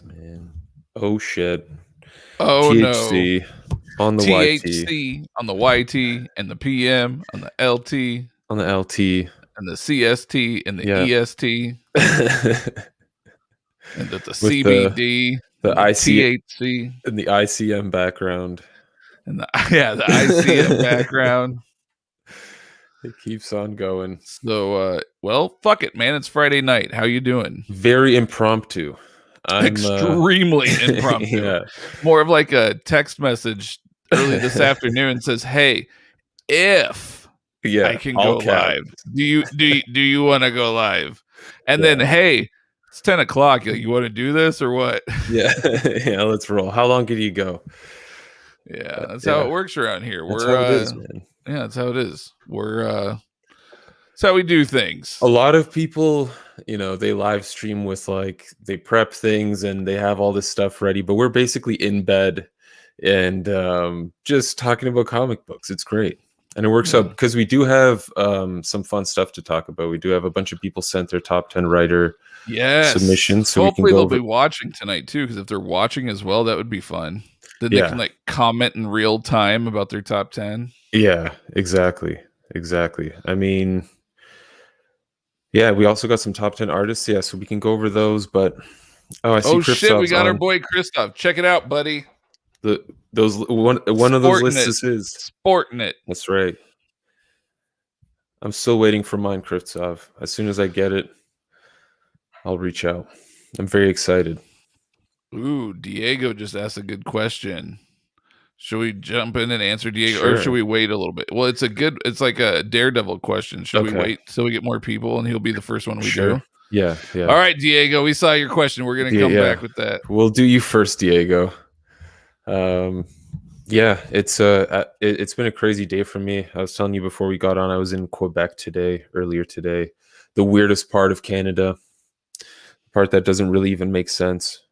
Man. Oh shit. Oh no. THC on the YT. THC on the YT and the PM on the LT On the LT. and the CST and the Yeah. EST and the With CBD the and the IC THC in the ICM background. and the ICM background. It keeps on going. So well, fuck it, man. It's Friday night. How you doing? Very impromptu. I'm extremely impromptu. Yeah. More of like a text message early this afternoon says, "Hey, if I can go live, do you want to go live?" And then, "Hey, it's 10 o'clock. You want to do this or what?" Yeah. Yeah, let's roll. How long can you go? Yeah, that's how it works around here. That's how it is, man. Yeah, that's how it is. That's how we do things. A lot of people, they live stream with they prep things and they have all this stuff ready, but we're basically in bed and just talking about comic books. It's great. And it works out because we do have some fun stuff to talk about. We do have a bunch of people sent their top 10 writer submissions. So hopefully they'll be watching tonight too, because if they're watching as well, that would be fun. Then they can comment in real time about their top 10. Yeah, exactly. I mean, yeah, we also got some top 10 artists. Yeah, so we can go over those. But I see. Oh shit, we got our boy Christoph. Check it out, buddy. One of those lists is sporting it. That's right. I'm still waiting for mine, Christoph. As soon as I get it, I'll reach out. I'm very excited. Ooh, Diego just asked a good question. Should we jump in and answer Diego, or should we wait a little bit? Well, it's like a Daredevil question. Should we wait till we get more people and he'll be the first one we do? Yeah. All right, Diego, we saw your question. We're gonna come back with that. We'll do you first, Diego. Yeah, it's been a crazy day for me. I was telling you before we got on, I was in Quebec earlier today, the weirdest part of Canada, part that doesn't really even make sense.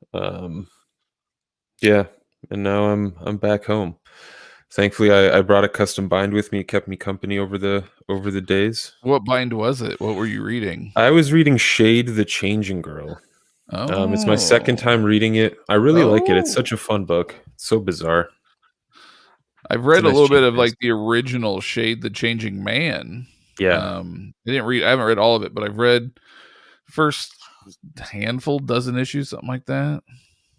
Yeah, and now I'm back home. Thankfully, I brought a custom bind with me. It kept me company over the days. What bind was it? What were you reading? I was reading Shade the Changing Girl. It's my second time reading it. I really like it. It's such a fun book. It's so bizarre. I've read a little bit of like the original Shade the Changing Man. Yeah. I haven't read all of it, but I've read first dozen issues, something like that.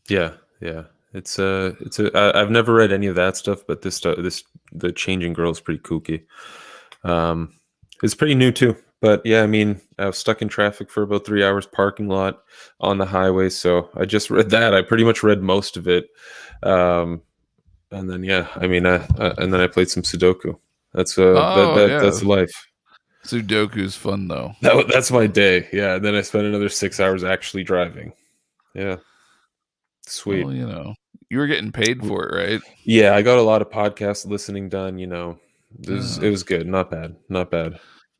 Yeah. I've never read any of that stuff, but the Changing Girl is pretty kooky. It's pretty new too. But yeah, I mean, I was stuck in traffic for about 3 hours, parking lot on the highway. So I just read that. I pretty much read most of it. And then, and then I played some Sudoku. That's that's life. Sudoku's fun though. That's my day. Yeah. And then I spent another 6 hours actually driving. Yeah. Sweet. Well, you were getting paid for it, right? Yeah. I got a lot of podcast listening done, It was good. Not bad.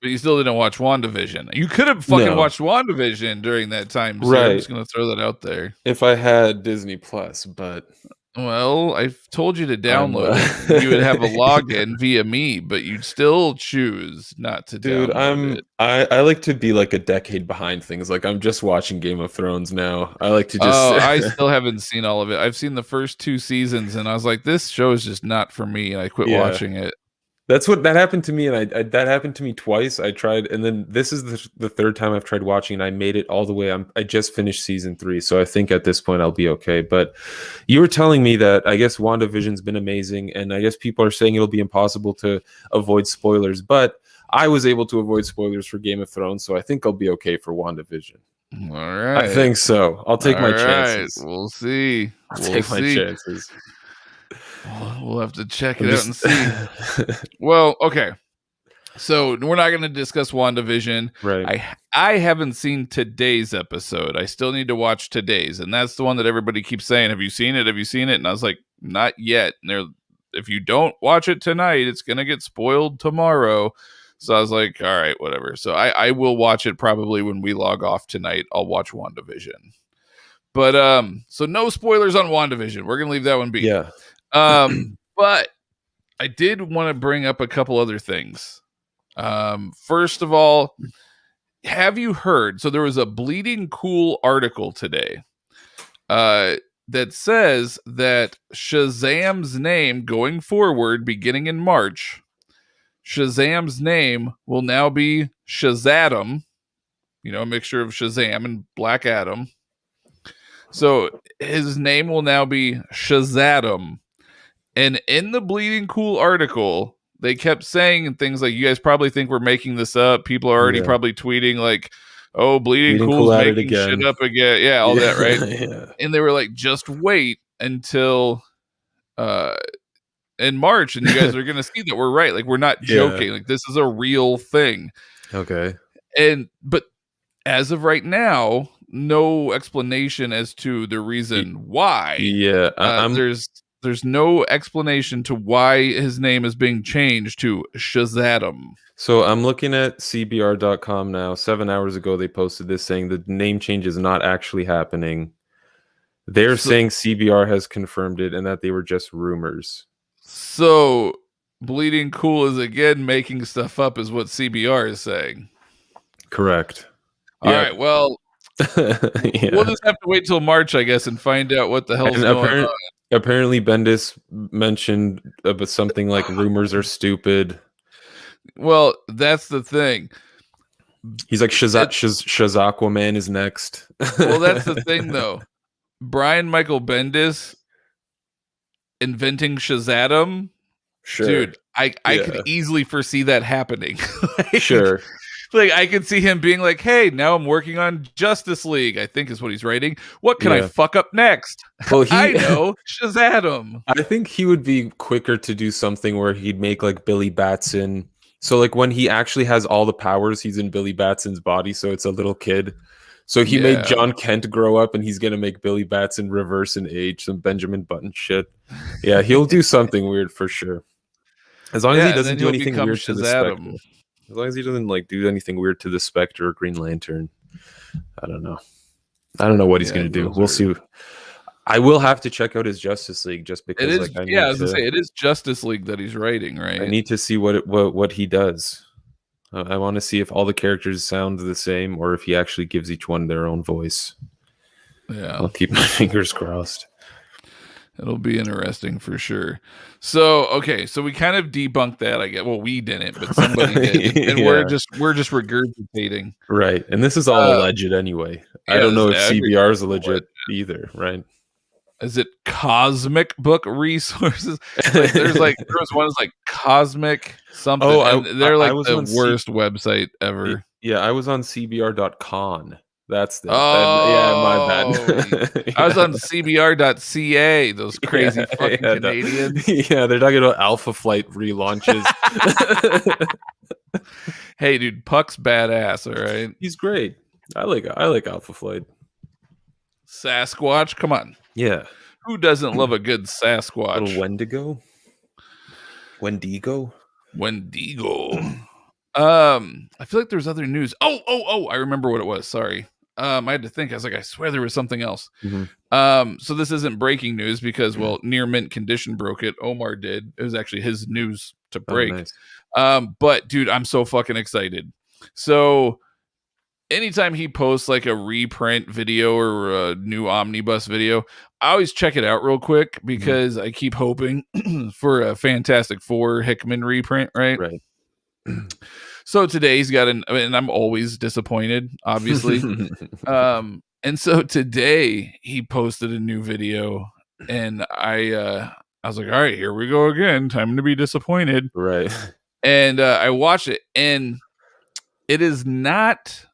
But you still didn't watch WandaVision. You could have fucking watched WandaVision during that time. So right. I'm just going to throw that out there. If I had Disney Plus, but... Well, I told you to download it. You would have a login via me, but you'd still choose not to download it. I like to be like a decade behind things. Like I'm just watching Game of Thrones now. I like to just... I still haven't seen all of it. I've seen the first 2 seasons and I was like, this show is just not for me. And I quit watching it. That happened to me, and that happened to me twice. I tried, and then this is the third time I've tried watching, and I made it all the way. I just finished season 3, so I think at this point I'll be okay. But you were telling me that I guess WandaVision's been amazing, and I guess people are saying it'll be impossible to avoid spoilers. But I was able to avoid spoilers for Game of Thrones, so I think I'll be okay for WandaVision. All right, I think so. I'll take my chances. We'll see. I'll take my chances. We'll have to check it out and see. Well, okay. So we're not going to discuss WandaVision. Right. I haven't seen today's episode. I still need to watch today's. And that's the one that everybody keeps saying, have you seen it? Have you seen it? And I was like, not yet. And if you don't watch it tonight, it's going to get spoiled tomorrow. So I was like, all right, whatever. So I will watch it probably when we log off tonight. I'll watch WandaVision. But so no spoilers on WandaVision. We're going to leave that one be. Yeah. But I did want to bring up a couple other things. First of all, have you heard? So there was a Bleeding Cool article today that says that Shazam's name going forward, beginning in March, Shazam's name will now be Shazadam, a mixture of Shazam and Black Adam. So his name will now be Shazadam. And in the Bleeding Cool article, they kept saying things like, you guys probably think we're making this up. People are already probably tweeting like, oh, Bleeding Cool's at it making again. shit up again. Yeah, all that, right? Yeah. And they were like, just wait until in March, and you guys are going to see that we're right. Like, we're not joking. Like, this is a real thing. Okay. But as of right now, no explanation as to the reason why. Yeah. There's no explanation to why his name is being changed to Shazadam. So I'm looking at CBR.com now. 7 hours ago, they posted this saying the name change is not actually happening. They're saying CBR has confirmed it and that they were just rumors. So Bleeding Cool is again making stuff up, is what CBR is saying. Correct. All right. Well, we'll just have to wait till March, I guess, and find out what the hell's going on. Apparently, Bendis mentioned about something like rumors are stupid. Well, that's the thing. He's like, Shazakwaman is next. Well, that's the thing, though. Brian Michael Bendis inventing Shazadam. Sure. Dude, I could easily foresee that happening. Sure. Like, I could see him being like, hey, now I'm working on Justice League, I think is what he's writing. What can I fuck up next? Well, I know, Shazadam. I think he would be quicker to do something where he'd make like Billy Batson. So like when he actually has all the powers, he's in Billy Batson's body, so it's a little kid. So he made John Kent grow up, and he's going to make Billy Batson reverse in age, some Benjamin Button shit. Yeah, he'll do something weird for sure. As long as he doesn't do anything weird to the Spectre. As long as he doesn't like do anything weird to the Spectre or Green Lantern. I don't know. I don't know what he's going to do. We'll see. I will have to check out his Justice League just because it is, I was going to say, it is Justice League that he's writing, right? I need to see what he does. I want to see if all the characters sound the same or if he actually gives each one their own voice. Yeah. I'll keep my fingers crossed. It'll be interesting for sure. So, okay, so we kind of debunked that, I guess. Well, we didn't, but somebody did. And we're just regurgitating. Right. And this is all alleged anyway. I don't know if CBR is legit either, right? Is it Cosmic Book Resources? Like, there was one that's like Cosmic something. And they're like the worst website ever. Yeah, I was on CBR.con. That's the my bad. I was on CBR.ca, those crazy fucking Canadians. Yeah, they're talking about Alpha Flight relaunches. Hey, dude, Puck's badass, all right? He's great. I like Alpha Flight. Sasquatch, come on. Yeah. Who doesn't love a good Sasquatch? Little Wendigo. I feel like there's other news. Oh, I remember what it was. Sorry. I had to think. I was like, I swear there was something else. Mm-hmm. So this isn't breaking news because, well, Near Mint Condition broke it. Omar did. It was actually his news to break. Oh, nice. But dude, I'm so fucking excited. So anytime he posts like a reprint video or a new omnibus video, I always check it out real quick because I keep hoping for a Fantastic Four Hickman reprint, right? Right. So today he's got and I'm always disappointed, obviously. And so today he posted a new video, and I was like, all right, here we go again. Time to be disappointed. Right. And I watched it, and it is not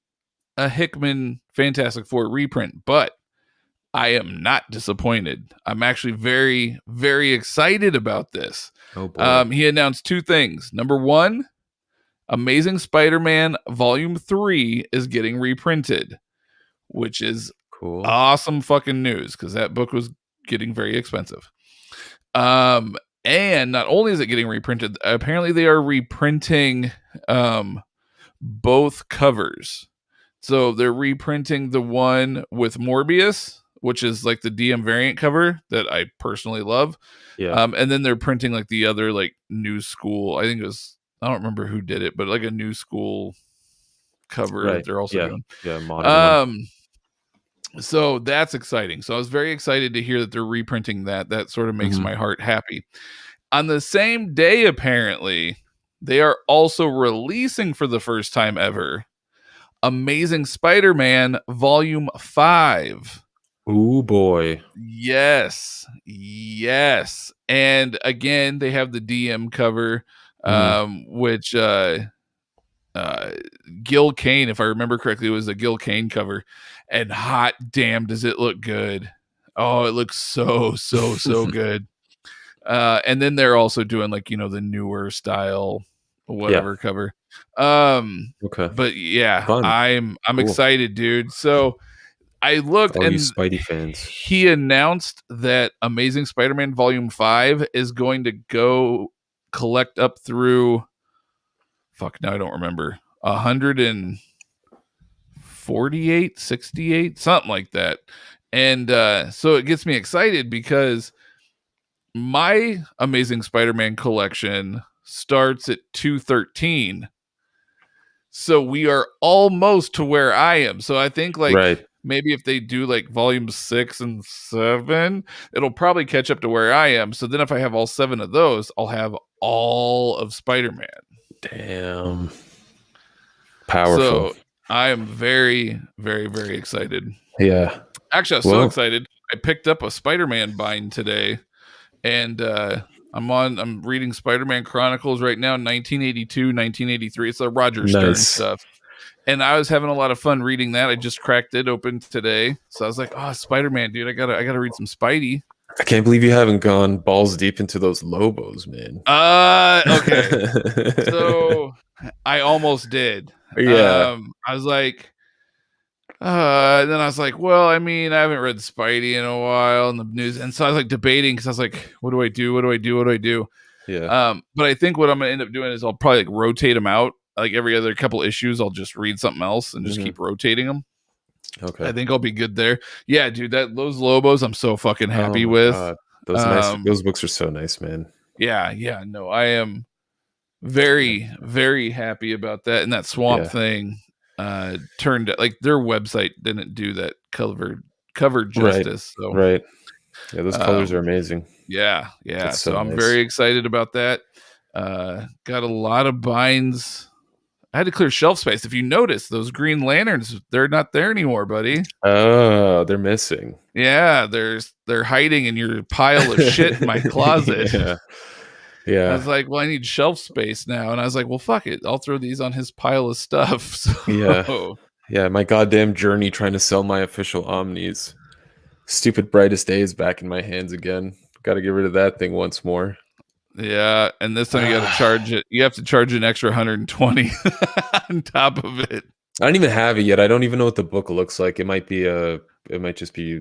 a Hickman Fantastic Four reprint, but I am not disappointed. I'm actually very, very excited about this. Oh boy. He announced two things. Number one, Amazing Spider-Man Volume 3 is getting reprinted, which is cool. Awesome fucking news because that book was getting very expensive. And not only is it getting reprinted, apparently they are reprinting both covers. So they're reprinting the one with Morbius, which is like the DM variant cover that I personally love. Yeah. And then they're printing like the other like New School. I think it was, I don't remember who did it, but like a New School cover that they're also doing. Yeah, modern one. So that's exciting. So I was very excited to hear that they're reprinting that. That sort of makes Mhm. my heart happy. On the same day, apparently, they are also releasing for the first time ever Amazing Spider-Man Volume 5. Ooh boy. Yes. Yes. And again, they have the DM cover, Mhm. which uh Gil Kane, if I remember correctly, it was a Gil Kane cover. And hot damn, does it look good. Oh, it looks so good. And then they're also doing like, the newer style Yeah. whatever cover. Okay. But yeah, Fun. I'm Cool. excited, dude. So I looked, All you and Spidey fans. he announced that Amazing Spider-Man Volume 5 is going to go collect up through, fuck, now I don't remember, 148, 68, something like that. And so it gets me excited because my Amazing Spider-Man collection starts at 213. So we are almost to where I am. So I think like Right. maybe if they do like volumes 6 and 7, it'll probably catch up to where I am. So then if I have all 7 of those, I'll have all of Spider-Man. Damn. Powerful. So I am very, very, very excited. Yeah. Actually, I was so Well, excited. I picked up a Spider-Man bind today, and I'm reading Spider-Man Chronicles right now, 1982, 1983. It's the Roger Stern nice. stuff. And I was having a lot of fun reading that. I just cracked it open today. So I was like, oh, Spider-Man, dude, I gotta read some Spidey. I can't believe you haven't gone balls deep into those Lobos, man. Okay. So I almost did. Yeah. I was like, then I was like, well, I mean, I haven't read Spidey in a while in the news. And so I was like debating because I was like, what do I do? What do I do? What do I do? Yeah. But I think what I'm gonna end up doing is I'll probably like rotate them out. Like every other couple issues, I'll just read something else and just Mhm. keep rotating them. Okay. I think I'll be good there. Yeah, dude, those Lobos I'm so fucking Oh happy my with. god. Those books are so nice, man. Yeah, no, I am very, very happy about that. And that Swamp Yeah. Thing turned like their website didn't do that cover Right. justice. So Right. Yeah, those colors are um amazing. yeah. That's so So I'm nice. very excited about that. Got a lot of binds. I had to clear shelf space. If you notice, those Green Lanterns, they're not there anymore, buddy. Oh, they're missing. Yeah, they're hiding in your pile of shit in my closet. Yeah. I Yeah. was like, well, I need shelf space now. And I was like, well, fuck it. I'll throw these on his pile of stuff. Yeah. So Yeah, my goddamn journey trying to sell my official Omnis. Stupid Brightest Day is back in my hands again. Got to get rid of that thing once more. yeah. And this time you got to charge it. You have to charge an extra 120 on top of it. I don't even have it yet. I don't even know what the book looks like. It might just be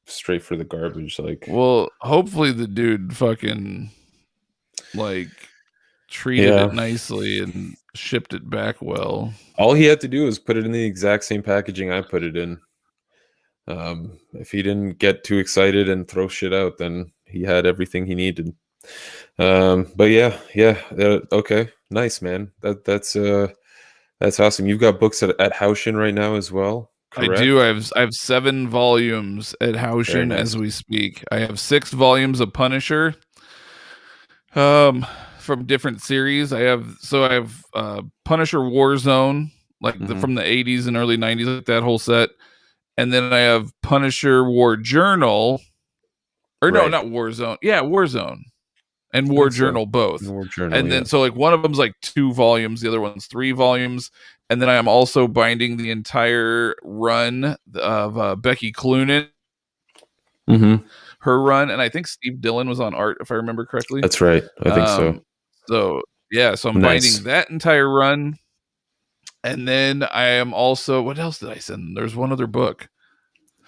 straight for the garbage. Like, Well, hopefully the dude fucking like treated yeah, it nicely and shipped it back well. all he had to do was put it in the exact same packaging I put it in. If he didn't get too excited and throw shit out, then he had everything he needed. But yeah, okay, nice, man. That's awesome. You've got books at Haushin right now as well, I correct? do. I have 7 volumes at Very Haushin nice. as we speak. I have 6 volumes of Punisher. From different series. I have Punisher Warzone, like Mhm. from the 80s and early 90s, like that whole set. And then I have Punisher War Journal. Or no, Right. not Warzone. Yeah, Warzone and I War think so. Journal both. War Journal, And yeah. then so like one of them's like 2 volumes, the other one's 3 volumes. And then I am also binding the entire run of Becky Cloonan, Mhm. her run, and I think Steve Dillon was on art if I remember correctly. That's right. I think so. So yeah, so I'm Nice. binding that entire run. And then I am also, what else did I send? There's one other book.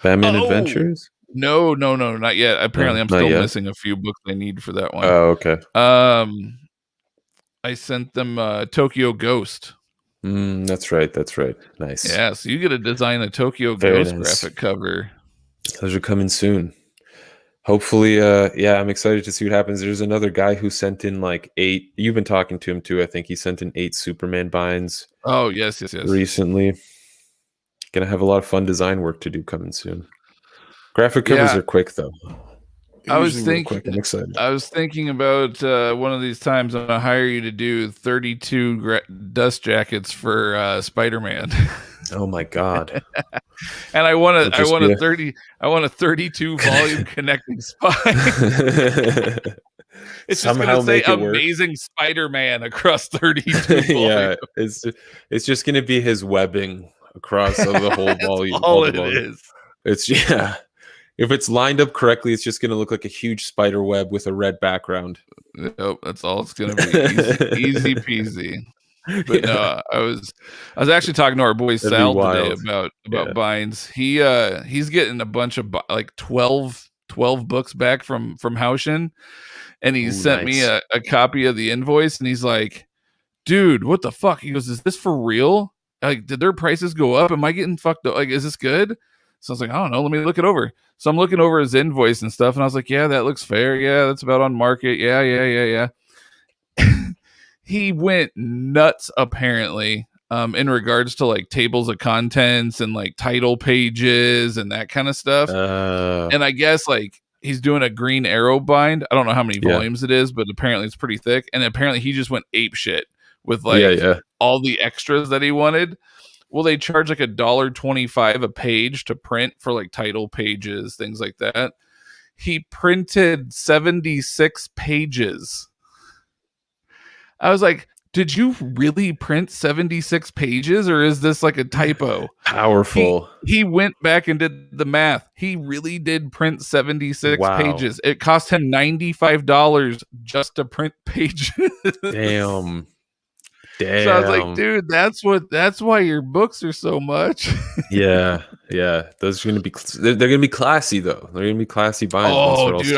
Batman Oh Adventures? no, not yet. Apparently, I'm Not still yet? missing a few books I need for that one. Oh, okay. I sent them Tokyo Ghost. That's right. That's right. Nice. Yeah, so you get to design a Tokyo Very Ghost nice. graphic cover. Those are coming soon. Hopefully, yeah, I'm excited to see what happens. There's another guy who sent in like 8. You've been talking to him too. I think he sent in 8 Superman binds Oh yes. recently. Gonna have a lot of fun design work to do coming soon. Graphic covers are quick though. I was Usually real quick. I'm excited. I was thinking about one of these times I'm gonna hire you to do 32 dust jackets for Spider-Man. Oh my god! And I want a 32 volume connecting spine. It's Somehow just gonna say make it "Amazing work. Spider-Man" across 32 volumes. Yeah, it's just gonna be his webbing across the whole volume. All it is. It's if it's lined up correctly, it's just gonna look like a huge spider web with a red background. Nope, that's all it's gonna be. Easy peasy. But no, I was actually talking to our boy Sal today about binds. He's getting a bunch of like 12 books back from Haushin, and he sent me a copy of the invoice, and he's like, dude, what the fuck? He goes, is this for real? Like, did their prices go up? Am I getting fucked up? Like, is this good? So I was like, I don't know. Let me look it over. So I'm looking over his invoice and stuff, and I was like, yeah, that looks fair. Yeah, that's about on market. Yeah. He went nuts apparently in regards to like tables of contents and like title pages and that kind of stuff. And I guess like he's doing a Green Arrow bind. I don't know how many volumes it is, but apparently it's pretty thick. And apparently he just went ape shit with like all the extras that he wanted. Well, they charge like $1.25 a page to print for like title pages, things like that. He printed 76 pages. I was like, did you really print 76 pages, or is this like a typo? Powerful. He went back and did the math. He really did print 76 pages. It cost him $95 just to print pages. Damn. So I was like, dude, that's why your books are so much. Yeah. Those are gonna be they're gonna be classy though. They're gonna be classy binds. Oh, dude,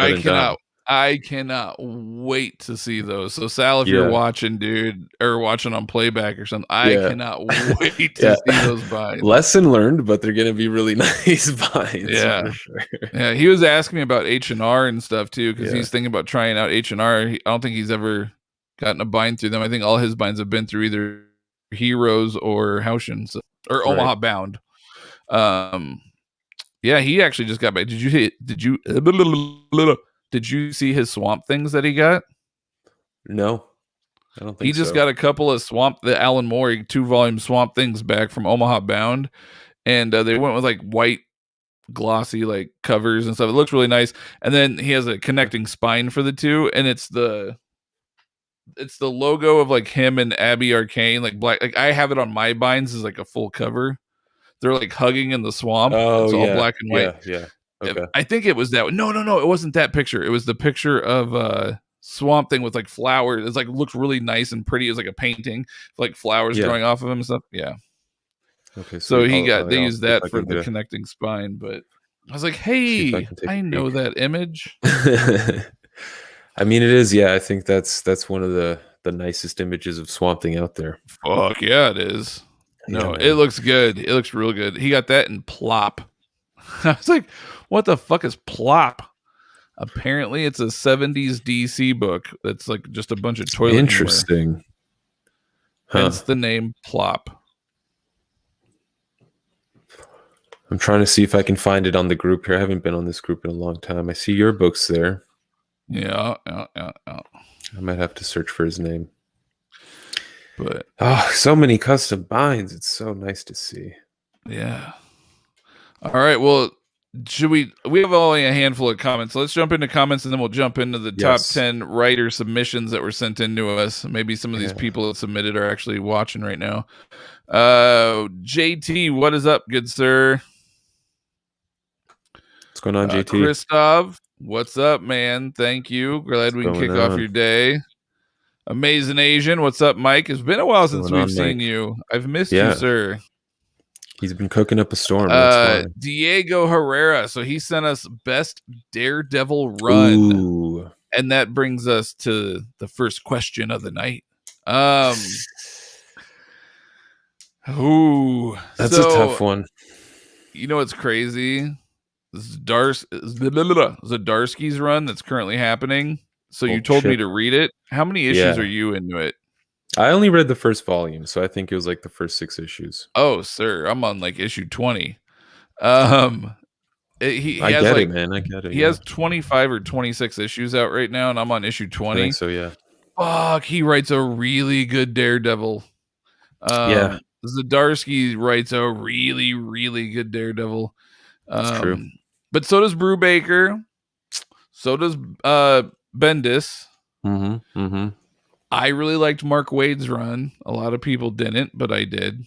I cannot wait to see those. So Sal, if you're watching, dude, or watching on playback or something, I cannot wait to see those binds. Lesson learned, but they're gonna be really nice binds. Yeah, for sure. Yeah. He was asking me about H&R and stuff too, because he's thinking about trying out H&R. I don't think he's ever gotten a bind through them. I think all his binds have been through either Heroes or Haushin or Omaha Bound. Yeah, he actually just got back. Did you see his Swamp Things that he got? No, I don't think he just got a couple of the Alan Moore 2-volume Swamp Things back from Omaha Bound, and they went with like white glossy like covers and stuff. It looks really nice. And then he has a connecting spine for the two, and it's the logo of like him and Abby Arcane, like black. Like I have it on my binds as like a full cover. They're like hugging in the swamp. Oh, it's all black and white. Yeah. Okay. I think it was that. No, it wasn't that picture. It was the picture of Swamp Thing with like flowers. It's like looks really nice and pretty. It was like a painting, like flowers growing off of him and stuff. Yeah. Okay. So they used that for the connecting spine. But I was like, hey, I know that image. I mean, it is. Yeah, I think that's one of the nicest images of Swamp Thing out there. Fuck yeah, it is. No, it looks good. It looks real good. He got that in Plop. I was like, what the fuck is Plop? Apparently, it's a 70s DC book that's like just a bunch of toilet. Interesting. Hence the name Plop. I'm trying to see if I can find it on the group here. I haven't been on this group in a long time. I see your books there. Yeah. I might have to search for his name. But so many custom binds. It's so nice to see. Yeah. All right. Well, we have only a handful of comments. Let's jump into comments, and then we'll jump into the top 10 writer submissions that were sent in to us. Maybe some of these people that submitted are actually watching right now. JT, what is up, good sir? What's going on, JT? Christoph, what's up, man? Thank you. Glad we can kick off your day. Amazing Asian, what's up, Mike? It's been a while since we've seen you. I've missed you, sir. He's been cooking up a storm. Diego Herrera. So he sent us best Daredevil run. Ooh. And that brings us to the first question of the night. That's a tough one. You know what's crazy? This is Zdarsky's run that's currently happening. So you told me to read it. How many issues are you into it? I only read the first volume, so I think it was like the first 6 issues. Oh, sir, I'm on like issue 20. Um, he I has get it, like man. I get it. he Yeah, has 25 or 26 issues out right now, and I'm on issue I think 20. so. Yeah, Fuck, he writes a really good Daredevil. yeah, Zdarsky writes a really, really good Daredevil. it's true. Um, but so does Brubaker. So does Bendis. Mm-hmm. Mm-hmm. I really liked Mark Waid's run. A lot of people didn't, but I did.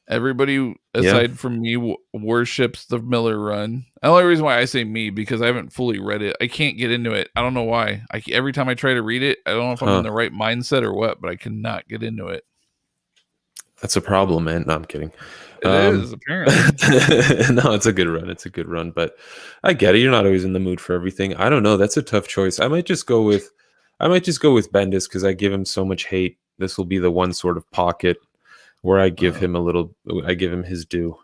Everybody Yeah. aside from me worships the Miller run. The only reason why I say me because I haven't fully read it. I can't get into it. I don't know why. Every time I try to read it, I don't know if I'm in the right mindset or what, but I cannot get into it. That's a problem, man. No, I'm kidding. It is apparently. No, it's a good run. It's a good run, but I get it. You're not always in the mood for everything. I don't know. That's a tough choice. I might just go with Bendis because I give him so much hate. This will be the one sort of pocket where I give him his due.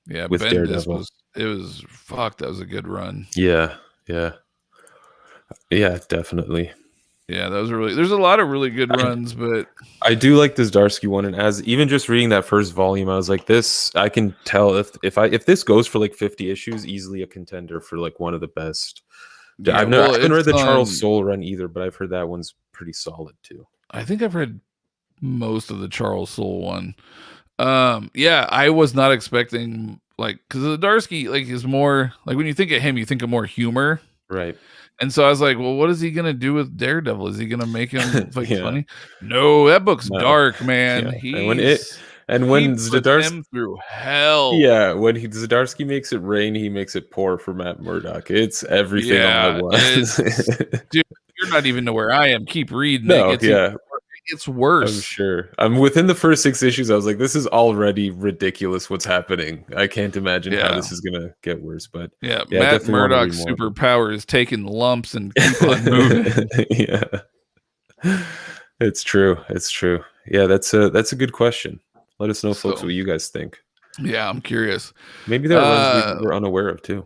Yeah, with Bendis Daredevil. that was a good run. Yeah, definitely. Yeah, there's a lot of really good runs, but I do like this Darsky one, and as even just reading that first volume, I was like, this I can tell if this goes for like 50 issues, easily a contender for like one of the best. yeah, I haven't read the Charles Soule run either, but I've heard that one's pretty solid too. I think I've read most of the Charles Soule one. Yeah, I was not expecting like because Zdarsky like is more like when you think of him, you think of more humor, Right. and so I was like, well, what is he gonna do with Daredevil? Is he gonna make him like Yeah. funny? No, that book's No. dark, man. Yeah. He when puts Zdarsky him through hell. Yeah, when Zdarsky makes it rain, he makes it pour for Matt Murdock. It's everything all Yeah, at once. dude, you're not even to where I am. Keep reading. No, It gets I'm worse. sure. I'm within the first 6 issues. I was like, this is already ridiculous. What's happening? I can't imagine how this is gonna get worse. But yeah, I Matt definitely wanna read Murdock's more of it. superpower is taking lumps and keep on moving. Yeah, it's true. It's true. Yeah, that's a good question. Let us know, folks, So, what you guys think. yeah, I'm curious. Maybe there are runs we were unaware of too.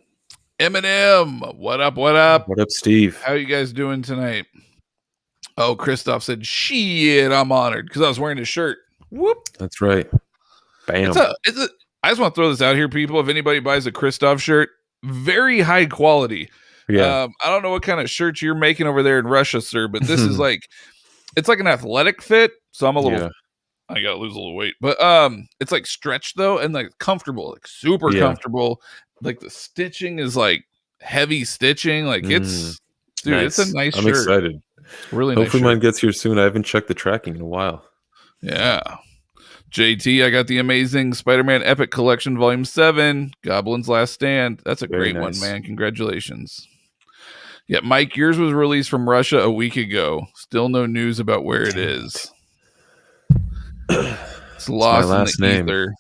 Eminem, what up? What up? What up, Steve? How you guys doing tonight? Oh, Christoph said, "Shit, I'm honored because I was wearing his shirt." Whoop. That's right. Bam. I just want to throw this out here, people. If anybody buys a Christoph shirt, very high quality. Yeah. I don't know what kind of shirt you're making over there in Russia, sir, but this is like, it's like an athletic fit. So I'm a little, I gotta lose a little weight, but it's like stretched though and like comfortable, like super comfortable. Like the stitching is like heavy stitching. Like it's, dude, nice. it's a nice shirt. I'm excited. Really Hopefully nice mine gets here soon. I haven't checked the tracking in a while. Yeah. JT, I got the amazing Spider-Man Epic Collection Volume 7, Goblin's Last Stand. That's a great one, man. Congratulations. Yeah, Mike, yours was released from Russia a week ago. Still no news about where it is. It's lost in the ether.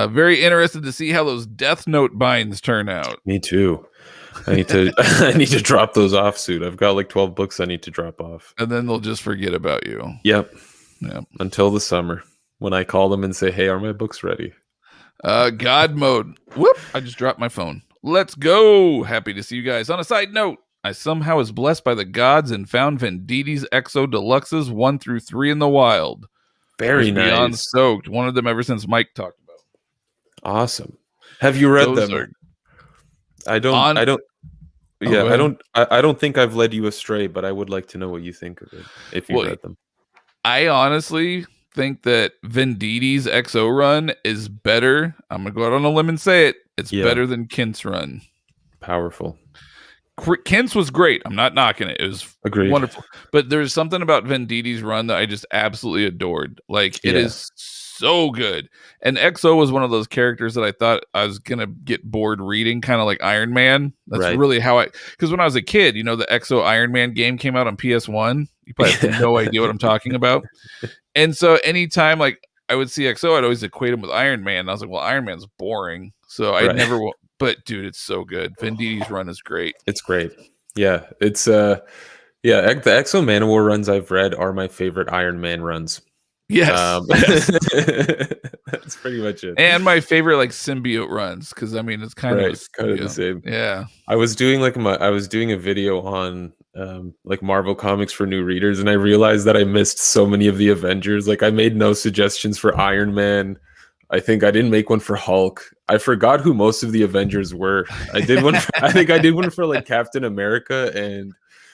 Very interested to see how those Death Note binds turn out. Me too. I need to drop those off soon. I've got like 12 books I need to drop off. And then they'll just forget about you. Yep. Yep. Until the summer when I call them and say, "Hey, are my books ready?" God mode. Whoop! I just dropped my phone. Let's go. Happy to see you guys. On a side note, I somehow was blessed by the gods and found Venditti's Exo Deluxes 1 through 3 in the wild. Very nice. Beyond stoked. One of them ever since Mike talked about. Awesome. Have you read them? I don't think I've led you astray, but I would like to know what you think of it if you read them. I honestly think that Venditti's XO run is better. I'm gonna go out on a limb and say it. It's better than Kent's run. Powerful. Kent's was great. I'm not knocking it. It was wonderful. But there's something about Venditti's run that I just absolutely adored. Like it is so good. And XO was one of those characters that I thought I was gonna get bored reading, kind of like Iron Man. That's really how because when I was a kid, you know, the XO Iron Man game came out on PS1. You probably have no idea what I'm talking about. And so anytime like I would see XO, I'd always equate him with Iron Man. And I was like, well, Iron Man's boring. So I never but dude, it's so good. Venditti's run is great. It's great. Yeah. It's the XO Manowar runs I've read are my favorite Iron Man runs. Yes. That's pretty much it. And my favorite like symbiote runs, because I mean it's kind of the same. Yeah. I was doing a video on like Marvel comics for new readers, and I realized that I missed so many of the Avengers. Like I made no suggestions for Iron Man. I think I didn't make one for Hulk. I forgot who most of the Avengers were. I did one. I think I did one for like Captain America and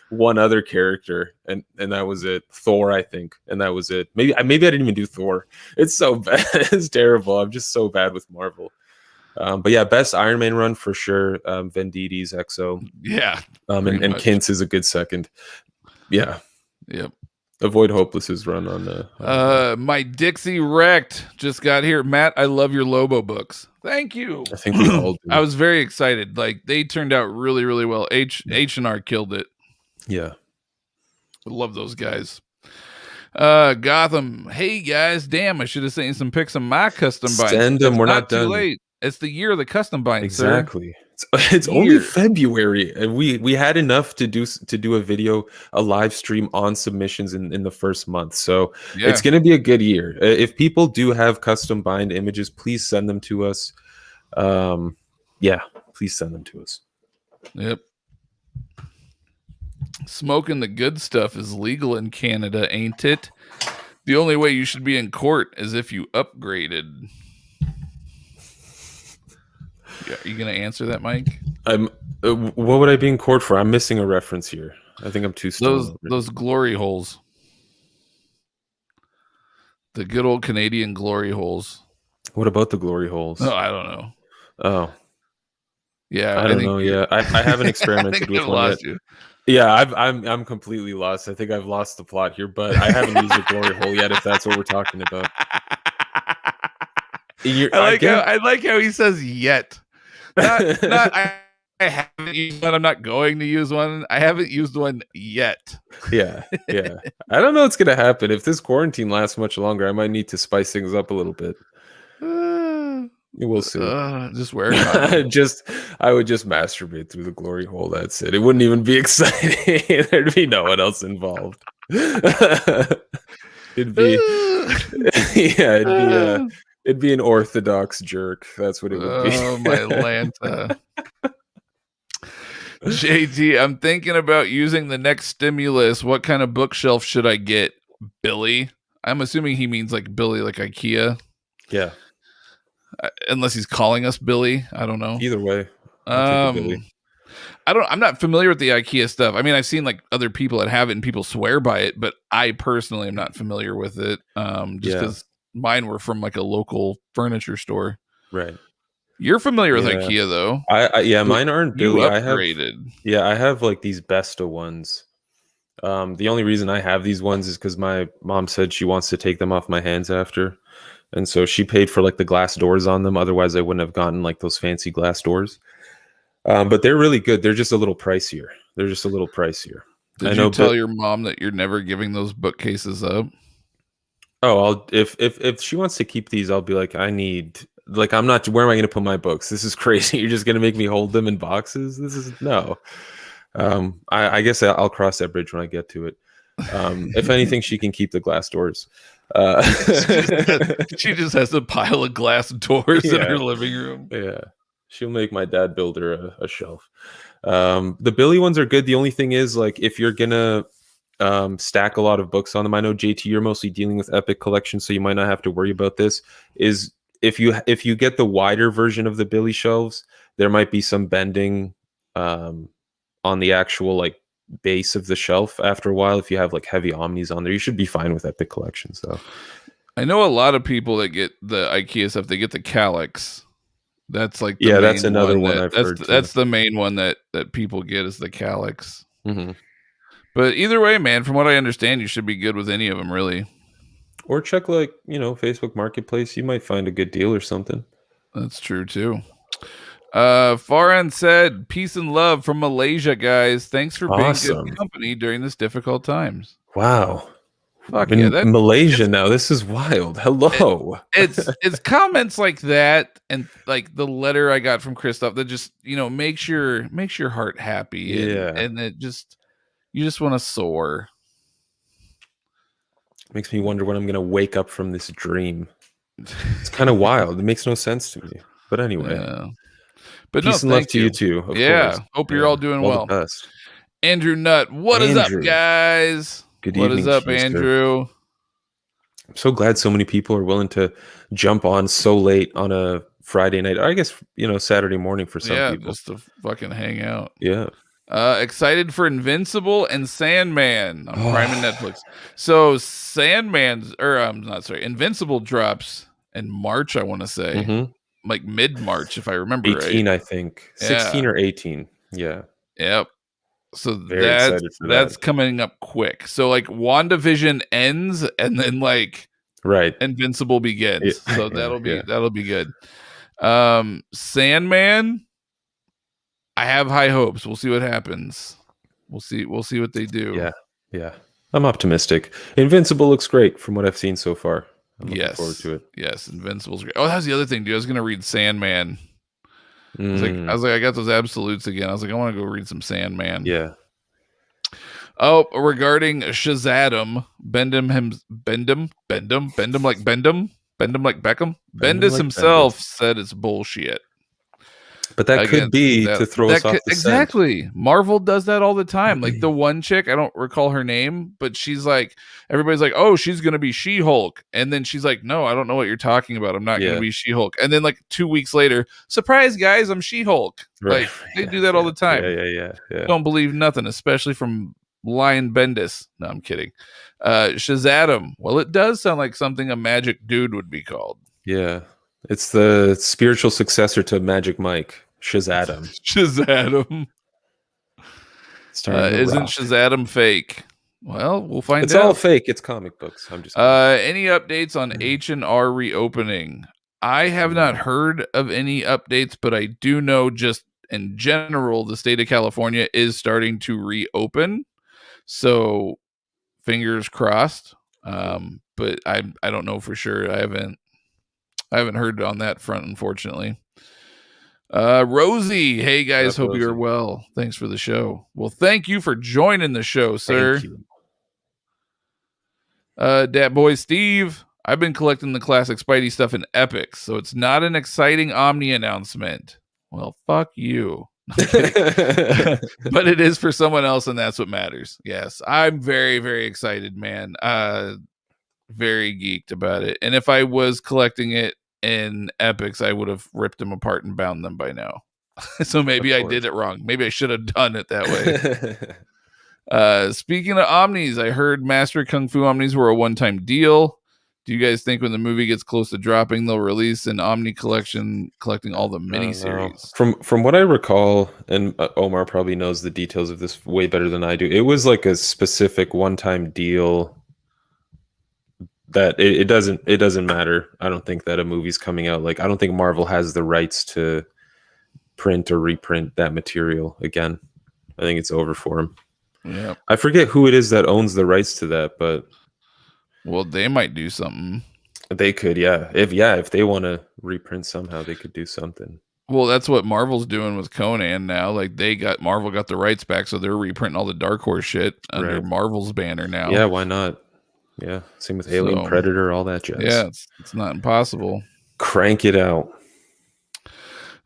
one other character, and that was it. Thor, I think, and that was it. Maybe I didn't even do Thor. It's so bad. It's terrible. I'm just so bad with Marvel. But yeah, best Iron Man run for sure. Venditti, Exo. Yeah. And Kintz is a good second. Yeah. Yep. Avoid Hopeless's run on my Dixie Wrecked just got here. Matt, I love your Lobo books. Thank you. I think we all do. I was very excited. Like they turned out really, really well. H&R killed it. Yeah. I love those guys. Gotham. Hey guys, damn, I should have sent you some pics of my custom binds. Send them. We're not done. Too late. It's the year of the custom bind. Exactly. Sir. It's only February, and we had enough to do a video, a live stream on submissions in the first month. So it's going to be a good year. If people do have custom bind images, please send them to us. Yeah, please send them to us. Yep. Smoking the good stuff is legal in Canada, ain't it? The only way you should be in court is if you upgraded. Are you going to answer that, Mike? What would I be in court for? I'm missing a reference here. I think I'm too stoned. Those glory holes. The good old Canadian glory holes. What about the glory holes? Oh, I don't know. Oh. Yeah. I don't know. Yeah. I haven't experimented with one yet. You. Yeah, I'm completely lost. I think I've lost the plot here, but I haven't used a glory hole yet, if that's what we're talking about. I like how he says yet. I haven't used one. I'm not going to use one. I haven't used one yet. Yeah. I don't know what's gonna happen. If this quarantine lasts much longer, I might need to spice things up a little bit. We'll see. Just wear it. I would just masturbate through the glory hole. That's it. It wouldn't even be exciting. There'd be no one else involved. It'd be it'd be an orthodox jerk. That's what it would be. Oh my Lanta. JT, I'm thinking about using the next stimulus. What kind of bookshelf should I get? Billy? I'm assuming he means like Billy, like IKEA. Yeah. Unless he's calling us Billy. I don't know. Either way. I'm not familiar with the IKEA stuff. I mean, I've seen like other people that have it and people swear by it, but I personally am not familiar with it. Just because mine were from like a local furniture store. Right. You're familiar with IKEA though. Mine aren't Billy. You upgraded. I have like these Besta ones. The only reason I have these ones is because my mom said she wants to take them off my hands after. And so she paid for like the glass doors on them. Otherwise I wouldn't have gotten like those fancy glass doors. But they're really good. They're just a little pricier. Did you tell your mom that you're never giving those bookcases up? Oh, if she wants to keep these, I'll be like, where am I going to put my books? This is crazy. You're just going to make me hold them in boxes? No. I guess I'll cross that bridge when I get to it. If anything, she can keep the glass doors. She just has a pile of glass doors in her living room. Yeah. She'll make my dad build her a shelf. The Billy ones are good. The only thing is, like, if you're gonna stack a lot of books on them, I know JT, you're mostly dealing with Epic Collection, so you might not have to worry about this. Is if you get the wider version of the Billy shelves, there might be some bending on the actual like base of the shelf after a while. If you have like heavy omnis on there, you should be fine with Epic Collections though. I know a lot of people that get the IKEA stuff, they get the Calyx. That's like that's another one I've heard too. That's the main one that people get is the Calyx. Mm-hmm. But either way, man, from what I understand, you should be good with any of them, really. Or check like, Facebook Marketplace. You might find a good deal or something. That's true too. Faran said, peace and love from Malaysia, guys. Thanks for being good company during this difficult times. Wow. Fuck in Malaysia now. This is wild. Hello. It's comments like that and like the letter I got from Christoph that just, makes your heart happy. And it just, you just want to soar. Makes me wonder when I'm going to wake up from this dream. It's kind of wild. It makes no sense to me. But anyway. Yeah. But peace and love to you too. Of course. Hope you're all doing well. The best. Andrew Nutt, what is up, Andrew. guys? Good What evening is up, to you, sir. Andrew? I'm so glad so many people are willing to jump on so late on a Friday night. I guess, Saturday morning for some people. Just to fucking hang out. Yeah. Excited for Invincible and Sandman on Prime and Netflix. So Invincible drops in March, I want to say. Like mid-March, if I remember 18, right. I think. 16 or 18. Yeah. Yep. So Very excited for that's that. coming up quick. So like WandaVision ends and then like Right. Invincible begins. Yeah. So that'll be good. Sandman, I have high hopes. We'll see what happens. We'll see what they do. Yeah. Yeah. I'm optimistic. Invincible looks great from what I've seen so far. I'm looking forward to it. Yes, Invincible's great. Oh, that was the other thing, dude. I was gonna read Sandman. I was like, I got those absolutes again. I was like, I want to go read some Sandman. Yeah. Oh, regarding Shazam, Bendham like Beckham. Bendis himself said it's bullshit. But that could be to throw us off the exactly. scent. Marvel does that all the time. Like the one chick, I don't recall her name, but she's like, everybody's like, oh, she's gonna be She-Hulk, and then she's like, no, I don't know what you're talking about. I'm not gonna be She-Hulk. And then like 2 weeks later, surprise, guys, I'm She-Hulk. Right. Like they do that all the time. Yeah. Don't believe nothing, especially from Lion Bendis. No, I'm kidding. Shazam. Well, it does sound like something a magic dude would be called. Yeah. It's the spiritual successor to Magic Mike, Shazam. Shazam. Isn't Shazam fake? Well, we'll find out. It's all fake. It's comic books. I'm just any updates on H&R reopening? I have not heard of any updates, but I do know just in general, the state of California is starting to reopen. So fingers crossed. But I don't know for sure. I haven't heard on that front, unfortunately. Rosie, hey guys, hope you're well. Thanks for the show. Well, thank you for joining the show, sir. Thank you. Dat boy Steve, I've been collecting the classic Spidey stuff in Epics, so it's not an exciting Omni announcement. Well, fuck you. But it is for someone else, and that's what matters. Yes, I'm very, very excited, man. Very geeked about it. And if I was collecting it in Epics, I would have ripped them apart and bound them by now. So maybe I did it wrong. Maybe I should have done it that way. Speaking of Omnis, I heard Master Kung Fu Omnis were a one-time deal. Do you guys think when the movie gets close to dropping, they'll release an Omni collection collecting all the miniseries? From what I recall, and Omar probably knows the details of this way better than I do, it was like a specific one-time deal that it doesn't matter. I don't think that a movie's coming out. Like, I don't think Marvel has the rights to print or reprint that material again. I think it's over for them. Yeah. I forget who it is that owns the rights to that, but well, they might do something. They could, yeah. If they want to reprint somehow, they could do something. Well, that's what Marvel's doing with Conan now. Like Marvel got the rights back, so they're reprinting all the Dark Horse shit under Marvel's banner now. Yeah, why not? Yeah, same with Alien, Predator, all that jazz. Yeah, it's not impossible. Crank it out.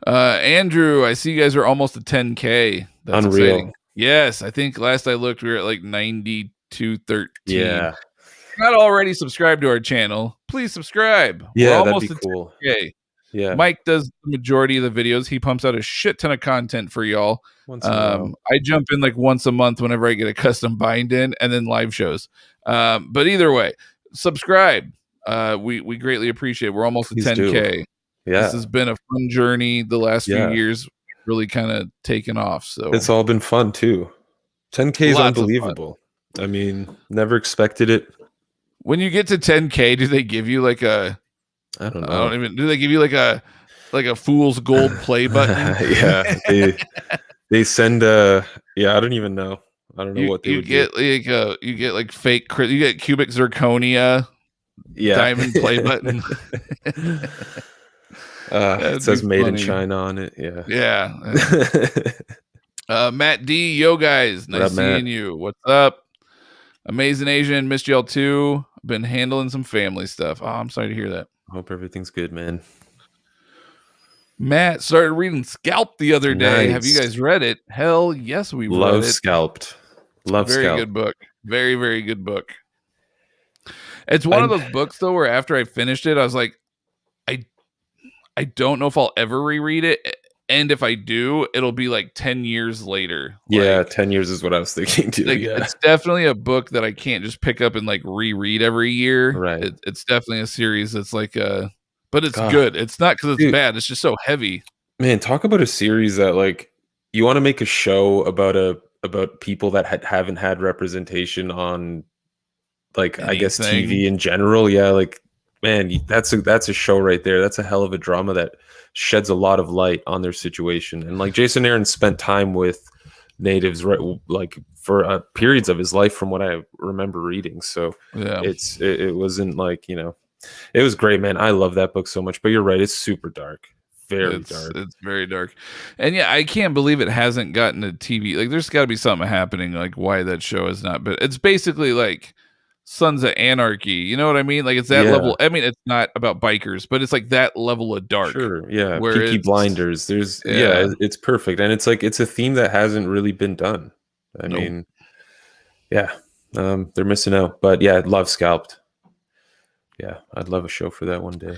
Andrew, I see you guys are almost at 10K. That's unreal. Exciting. Yes, I think last I looked, we were at like 9213. Yeah. If you're not already subscribed to our channel, please subscribe. Yeah, we're almost that'd be cool. 10K. Yeah. Mike does the majority of the videos. He pumps out a shit ton of content for y'all. I jump in like once a month whenever I get a custom bind in, and then live shows. But either way, subscribe. We greatly appreciate it. We're almost at 10K. Yeah. This has been a fun journey the last few years, really kind of taken off. So it's all been fun too. 10K is unbelievable. I mean, never expected it. When you get to 10K, do they give you like a I don't know. Do they give you like a fool's gold play button? Yeah. They send I don't even know. I don't know what they would get. do. You get like fake. You get cubic zirconia. Diamond play button. It says "Made in China" on it. Yeah. Matt D, yo guys, nice seeing you. What's up? Amazing Asian, missed y'all too. Been handling some family stuff. Oh, I'm sorry to hear that. Hope everything's good, man. Matt started reading Scalp the other day. Have you Nice. guys read it? Hell yes, we've Love read it. Scalped. Love Very Scalped. good book. Very, very good book. It's one of those books though where after I finished it, I was like, I don't know if I'll ever reread it. And if I do, it'll be like 10 years later. Yeah, Like, 10 years is what I was thinking too. like, Yeah. it's definitely a book that I can't just pick up and like reread every year. Right. It's definitely a series that's like but it's God. good. It's not because it's Dude. bad. It's just so heavy. Man, talk about a series that like you want to make a show about people that haven't had representation on like I guess Anything. TV in general. Yeah, like man, that's a show right there. That's a hell of a drama that sheds a lot of light on their situation. And like Jason Aaron spent time with natives right like for periods of his life from what I remember reading. So Yeah. it wasn't like, you know, it was great, man. I love that book so much, but you're right, it's super dark. Very dark. It's very dark. And yeah, I can't believe it hasn't gotten a TV. Like there's got to be something happening like why that show is not, but it's basically like Sons of Anarchy. You know what I mean? Like it's that level. I mean, it's not about bikers, but it's like that level of dark. Sure, yeah. where Peaky it's- Blinders. There's it's perfect. And it's like it's a theme that hasn't really been done. I Nope. mean, yeah. They're missing out. But yeah, I'd love Scalped. Yeah, I'd love a show for that one day.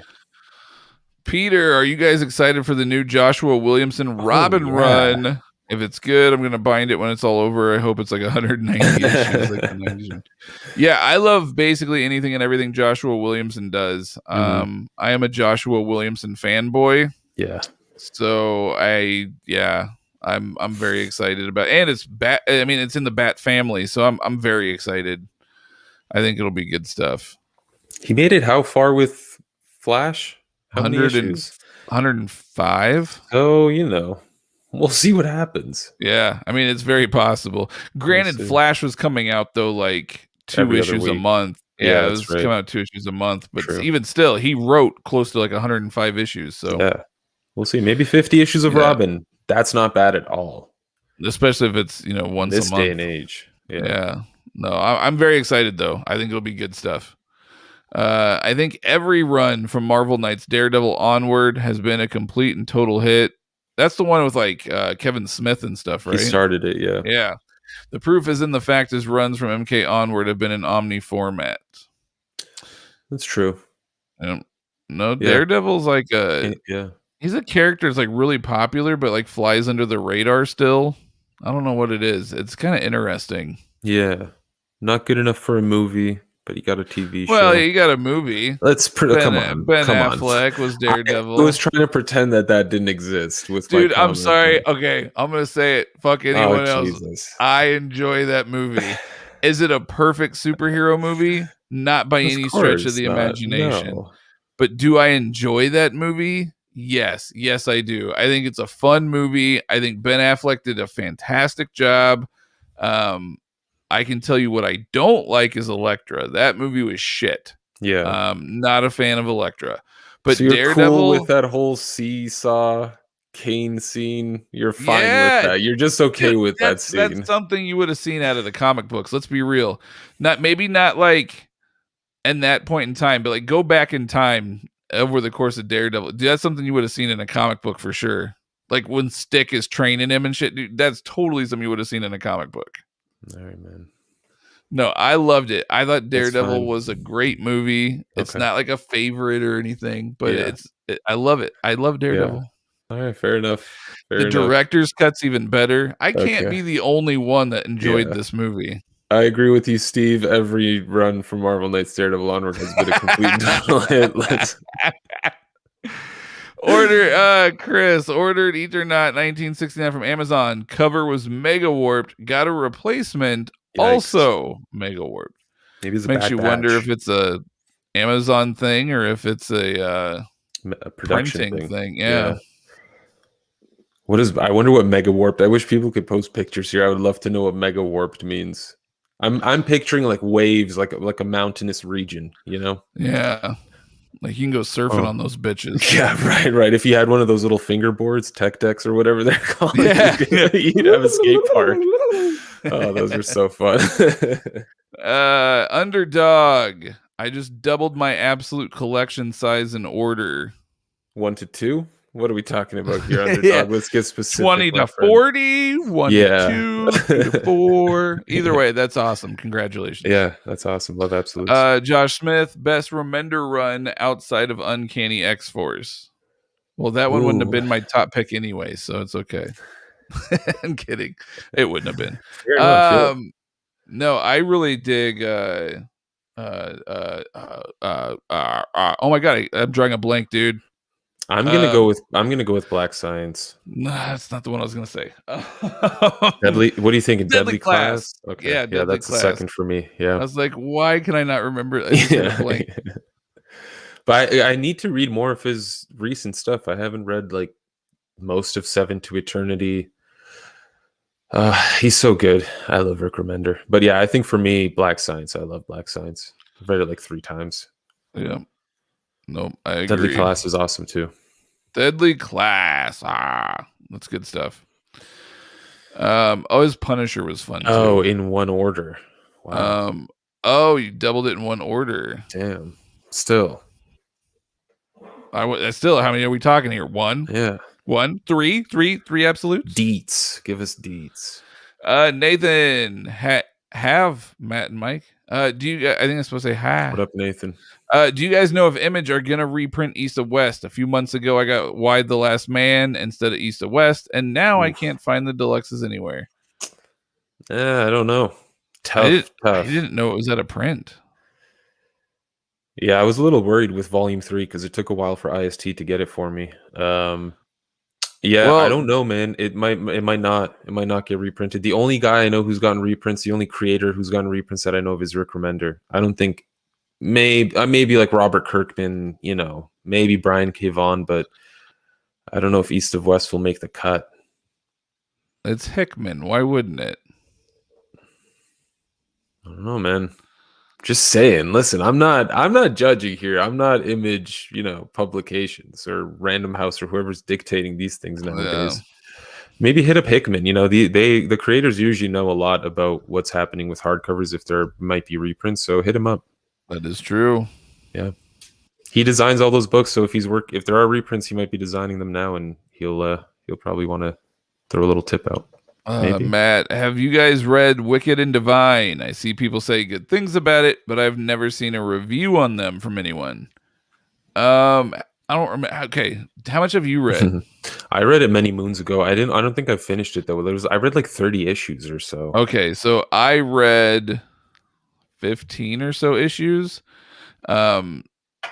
Peter, are you guys excited for the new Joshua Williamson Robin run? If it's good, I'm going to bind it when it's all over. I hope it's like 190 issues. Like the 90s. Yeah, I love basically anything and everything Joshua Williamson does. I am a Joshua Williamson fanboy. Yeah. So I'm very excited about it. And it's Bat. I mean, it's in the Bat family, so I'm very excited. I think it'll be good stuff. He made it how far with Flash? How many issues? 105. Oh, you know. We'll see what happens. Yeah, I mean it's very possible. Granted, Flash was coming out though like 2 issues a month. Yeah, it was coming out 2 issues a month. But even still, he wrote close to like 105 issues. So yeah, we'll see. Maybe 50 issues of Robin. That's not bad at all. Especially if it's once this a month. Day and age. Yeah. No, I'm very excited though. I think it'll be good stuff. I think every run from Marvel Knights Daredevil onward has been a complete and total hit. That's the one with like Kevin Smith and stuff, right? He started it, yeah. Yeah. The proof is in the fact his runs from MK onward have been in Omni format. That's true. No, Daredevil's like he's a character that's like really popular, but like flies under the radar still. I don't know what it is. It's kind of interesting. Yeah. Not good enough for a movie. But you got a TV show. Well, you got a movie. Come on. Ben Affleck was Daredevil. I was trying to pretend that didn't exist. Dude, I'm sorry. Okay, I'm gonna say it. Fuck anyone else. Jesus. I enjoy that movie. Is it a perfect superhero movie? Not by any stretch of the imagination. No. But do I enjoy that movie? Yes. Yes, I do. I think it's a fun movie. I think Ben Affleck did a fantastic job. I can tell you what I don't like is Elektra. That movie was shit. Yeah. Not a fan of Elektra. But so you're Daredevil cool with that whole seesaw Kane scene. You're fine with that. You're just okay with that scene. That's something you would have seen out of the comic books. Let's be real. Maybe not like in that point in time, but like go back in time over the course of Daredevil. Dude, that's something you would have seen in a comic book for sure. Like when Stick is training him and shit. Dude, that's totally something you would have seen in a comic book. All right, man. No, I loved it. I thought Daredevil was a great movie. It's not like a favorite or anything, but I love it. I love Daredevil. Yeah. All right, fair enough. The director's cut's even better. I can't be the only one that enjoyed this movie. I agree with you, Steve. Every run from Marvel Knights Daredevil onward has been a complete total hit. Chris ordered Eternaut 1969 from Amazon. Cover was mega warped. Got a replacement. Yikes. Also mega warped. Maybe it's makes you wonder if it's a Amazon thing or if it's a production printing thing. Yeah. I wonder what mega warped. I wish people could post pictures here. I would love to know what mega warped means. I'm picturing like waves, like a mountainous region. Yeah. Like you can go surfing on those bitches. Yeah, right. If you had one of those little fingerboards, tech decks or whatever they're called, you'd have a skate park. Oh, those are so fun. Underdog. I just doubled my absolute collection size and order. 1 to 2? What are we talking about here, Yeah. Underdog? Let's get specific, 20 my to friend. 40, 1 to Yeah. 2, 2 to 4. Either way, that's awesome. Congratulations. Yeah, that's awesome. Love absolutes. Josh Smith, best Remender run outside of Uncanny X-Force. Well, that one wouldn't have Ooh. been my top pick anyway, so it's okay. I'm kidding. It wouldn't have been. Fair enough. Yeah. No, I really dig oh my god, I'm drawing a blank, dude. I'm gonna go with Black Science. Nah, that's not the one I was gonna say. Deadly. What do you think? Deadly Class. Okay. Yeah, Yeah, Deadly that's the Class. second for me. I Yeah. was like, why can I not remember? I just had a blank. But I need to read more of his recent stuff. I haven't read like most of Seven to Eternity. He's so good. I love Rick Remender. But yeah, I think for me, Black Science. I love Black Science. I've read it like 3 times. Yeah. No, I agree. Deadly Class is awesome too. Deadly Class. That's good stuff. His Punisher was fun too. Oh, in one order. Wow. You doubled it in one order. Damn. Still. Still, how many are we talking here? 1? Yeah. 1, 3 absolutes. Deets. Give us deets. Nathan, have Matt and Mike. Do you? I think I'm supposed to say hi. What up, Nathan? Do you guys know if Image are gonna reprint East of West? A few months ago, I got Wide the Last Man instead of East of West, and now I can't find the deluxes anywhere. I don't know. Tough. I didn't know it was at a print. Yeah, I was a little worried with Volume 3 because it took a while for IST to get it for me. Yeah, I don't know, man. It might not get reprinted. The only guy I know who's gotten reprints, the only creator who's gotten reprints that I know of is Rick Remender. I don't think maybe like Robert Kirkman, maybe Brian K. Vaughan, but I don't know if East of West will make the cut. It's Hickman. Why wouldn't it? I don't know, man. Just saying. Listen, I'm not judging here. I'm not Image, publications or Random House or whoever's dictating these things nowadays. Yeah. Maybe hit up Hickman. The creators usually know a lot about what's happening with hardcovers if there might be reprints. So hit him up. That is true. Yeah, he designs all those books. So if there are reprints, he might be designing them now, and he'll probably want to throw a little tip out. Matt, have you guys read Wicked and Divine? I see people say good things about it, but I've never seen a review on them from anyone. I don't remember. Okay, how much have you read? I read it many moons ago. I don't think I finished it though. I read like 30 issues or so. Okay, so I read 15 or so issues.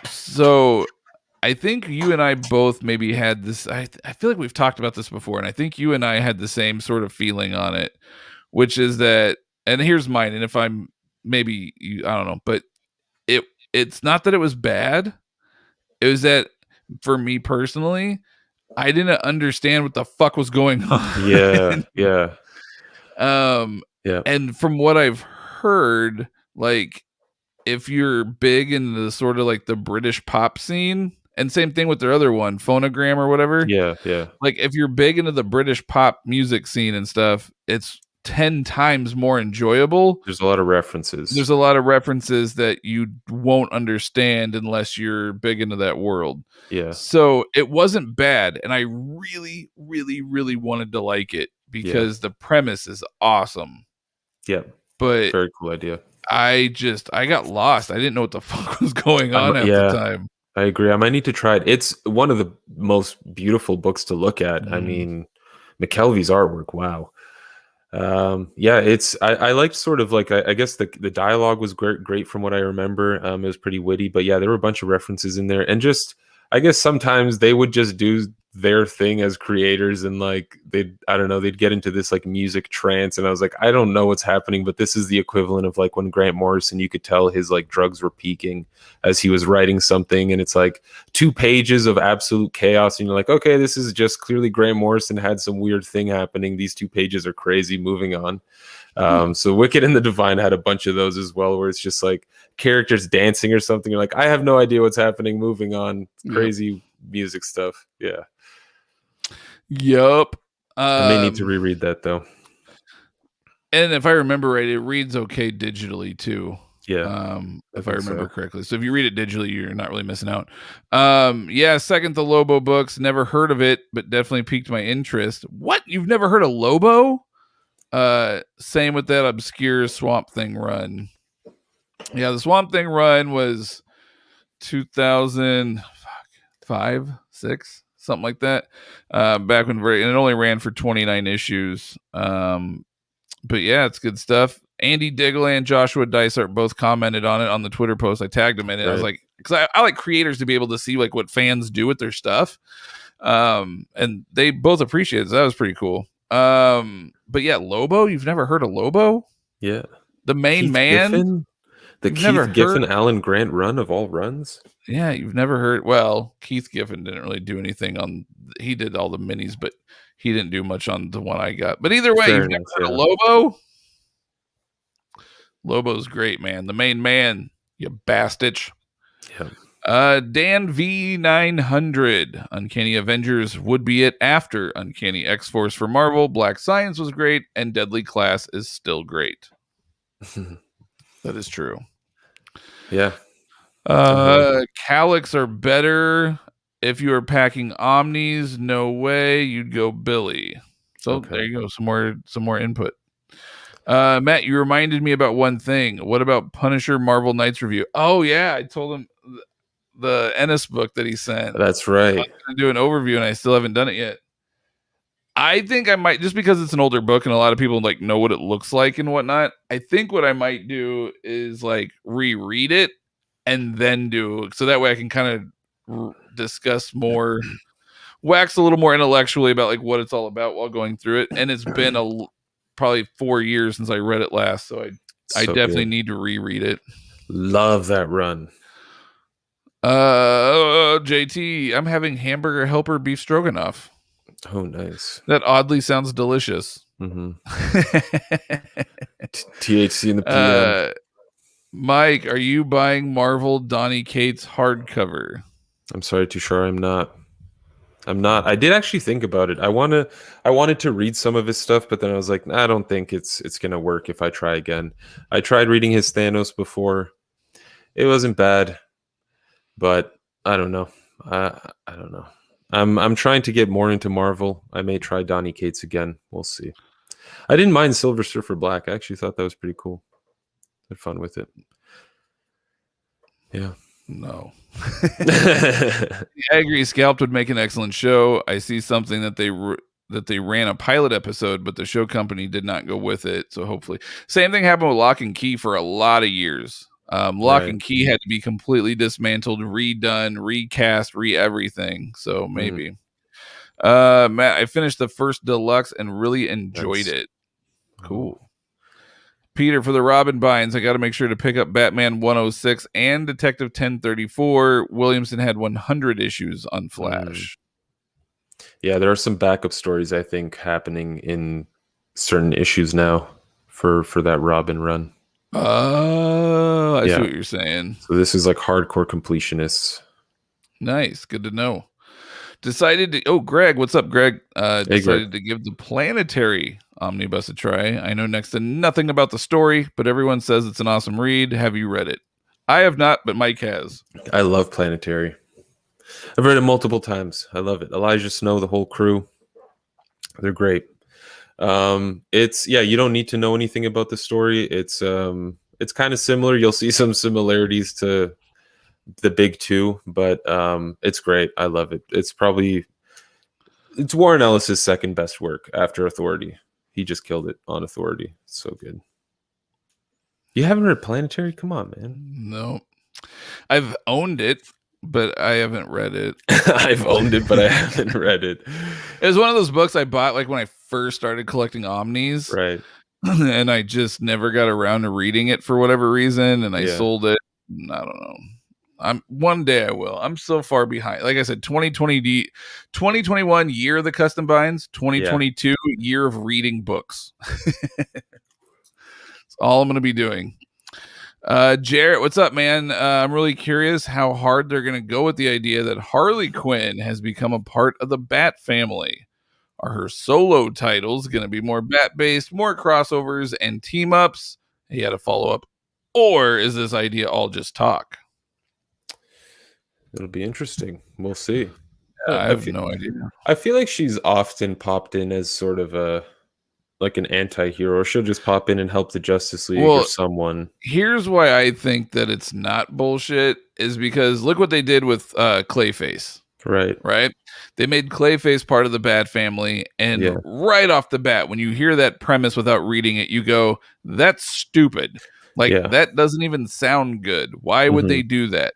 So I think you and I both maybe had this. I feel like we've talked about this before, and I think you and I had the same sort of feeling on it, which is that. And here's mine. And if I'm maybe I don't know, but it's not that it was bad. It was that for me personally, I didn't understand what the fuck was going on. Yeah. And from what I've heard, like if you're big into the sort of like the British pop scene. And same thing with their other one, Phonogram or whatever. Yeah. Like if you're big into the British pop music scene and stuff, it's 10 times more enjoyable. There's a lot of references. There's a lot of references that you won't understand unless you're big into that world. Yeah. So it wasn't bad. And I really, really, really wanted to like it because the premise is awesome. Yeah. But very cool idea. I got lost. I didn't know what the fuck was going on at the time. I agree. I might need to try it. It's one of the most beautiful books to look at. I mean, McKelvey's artwork. Wow. I liked sort of like, I guess the dialogue was great from what I remember. It was pretty witty, but yeah, there were a bunch of references in there, and just, I guess sometimes they would just do their thing as creators, and like they'd get into this like music trance, and I was like, I don't know what's happening, but this is the equivalent of like when Grant Morrison, you could tell his like drugs were peaking as he was writing something, and it's like 2 pages of absolute chaos, and you're like, okay, this is just clearly Grant Morrison had some weird thing happening, these 2 pages are crazy, moving on. So Wicked and the Divine had a bunch of those as well, where it's just like characters dancing or something, you're like, I have no idea what's happening, moving on. Crazy music stuff. Yup. I may need to reread that though. And if I remember right, it reads okay digitally too. Yeah, if I think remember so. correctly. So if you read it digitally, you're not really missing out. Second, the Lobo books. Never heard of it, but definitely piqued my interest. What? You've never heard of Lobo? Same with that obscure Swamp Thing run. Yeah, the Swamp Thing run was 2005, 6, something like that. Back when and it only ran for 29 issues. But yeah, it's good stuff. Andy Diggle and Joshua Dysart both commented on it on the Twitter post. I tagged them in it. Right. I was like, because I like creators to be able to see like what fans do with their stuff. And they both appreciate it. So that was pretty cool. But yeah, Lobo, you've never heard of Lobo? Yeah. The main Keith man? Giffen? The You've Keith never Giffen heard- Alan Grant run of all runs? Yeah, you've never heard. Well, Keith Giffen didn't really do anything on. He did all the minis, but he didn't do much on the one I got. But either way, Fair you've enough, never heard of Lobo? Lobo's great, man. The main man, you bastard. Yeah. Dan V900. Uncanny Avengers would be it after Uncanny X-Force for Marvel. Black Science was great, and Deadly Class is still great. That is true. Yeah. Calyx are better. If you are packing Omnis, no way you'd go Billy. So There you go. Some more input. Matt, you reminded me about one thing. What about Punisher Marvel Knights review? Oh yeah, I told him the Ennis book that he sent. That's right. I'm gonna do an overview, and I still haven't done it yet. I think I might, just because it's an older book and a lot of people like know what it looks like and whatnot. I think what I might do is like reread it and then do, so that way I can kind of discuss more, wax a little more intellectually about like what it's all about while going through it. And it's been probably 4 years since I read it last, so I definitely need to reread it. Love that run. JT, I'm having hamburger helper beef stroganoff. Oh, nice. That oddly sounds delicious. Mm-hmm. THC in the PM. Mike, are you buying Marvel Donny Cates hardcover? I'm sorry, Tushar, I'm not. I did actually think about it. I wanted to read some of his stuff, but then I was like, I don't think it's gonna work if I try again. I tried reading his Thanos before. It wasn't bad, but I don't know. I don't know. I'm trying to get more into Marvel. I may try Donny Cates again. We'll see. I didn't mind Silver Surfer Black. I actually thought that was pretty cool. Had fun with it. Yeah. No. I agree. Scalped would make an excellent show. I see something that they ran a pilot episode, but the show company did not go with it. So hopefully, same thing happened with Lock and Key for a lot of years. Lock and Key had to be completely dismantled, redone, recast, everything. So maybe. Matt, I finished the first deluxe and really enjoyed it. Cool. Peter, for the Robin binds, I got to make sure to pick up Batman 106 and Detective 1034. Williamson had 100 issues on Flash. Yeah, there are some backup stories, I think, happening in certain issues now for that Robin run. Oh, I see what you're saying. So this is like hardcore completionists. Nice. Good to know. Greg, what's up, Greg? Decided to give the Planetary Omnibus a try. I know next to nothing about the story, but everyone says it's an awesome read. Have you read it? I have not, but Mike has. I love Planetary. I've read it multiple times. I love it. Elijah Snow, the whole crew. They're great. You don't need to know anything about the story. It's kind of similar. You'll see some similarities to the big two, but it's great. I love it. It's Warren Ellis's second best work after Authority. He just killed it on Authority. It's so good. You haven't read Planetary? Come on, man. No. I've owned it, but I haven't read it. I've owned it, but I haven't read it. It was one of those books I bought like when I first started collecting Omnis. Right. And I just never got around to reading it for whatever reason, and I sold it. I don't know. One day I will. I'm so far behind. Like I said, 2021 year of the custom binds, 2022 year of reading books. That's all I'm going to be doing. Jarrett, what's up, man? I'm really curious how hard they're going to go with the idea that Harley Quinn has become a part of the Bat family. Are her solo titles going to be more Bat-based, more crossovers and team-ups? He had a follow-up. Or is this idea all just talk? It'll be interesting. We'll see. I I have feel, no idea. I feel like she's often popped in as sort of a like an anti-hero, or she'll just pop in and help the Justice League or Well, someone. here's why I think that it's not bullshit is because look what they did with Clayface. Right. Right? They made Clayface part of the Bat family, and Yeah. right off the bat, when you hear that premise without reading it, you go, "That's stupid. Like Yeah. that doesn't even sound good. Why would Mhm. they do that?"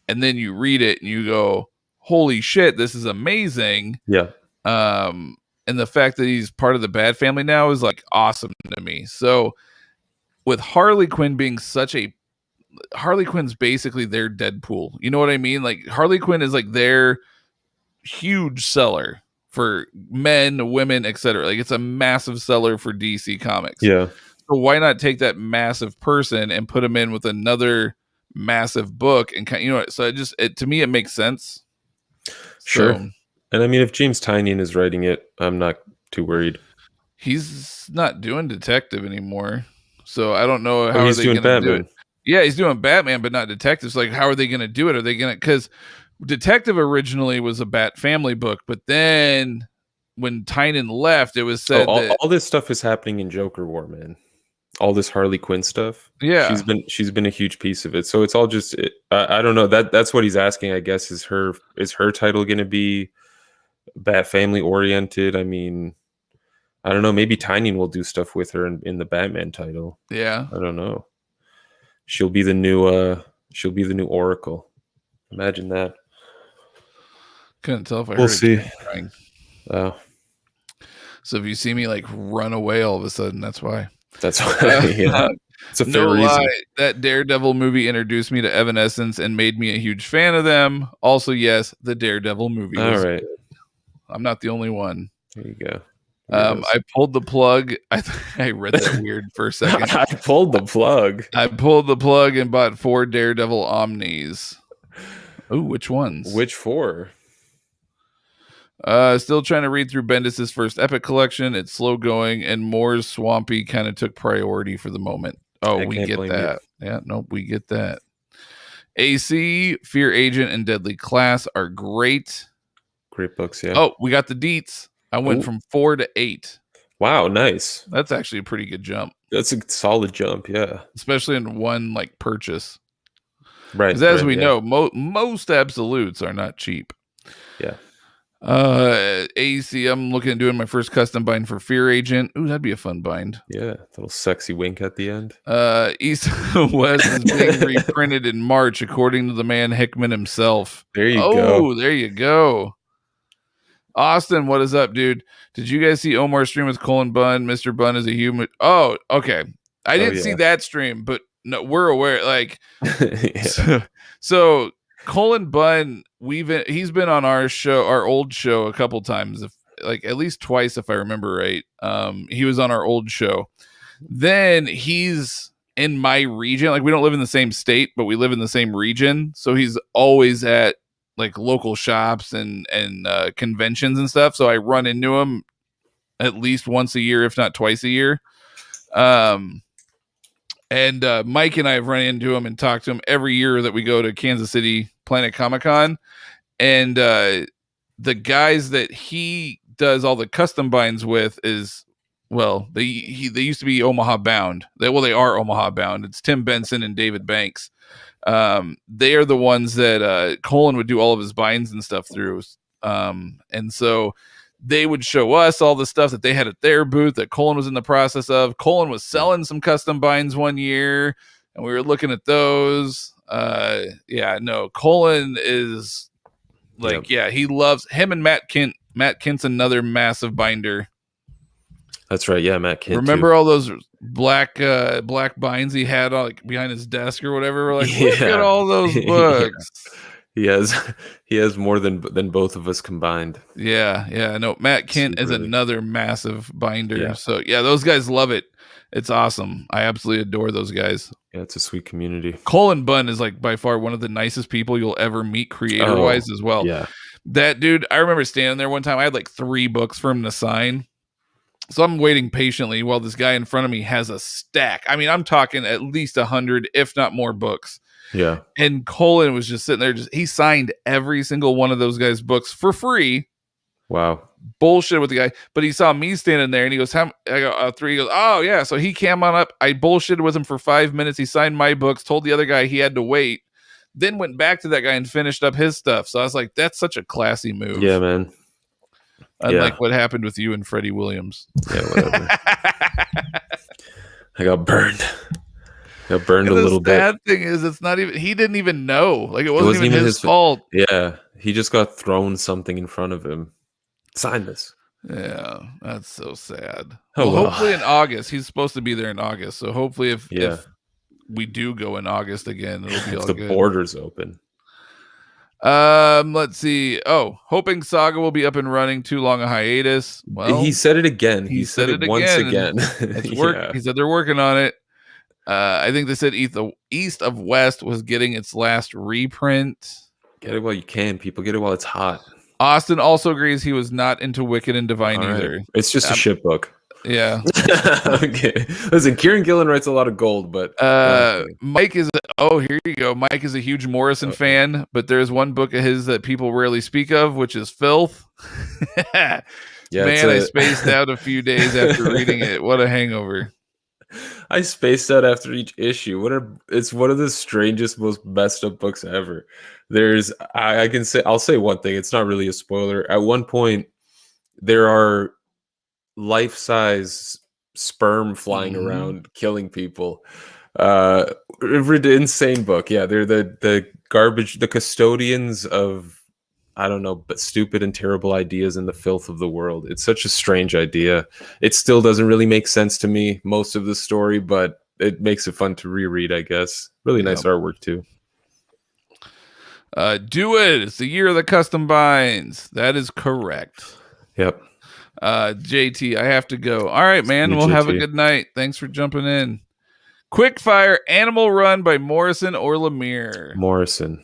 And then you read it and you go, "Holy shit, this is amazing." Yeah. And the fact that he's part of the Bat family now is like awesome to me. So with Harley Quinn being Harley Quinn's basically their Deadpool. You know what I mean? Like Harley Quinn is like their huge seller for men, women, etc. Like it's a massive seller for DC Comics. Yeah. So why not take that massive person and put him in with another massive book and so to me it makes sense. Sure. So, And I mean, if James Tynion is writing it, I'm not too worried. he's not doing detective anymore. So I don't know how he's are they doing going to do it. Batman. Yeah, he's doing Batman, but not detectives. Like, how are they going to do it? Are they going to? Because Detective originally was a Bat family book, but then when Tynan left, it was said that All this stuff is happening in Joker War, man. All this Harley Quinn stuff. yeah, she's been a huge piece of it. So it's all just I don't know. That's what he's asking. I guess is her title going to be Bat family oriented? I mean, I don't know. Maybe Tynion will do stuff with her in the Batman title. yeah. I don't know. She'll be the new Oracle. Imagine that. Couldn't tell if I We'll heard see. a kid crying. Oh, So if you see me like run away all of a sudden, that's why. that's yeah. It's a fair No reason. lie, that Daredevil movie introduced me to Evanescence and made me a huge fan of them. Also, yes, the Daredevil movie. All right. I'm not the only one. There you go. I pulled the plug. I read that weird for a second. I pulled the plug. I pulled the plug and bought 4 Daredevil Omnis. Oh, which ones? Which 4? Still trying to read through Bendis's first Epic collection. It's slow going, and Moore's Swampy kind of took priority for the moment. Oh, we get that. Yeah, nope, we get that. AC, Fear Agent, and Deadly Class are great. Great books, yeah. Oh, we got the deets. I went from 4 to 8. Wow, nice. That's actually a pretty good jump. That's a solid jump, yeah. Especially in one like purchase. Right. Because as we know, most absolutes are not cheap. Yeah. AC, I'm looking at doing my first custom bind for Fear Agent. Ooh, that'd be a fun bind. Yeah, little sexy wink at the end. East and West is being reprinted in March, according to the man Hickman himself. There you go. Oh, there you go. Austin, what is up, dude? Did you guys see Omar stream with Colin Bunn? Mr. Bunn is a human. Oh, okay. I didn't see that stream, but no, we're aware. Like, so Colin Bunn, he's been on our show, our old show, a couple times, like at least twice, if I remember right. He was on our old show. Then he's in my region. Like, we don't live in the same state, but we live in the same region. So he's always at like local shops and conventions and stuff. So I run into him at least once a year, if not twice a year. And Mike and I have run into him and talked to him every year that we go to Kansas City Planet Comic-Con. And the guys that he does all the custom binds with is, well, they used to be Omaha Bound. They are Omaha Bound. It's Tim Benson and David Banks. They are the ones that Colin would do all of his binds and stuff through. And so they would show us all the stuff that they had at their booth that Colin was in the process of. Colin was selling some custom binds one year, and we were looking at those. Colin is like, he loves him and Matt Kent. Matt Kent's another massive binder. That's right. Yeah, Matt Kent. Remember all those black binds he had like behind his desk or whatever? We're like, look at all those books. He has more than both of us combined. Yeah. No, Matt Kent is another massive binder. Yeah. So yeah, those guys love it. It's awesome. I absolutely adore those guys. Yeah, it's a sweet community. Colin Bunn is like by far one of the nicest people you'll ever meet creator wise as well. Yeah. That dude, I remember standing there one time. I had like 3 books for him to sign. So I'm waiting patiently while this guy in front of me has a stack. I mean, I'm talking at least 100, if not more books. Yeah. And Colin was just sitting there. He signed every single one of those guys' books for free. Wow. Bullshit with the guy, but he saw me standing there and he goes, I go, 3. He goes, oh yeah. So he came on up. I bullshitted with him for 5 minutes. He signed my books, told the other guy he had to wait, then went back to that guy and finished up his stuff. So I was like, that's such a classy move. Yeah, man. Unlike what happened with you and Freddie Williams. Yeah, whatever. I got burned. Got burned a little bit. The sad thing is, it's not even. He didn't even know. Like it wasn't even his fault. Yeah, he just got thrown something in front of him. Sign this. Yeah, that's so sad. Oh, well, hopefully in August. He's supposed to be there in August. So hopefully if we do go in August again, it'll be all the good. borders open. Let's see. Oh, hoping Saga will be up and running. Too long a hiatus. Well, he said it again. He said it once again. It's work. He said they're working on it. I think they said East of West was getting its last reprint. Get it while you can, people. Get it while it's hot. Austin also agrees he was not into Wicked and Divine either. It's just a shit book. Yeah. Okay. Listen, Kieran Gillen writes a lot of gold, but Mike is here you go. Mike is a huge Morrison fan, but there's one book of his that people rarely speak of, which is Filth. I spaced out a few days after reading it. What a hangover. I spaced out after each issue. It's one of the strangest, most messed up books ever. I'll say one thing. It's not really a spoiler. At one point, there are life-size sperm flying around, killing people. Insane book. Yeah, they're the garbage, the custodians of, I don't know, but stupid and terrible ideas in the filth of the world. It's such a strange idea. It still doesn't really make sense to me, most of the story, but it makes it fun to reread, I guess. Really nice artwork, too. Do it. It's the year of the custom binds. That is correct. Yep. JT, I have to go. All right, man. We'll have a good night. Thanks for jumping in. Quickfire Animal Run by Morrison or Lemire? Morrison.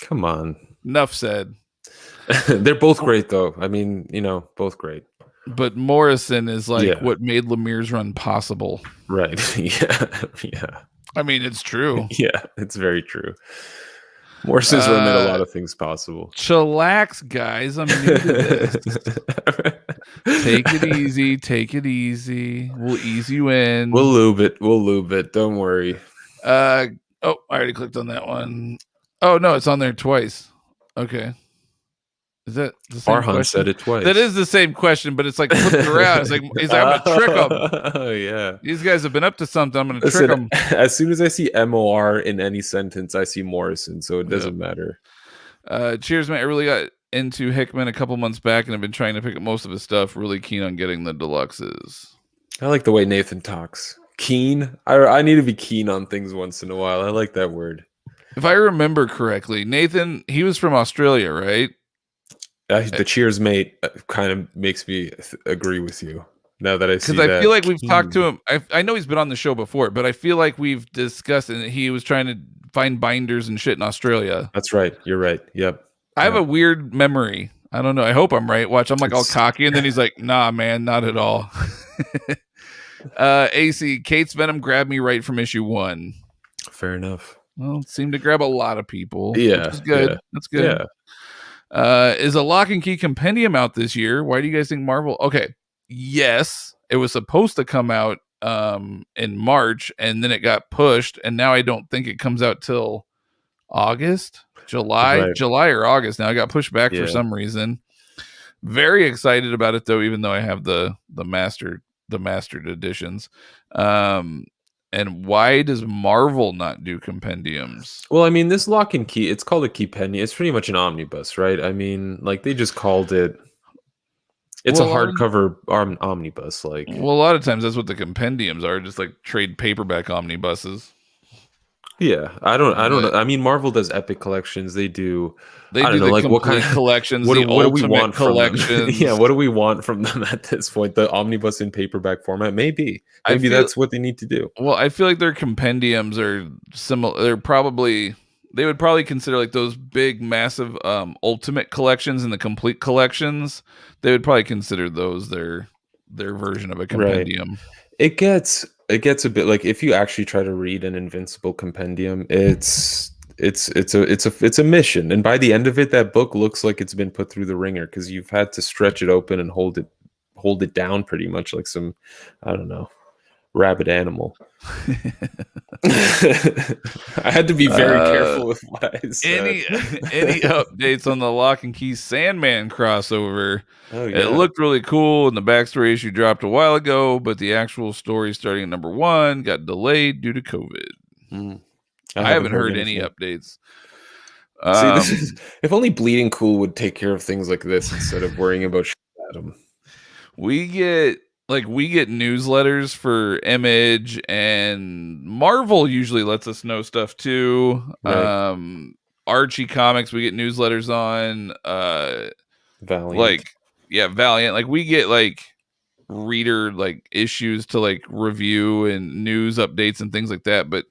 Come on. Enough said. They're both great, though. I mean, both great. But Morrison is like what made Lemire's run possible. Right. Yeah. I mean, it's true. Yeah, it's very true. Morrison's run made a lot of things possible. Chillax, guys. I'm new to this. Take it easy. We'll ease you in. We'll lube it. Don't worry. I already clicked on that one. Oh, no, it's on there twice. Okay. Is that the same Farhan question? said it twice. That is the same question, but it's like flipped around. It's like, I'm going to trick them. Oh, yeah. These guys have been up to something. I'm going to trick them. As soon as I see MOR in any sentence, I see Morrison, so it doesn't matter. Cheers, man. I really got into Hickman a couple months back, and I've been trying to pick up most of his stuff. Really keen on getting the deluxes. I like the way Nathan talks. Keen? I need to be keen on things once in a while. I like that word. If I remember correctly, Nathan, he was from Australia, right? The Cheers mate kind of makes me agree with you now that I see that. Because I feel like we've talked to him. I know he's been on the show before, but I feel like we've discussed and he was trying to find binders and shit in Australia. That's right. You're right. Yep. I have a weird memory. I don't know. I hope I'm right. Watch, I'm like all cocky, and then he's like, "Nah, man, not at all." AC Kate's Venom grabbed me right from issue 1. Fair enough. Well, it seemed to grab a lot of people. Yeah, which is good. Yeah. That's good. Yeah. Is a Lock and Key compendium out this year? Why do you guys think Marvel? Okay, yes, it was supposed to come out in March, and then it got pushed, and now I don't think it comes out till July or August. Now it got pushed back for some reason. Very excited about it though, even though I have the mastered editions. And why does Marvel not do compendiums? Well, I mean, this Lock and Key, it's called a Keypendy. It's pretty much an omnibus, right? I mean, like they just called it. It's a hardcover omnibus. Like, well, a lot of times that's what the compendiums are, just like trade paperback omnibuses. Yeah, I don't know. I mean, Marvel does epic collections. They do the like what kind of collections? What do we want collections? From them? Yeah, what do we want from them at this point? The omnibus in paperback format, maybe that's what they need to do. Well, I feel like their compendiums are similar. They would probably consider like those big, massive ultimate collections and the complete collections. They would probably consider those their their version of a Right. compendium. It gets a bit like if you actually try to read an Invincible compendium, it's a mission, and by the end of it, that book looks like it's been put through the ringer because you've had to stretch it open and hold it down pretty much like some, I don't know, rabid animal. I had to be very careful with what I said. Any updates on the Lock and Key Sandman crossover? Oh It yeah, looked really cool, and the backstory issue dropped a while ago, but the actual story starting at number 1 got delayed due to COVID. I haven't heard any updates. See, this is if only Bleeding Cool would take care of things like this instead of worrying about Adam. We get newsletters for Image, and Marvel usually lets us know stuff too. Right. Archie Comics we get newsletters on. Valiant. Valiant. Like we get like reader like issues to like review and news updates and things like that. But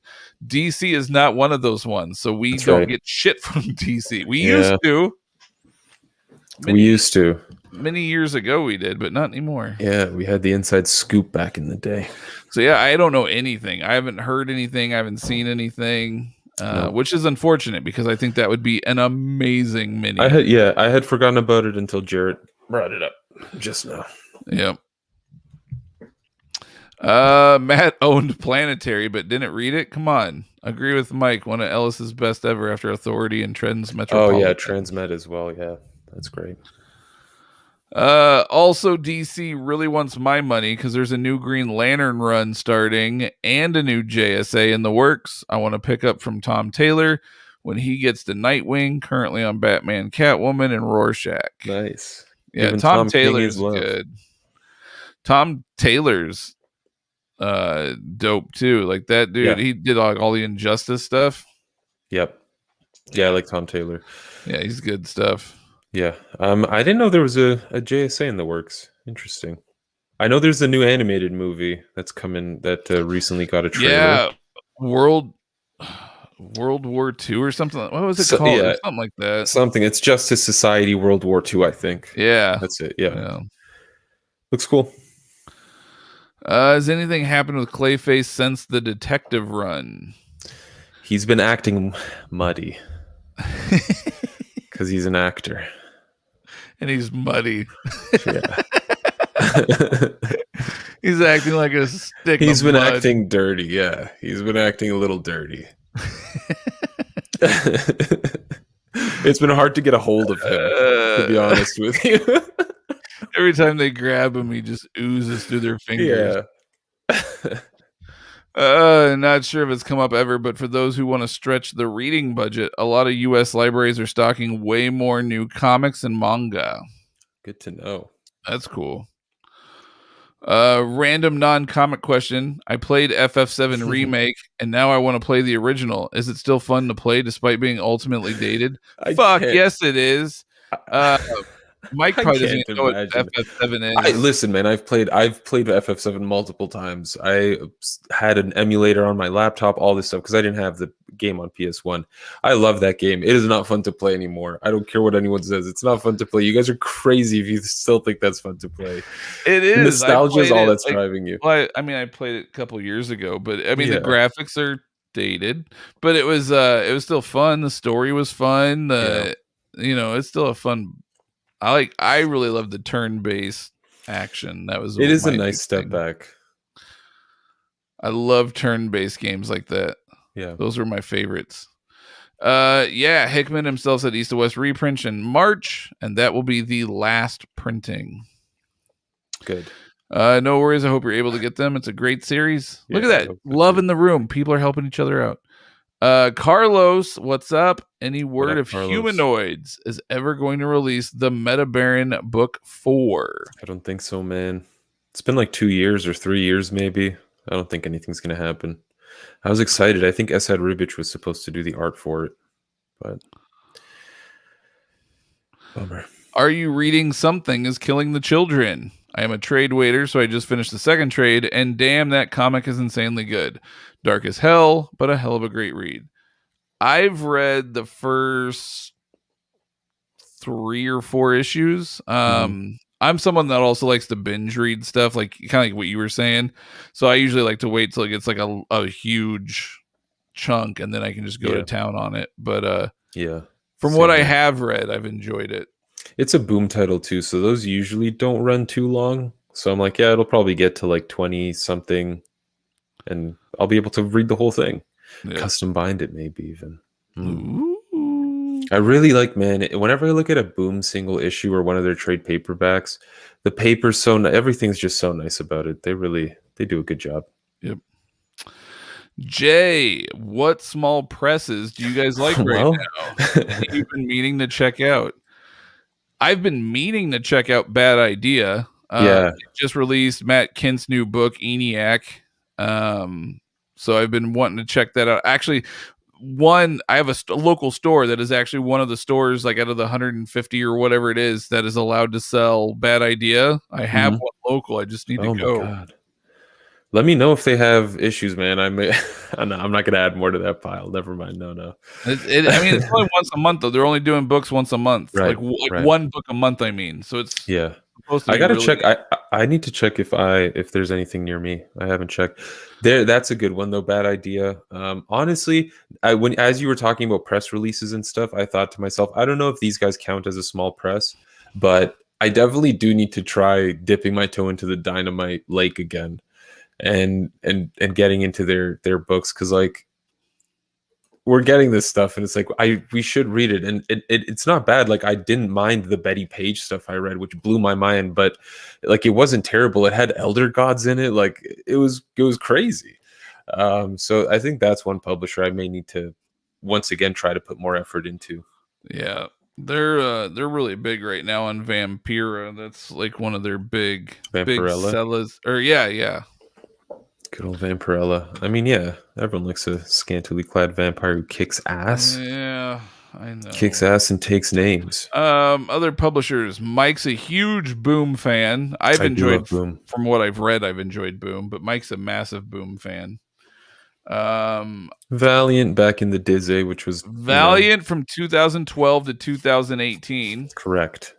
DC is not one of those ones, so we don't get shit from DC. We used to. Many years ago we did, but not anymore. Yeah, we had the inside scoop back in the day. So yeah, I don't know anything. I haven't heard anything. I haven't seen anything, which is unfortunate because I think that would be an amazing mini. I had forgotten about it until Jarrett brought it up just now. Yep. Matt owned Planetary but didn't read it. Come on. Agree with Mike. One of Ellis's best ever after Authority and Trends Metropolitan. Oh yeah, Transmet as well. Yeah, that's great. Also DC really wants my money because there's a new Green Lantern run starting and a new JSA in the works. I want to pick up from Tom Taylor when he gets to Nightwing, currently on Batman, Catwoman, and Rorschach. Nice. Yeah, Even Tom Taylor's good. Tom Taylor's dope too. Like that dude, he did all the Injustice stuff. Yep. Yeah, I like Tom Taylor. Yeah, he's good stuff. Yeah. I didn't know there was a JSA in the works. Interesting. I know there's a new animated movie that's coming that recently got a trailer. Yeah. World War II or something. What was it called? Yeah, something like that. Something. It's Justice Society World War II, I think. Yeah. That's it. Yeah. Looks cool. Has anything happened with Clayface since the detective run? He's been acting muddy. Because he's an actor. And he's muddy. Yeah. He's acting like a stick. He's been acting dirty. Yeah. He's been acting a little dirty. It's been hard to get a hold of him, to be honest with you. Every time they grab him, he just oozes through their fingers. Yeah. Not sure if it's come up ever, but for those who want to stretch the reading budget, a lot of U.S. libraries are stocking way more new comics and manga. Good to know. That's cool. Random non-comic question. I played FF7 Remake, and now I want to play the original. Is it still fun to play despite being ultimately dated? Fuck, yes it is. Mike probably doesn't know what FF7 is. Listen, man, I've played FF7 multiple times. I had an emulator on my laptop, all this stuff, because I didn't have the game on PS1. I love that game. It is not fun to play anymore. I don't care what anyone says. It's not fun to play. You guys are crazy if you still think that's fun to play. It is. Nostalgia is all that's driving you. Well, I mean, I played it a couple years ago, but I mean, the graphics are dated, but it was still fun. The story was fun. It's still a fun. I really love the turn-based action. It is a nice step back. I love turn-based games like that. Yeah. Those were my favorites. Hickman himself said East to West reprint in March, and that will be the last printing. Good. No worries. I hope you're able to get them. It's a great series. Look at that. Love in the room. People are helping each other out. Carlos, what's up? Any word if Humanoids is ever going to release the Meta Baron book 4? I don't think so, man. It's been like 2 years or 3 years, maybe. I don't think anything's going to happen. I was excited. I think Esad Ribic was supposed to do the art for it, but bummer. Are you reading Something is Killing the Children? I am a trade waiter, so I just finished the second trade, and damn, that comic is insanely good. Dark as hell, but a hell of a great read. I've read the first 3 or 4 issues. I'm someone that also likes to binge read stuff, like kind of like what you were saying. So I usually like to wait till it gets like a huge chunk, and then I can just go to town on it. But Yeah. from what I have read, I've enjoyed it. It's a boom title too, so those usually don't run too long. So I'm like, yeah, it'll probably get to like 20 something, and I'll be able to read the whole thing. Yeah. Custom bind it, maybe even. I really like, man, whenever I look at a Boom single issue or one of their trade paperbacks, the paper's everything's just so nice about it. They do a good job. Yep. Jay, what small presses do you guys like right now? You've been meaning to check out. I've been meaning to check out Bad Idea. Yeah. Just released Matt Kent's new book, ENIAC. So I've been wanting to check that out. Actually, I have a local store that is actually one of the stores, like out of the 150 or whatever it is, that is allowed to sell Bad Idea. I have one local. I just need to go. God. Let me know if they have issues, man. I'm not going to add more to that pile. Never mind. No. I mean, it's only once a month, though. They're only doing books once a month. Right. Like one book a month, I mean. So it's I gotta check. I need to check if there's anything near me. I haven't checked. That's a good one though. Bad Idea. Honestly, as you were talking about press releases and stuff, I thought to myself, I don't know if these guys count as a small press, but I definitely do need to try dipping my toe into the Dynamite lake again, and getting into their books, because like, we're getting this stuff and it's like we should read it, and it's not bad. Like, I didn't mind the Betty Page stuff I read, which blew my mind, but like, it wasn't terrible. It had elder gods in it. Like, it was crazy. So I think that's one publisher I may need to once again try to put more effort into. Yeah, they're really big right now on Vampira. That's like one of their big sellers. Or yeah. Good old Vampirella. I mean, yeah, everyone likes a scantily clad vampire who kicks ass. Yeah, I know. Kicks ass and takes names. Other publishers. Mike's a huge Boom fan. I've enjoyed Boom. From what I've read, I've enjoyed Boom, but Mike's a massive Boom fan. Valiant back in the Dizzy, which was Valiant from 2012 to 2018. Correct.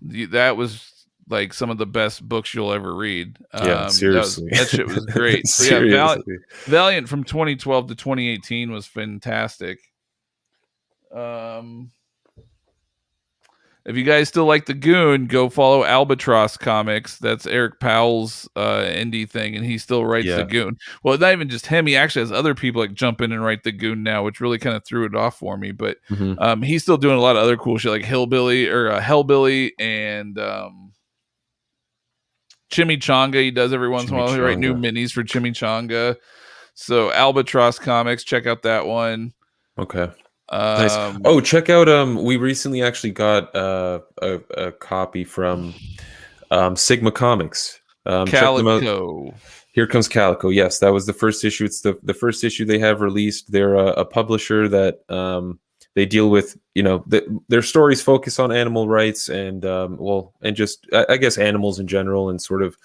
That was like some of the best books you'll ever read. Yeah, seriously. That shit was great. So yeah, Valiant from 2012 to 2018 was fantastic. If you guys still like The Goon, go follow Albatross Comics. That's Eric Powell's indie thing, and he still writes The Goon. Well, not even just him. He actually has other people like jump in and write The Goon now, which really kind of threw it off for me. But he's still doing a lot of other cool shit, like Hellbilly and Chimichanga. He does every once in a while. He write new minis for Chimichanga. So Albatross Comics, check out that one. Okay. Nice. Check out we recently actually got a copy from Sigma Comics. Calico. Here Comes Calico. Yes, that was the first issue. It's the first issue they have released. They're a publisher that they deal with, their stories focus on animal rights and just I guess animals in general, and sort of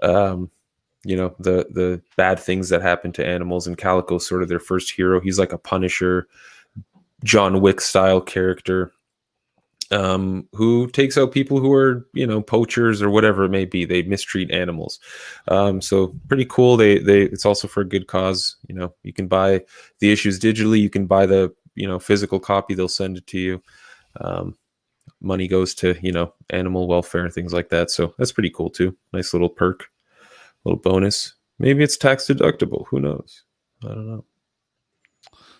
the bad things that happen to animals. And Calico's sort of their first hero. He's like a Punisher, John Wick style character, who takes out people who are, poachers or whatever it may be. They mistreat animals. So pretty cool. It's also for a good cause. You can buy the issues digitally. You can buy the, physical copy. They'll send it to you. Money goes to, animal welfare and things like that. So that's pretty cool too. Nice little perk, little bonus. Maybe it's tax deductible. Who knows? I don't know.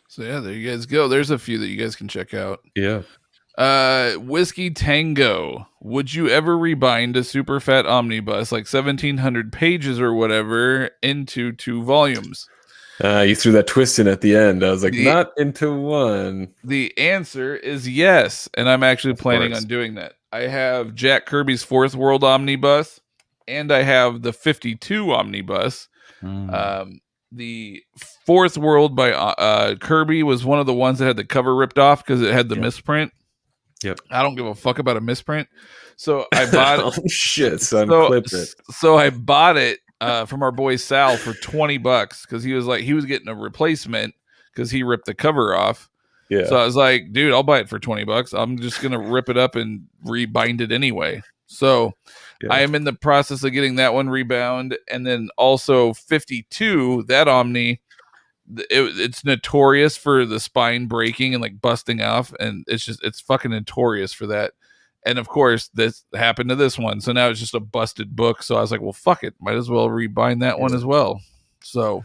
So yeah, there you guys go. There's a few that you guys can check out. Yeah. Whiskey Tango. Would you ever rebind a super fat omnibus, like 1,700 pages or whatever, into 2 volumes? You threw that twist in at the end. I was like, not into one. The answer is yes, and I'm actually planning on doing that. I have Jack Kirby's 4th World Omnibus, and I have the 52 Omnibus. The 4th World by Kirby was one of the ones that had the cover ripped off because it had the misprint. Yep. I don't give a fuck about a misprint. So I bought it. Oh shit, son, clip it. So I bought it from our boy Sal for $20 because he was getting a replacement because he ripped the cover off. Yeah. So I was like, dude, I'll buy it for $20. I'm just gonna rip it up and rebind it anyway. So I Yeah. am in the process of getting that one rebound, and then also 52, that Omni. It's notorious for the spine breaking and like busting off, and it's fucking notorious for that. And of course, this happened to this one, so now it's just a busted book. So I was like, well, fuck it, might as well rebind that one Yeah. as well. So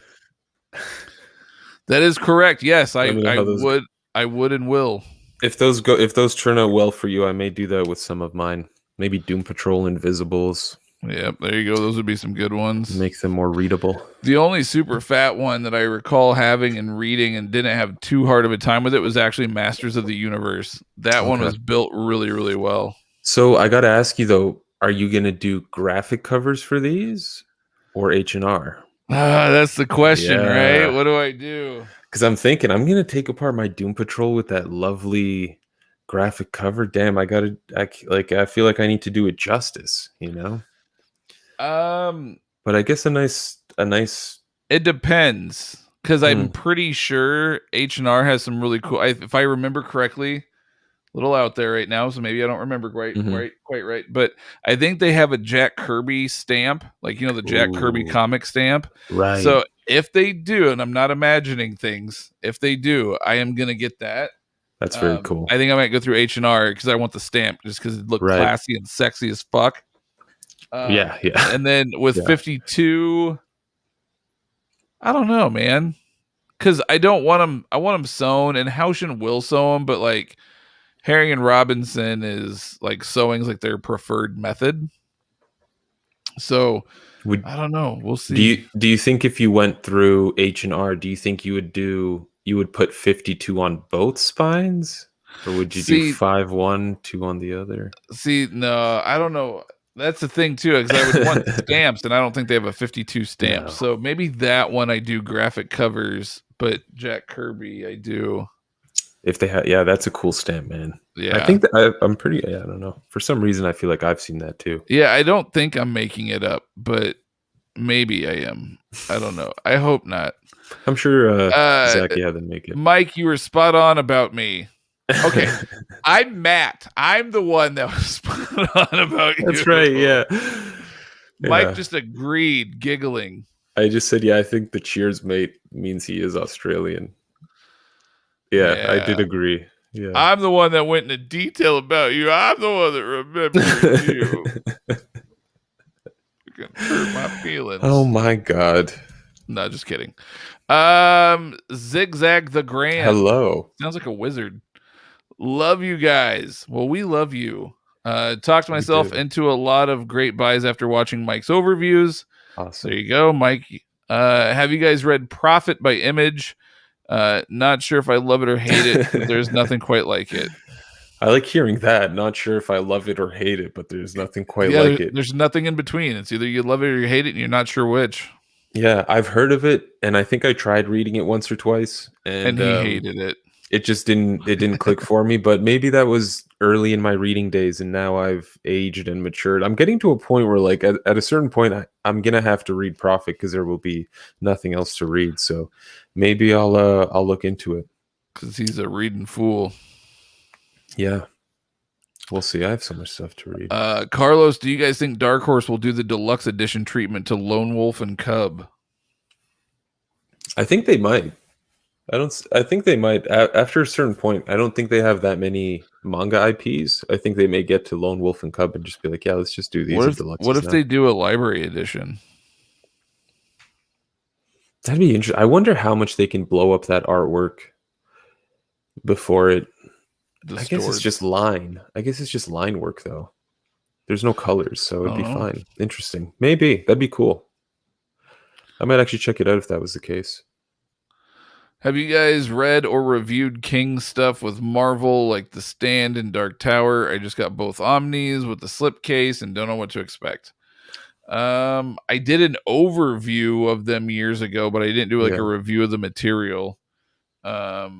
that is correct. Yes, Let me know how those. I would and will. If those turn out well for you, I may do that with some of mine. Maybe Doom Patrol Invisibles. Yeah, there you go. Those would be some good ones. Make them more readable. The only super fat one that I recall having and reading and didn't have too hard of a time with it was actually Masters of the Universe. That one was built really, really well. So I got to ask you though, are you going to do graphic covers for these or H&R? That's the question, right? What do I do? Because I'm thinking I'm going to take apart my Doom Patrol with that lovely graphic cover. Damn, I feel like I need to do it justice, you know? But I guess a nice. It depends, because I'm pretty sure H&R has some really cool. If I remember correctly, a little out there right now, so maybe I don't remember quite right. But I think they have a Jack Kirby stamp, like the Jack Kirby comic stamp. Right. So if they do, and I'm not imagining things, if they do, I am gonna get that. That's very cool. I think I might go through H&R because I want the stamp, just because it looked classy and sexy as fuck. Yeah. And then with 52, I don't know, man, because I don't want them. I want them sewn, and Haushin will sew them, but like Herring and Robinson is like sewing's like their preferred method. So I don't know. We'll see. Do you think if you went through H&R, do you think you would put 52 on both spines, or would you do 5 one, 2 on the other? See, no, I don't know. That's the thing too, because I would want stamps, and I don't think they have a 52 stamp. No. So maybe that one I do graphic covers, but Jack Kirby I do. If they have, that's a cool stamp, man. Yeah, I think that I'm pretty. I don't know. For some reason, I feel like I've seen that too. Yeah, I don't think I'm making it up, but maybe I am. I don't know. I hope not. I'm sure Zach, didn't make it. Mike, you were spot on about me. Okay, I'm Matt. I'm the one that was spot on about you. That's right. Yeah. Mike just agreed, giggling. I just said, I think the cheers mate means he is Australian. Yeah, I did agree. Yeah, I'm the one that went into detail about you. I'm the one that remembers you. You're gonna hurt my feelings. Oh my god. No, just kidding. Zigzag the Grand. Hello. Sounds like a wizard. Love you guys. Well, we love you. Talked myself into a lot of great buys after watching Mike's overviews. Awesome. There you go, Mike. Have you guys read Prophet by Image? Not sure if I love it or hate it, but there's nothing quite like it. I like hearing that. Not sure if I love it or hate it, but there's nothing quite like it. There's nothing in between. It's either you love it or you hate it, and you're not sure which. Yeah, I've heard of it, and I think I tried reading it once or twice, and he hated it. It just didn't click for me. But maybe that was early in my reading days, and now I've aged and matured. I'm getting to a point where, like, at a certain point, I'm gonna have to read Prophet because there will be nothing else to read. So maybe I'll look into it. Because he's a reading fool. Yeah. We'll see. I have so much stuff to read. Carlos, do you guys think Dark Horse will do the deluxe edition treatment to Lone Wolf and Cub? I think they might. I think they might. After a certain point, I don't think they have that many manga IPs. I think they may get to Lone Wolf and Cub and just be like, yeah, let's just do these. What if they do a library edition? That'd be interesting. I wonder how much they can blow up that artwork before it. I guess it's just line. I guess it's just line work, though. There's no colors, so it'd be fine. Interesting. Maybe. That'd be cool. I might actually check it out if that was the case. Have you guys read or reviewed King stuff with Marvel, like The Stand and Dark Tower? I just got both Omnis with the slipcase and don't know what to expect. I did an overview of them years ago, but I didn't do a review of the material. I've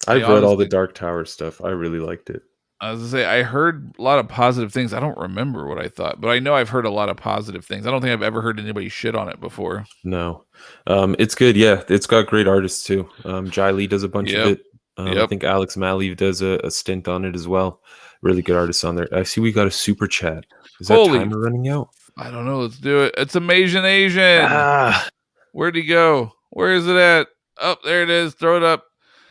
read all the Dark Tower stuff. I really liked it. I was going to say, I heard a lot of positive things. I don't remember what I thought, but I know I've heard a lot of positive things. I don't think I've ever heard anybody shit on it before. No. It's good. Yeah. It's got great artists too. Jai Lee does a bunch of it. I think Alex Malley does a stint on it as well. Really good artists on there. I see we got a super chat. Is that Holy, timer running out? I don't know. Let's do it. It's Amazing Asian. Ah, Where'd he go? Where is it at? Oh, there it is. Throw it up.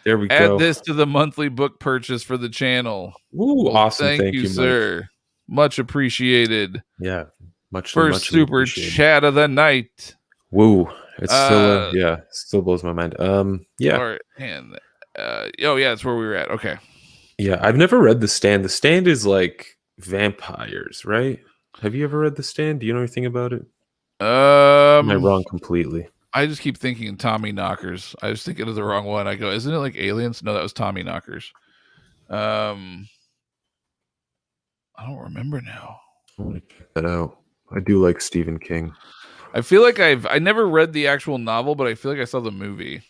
there we Add go. this to the monthly book purchase for the channel. Ooh, Well, awesome. Thank you, Mike. sir. Much appreciated. Yeah, much First super chat of the night. Woo! It's still still blows my mind. Yeah. All right, and oh yeah, that's where we were at. Okay. Yeah, I've never read The Stand. The Stand is like vampires, right? Have you ever read The Stand? Do you know anything about it? Am I wrong completely? I just keep thinking Tommy Knockers. I was thinking of the wrong one. I go, isn't it like Aliens? No, that was Tommy Knockers. I don't remember now. I want to check that out. I do like Stephen King. I feel like I never read the actual novel, but I feel like I saw the movie.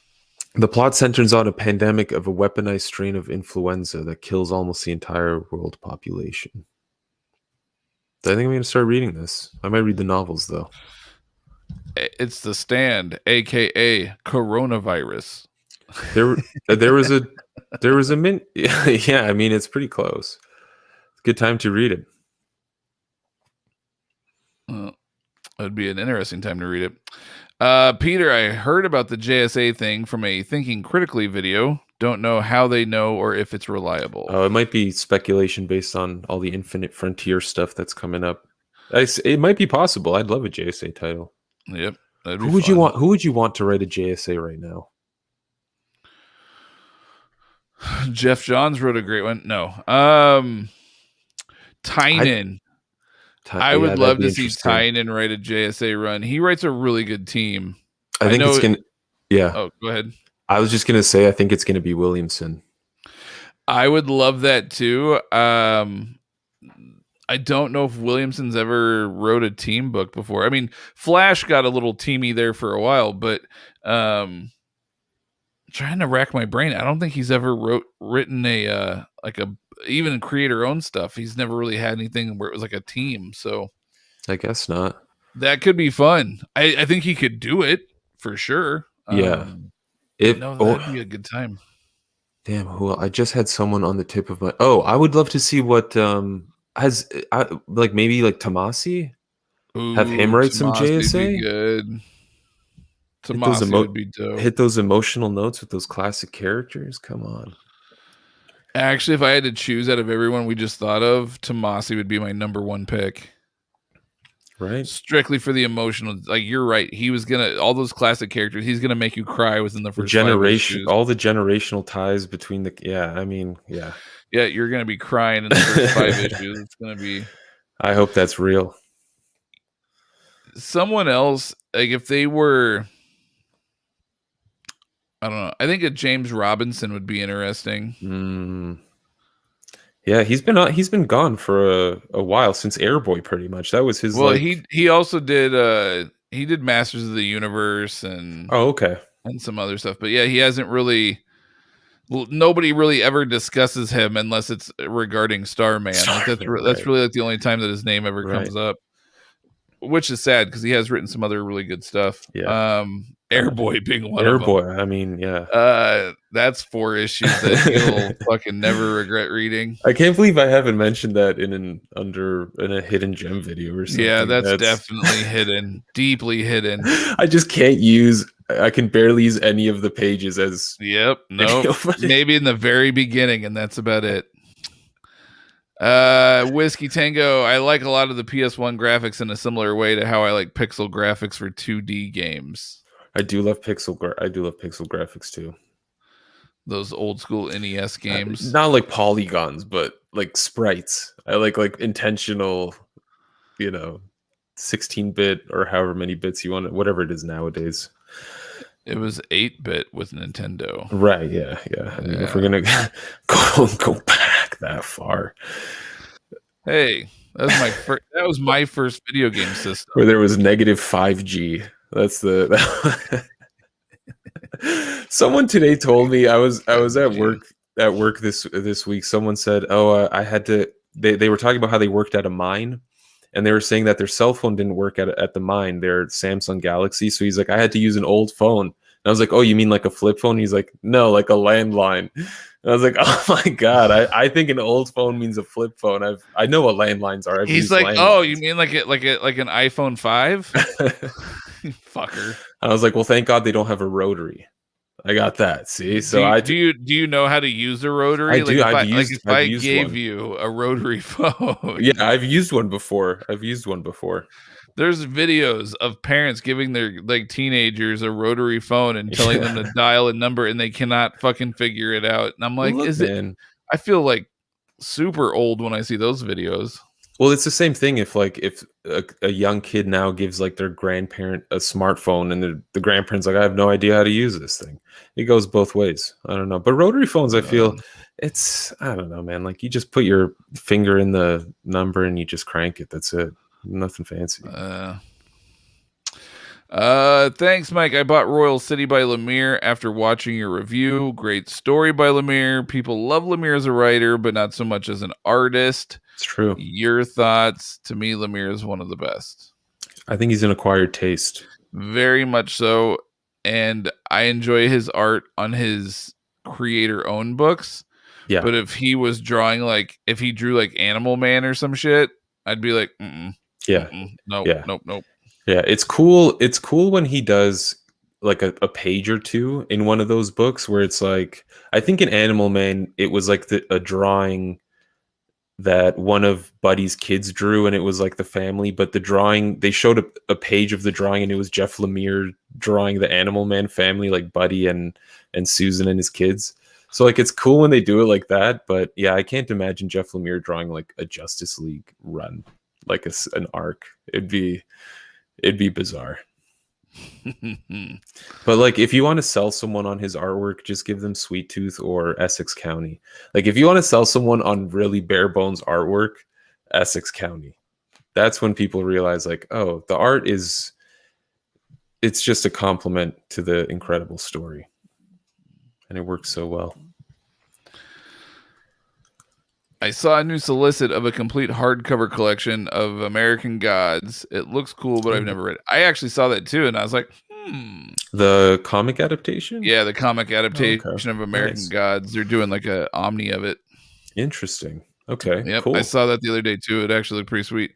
The plot centers on a pandemic of a weaponized strain of influenza that kills almost the entire world population. I think I'm going to start reading this. I might read the novels, though. It's The Stand, aka coronavirus. There was a mint. Yeah, I mean, it's pretty close. It's a good time to read it. It'd be an interesting time to read it. Peter, I heard about the JSA thing from a Thinking Critically video. Don't know how they know or if it's reliable. Oh, it might be speculation based on all the Infinite Frontier stuff that's coming up. It might be possible. I'd love a JSA title. Yep. Who would you want? Who would you want to write a JSA right now? Jeff Johns wrote a great one. No. Tynan. I would love to see Tynan write a JSA run. He writes a really good team. I think it's gonna. Yeah. Oh, go ahead. I was just gonna say I think it's gonna be Williamson. I would love that too. I don't know if Williamson's ever wrote a team book before. I mean, Flash got a little teamy there for a while, but trying to rack my brain. I don't think he's ever written a even creator owned stuff. He's never really had anything where it was like a team. So I guess not. That could be fun. I think he could do it for sure. Yeah. That'd be a good time. Damn, I just had someone on the tip of my. Oh, I would love to see what maybe Tomasi. Have him write some JSA. Be good. Tomasi would be dope. Hit those emotional notes with those classic characters. Come on. Actually, if I had to choose out of everyone we just thought of, Tomasi would be my number one pick. Right. Strictly for the emotional. Like, you're right. He was all those classic characters, he's gonna make you cry within the first generation. All the generational ties between yeah, you're gonna be crying in the first 5 issues. It's gonna be. I hope that's real. Someone else, like if they were, I don't know. I think a James Robinson would be interesting. Yeah, he's been gone for a while, since Airboy, pretty much. That was his. Well, he also did he did Masters of the Universe and and some other stuff. But yeah, he hasn't really. Nobody really ever discusses him unless it's regarding Starman. That's really like the only time that his name ever comes up, which is sad because he has written some other really good stuff. Yeah. Airboy being one of them. Airboy, I mean, yeah. That's 4 issues that you'll fucking never regret reading. I can't believe I haven't mentioned that in a hidden gem video or something. Yeah, that's definitely hidden, deeply hidden. I can barely use any of the pages as. Yep. No. Maybe in the very beginning, and that's about it. Whiskey Tango. I like a lot of the PS1 graphics in a similar way to how I like pixel graphics for 2D games. I do love pixel graphics too. Those old school NES games. Not like polygons, but like sprites. I like intentional, 16-bit or however many bits you want, whatever it is nowadays. It was 8-bit with Nintendo. Right, yeah. I mean, if we're going to go back that far. Hey, that was my first video game system. Where there was negative 5G. That's Someone today told me I was at work this week. Someone said, I had to. They were talking about how they worked at a mine, and they were saying that their cell phone didn't work at the mine, their Samsung Galaxy. So he's like, I had to use an old phone I was like, oh, you mean like a flip phone? He's like, no, like a landline. And I was like, oh my God, I think an old phone means a flip phone. I know what landlines are. I've He's used like, oh, you landlines. mean like an iPhone 5? Fucker. I was like, well, thank God they don't have a rotary. I got that. See, Do so you, do you do you know how to use a I rotary? Like do. if I've I used gave one. you a rotary phone. Yeah, I've used one before. I've used one before. There's videos of parents giving their like teenagers a rotary phone and telling them to Yeah. dial a number and they cannot fucking figure it out. And I'm Well, like, look, is it? man. I feel like super old when I see those videos. Well, it's the same thing if a young kid now gives like their grandparent a smartphone and the grandparent's like, I have no idea how to use this thing. It goes both ways. I don't know. But rotary phones, I feel I don't know, man. Like you just put your finger in the number and you just crank it. That's it. Nothing fancy. Thanks, Mike. I bought Royal City by Lemire after watching your review. Great story by Lemire. People love Lemire as a writer, but not so much as an artist. It's true. Your thoughts? To me, Lemire is one of the best. I think he's an acquired taste. Very much so. And I enjoy his art on his creator-owned books. Yeah. But if he was drawing if he drew like Animal Man or some shit, I'd be like, yeah. Nope, yeah. nope. Yeah, it's cool. It's cool when he does like a page or two in one of those books where it's like, I think in Animal Man, it was like a drawing that one of Buddy's kids drew, and it was like the family, but the drawing, they showed a page of the drawing and it was Jeff Lemire drawing the Animal Man family, like Buddy and Susan and his kids. So like, it's cool when they do it like that, but yeah, I can't imagine Jeff Lemire drawing like a Justice League run, like an arc. It'd be bizarre. But like, if you want to sell someone on his artwork, just give them Sweet Tooth or Essex County. Like, if you want to sell someone on really bare bones artwork, Essex County. That's when people realize like, oh, the art it's just a compliment to the incredible story. And it works so well. I saw a new solicit of a complete hardcover collection of American Gods. It looks cool, but I've never read it. I actually saw that too, and I was like, The comic adaptation? Yeah, the comic adaptation of American Gods. They're doing like a omni of it. Interesting. Okay. Yep, cool. I saw that the other day too. It actually looked pretty sweet.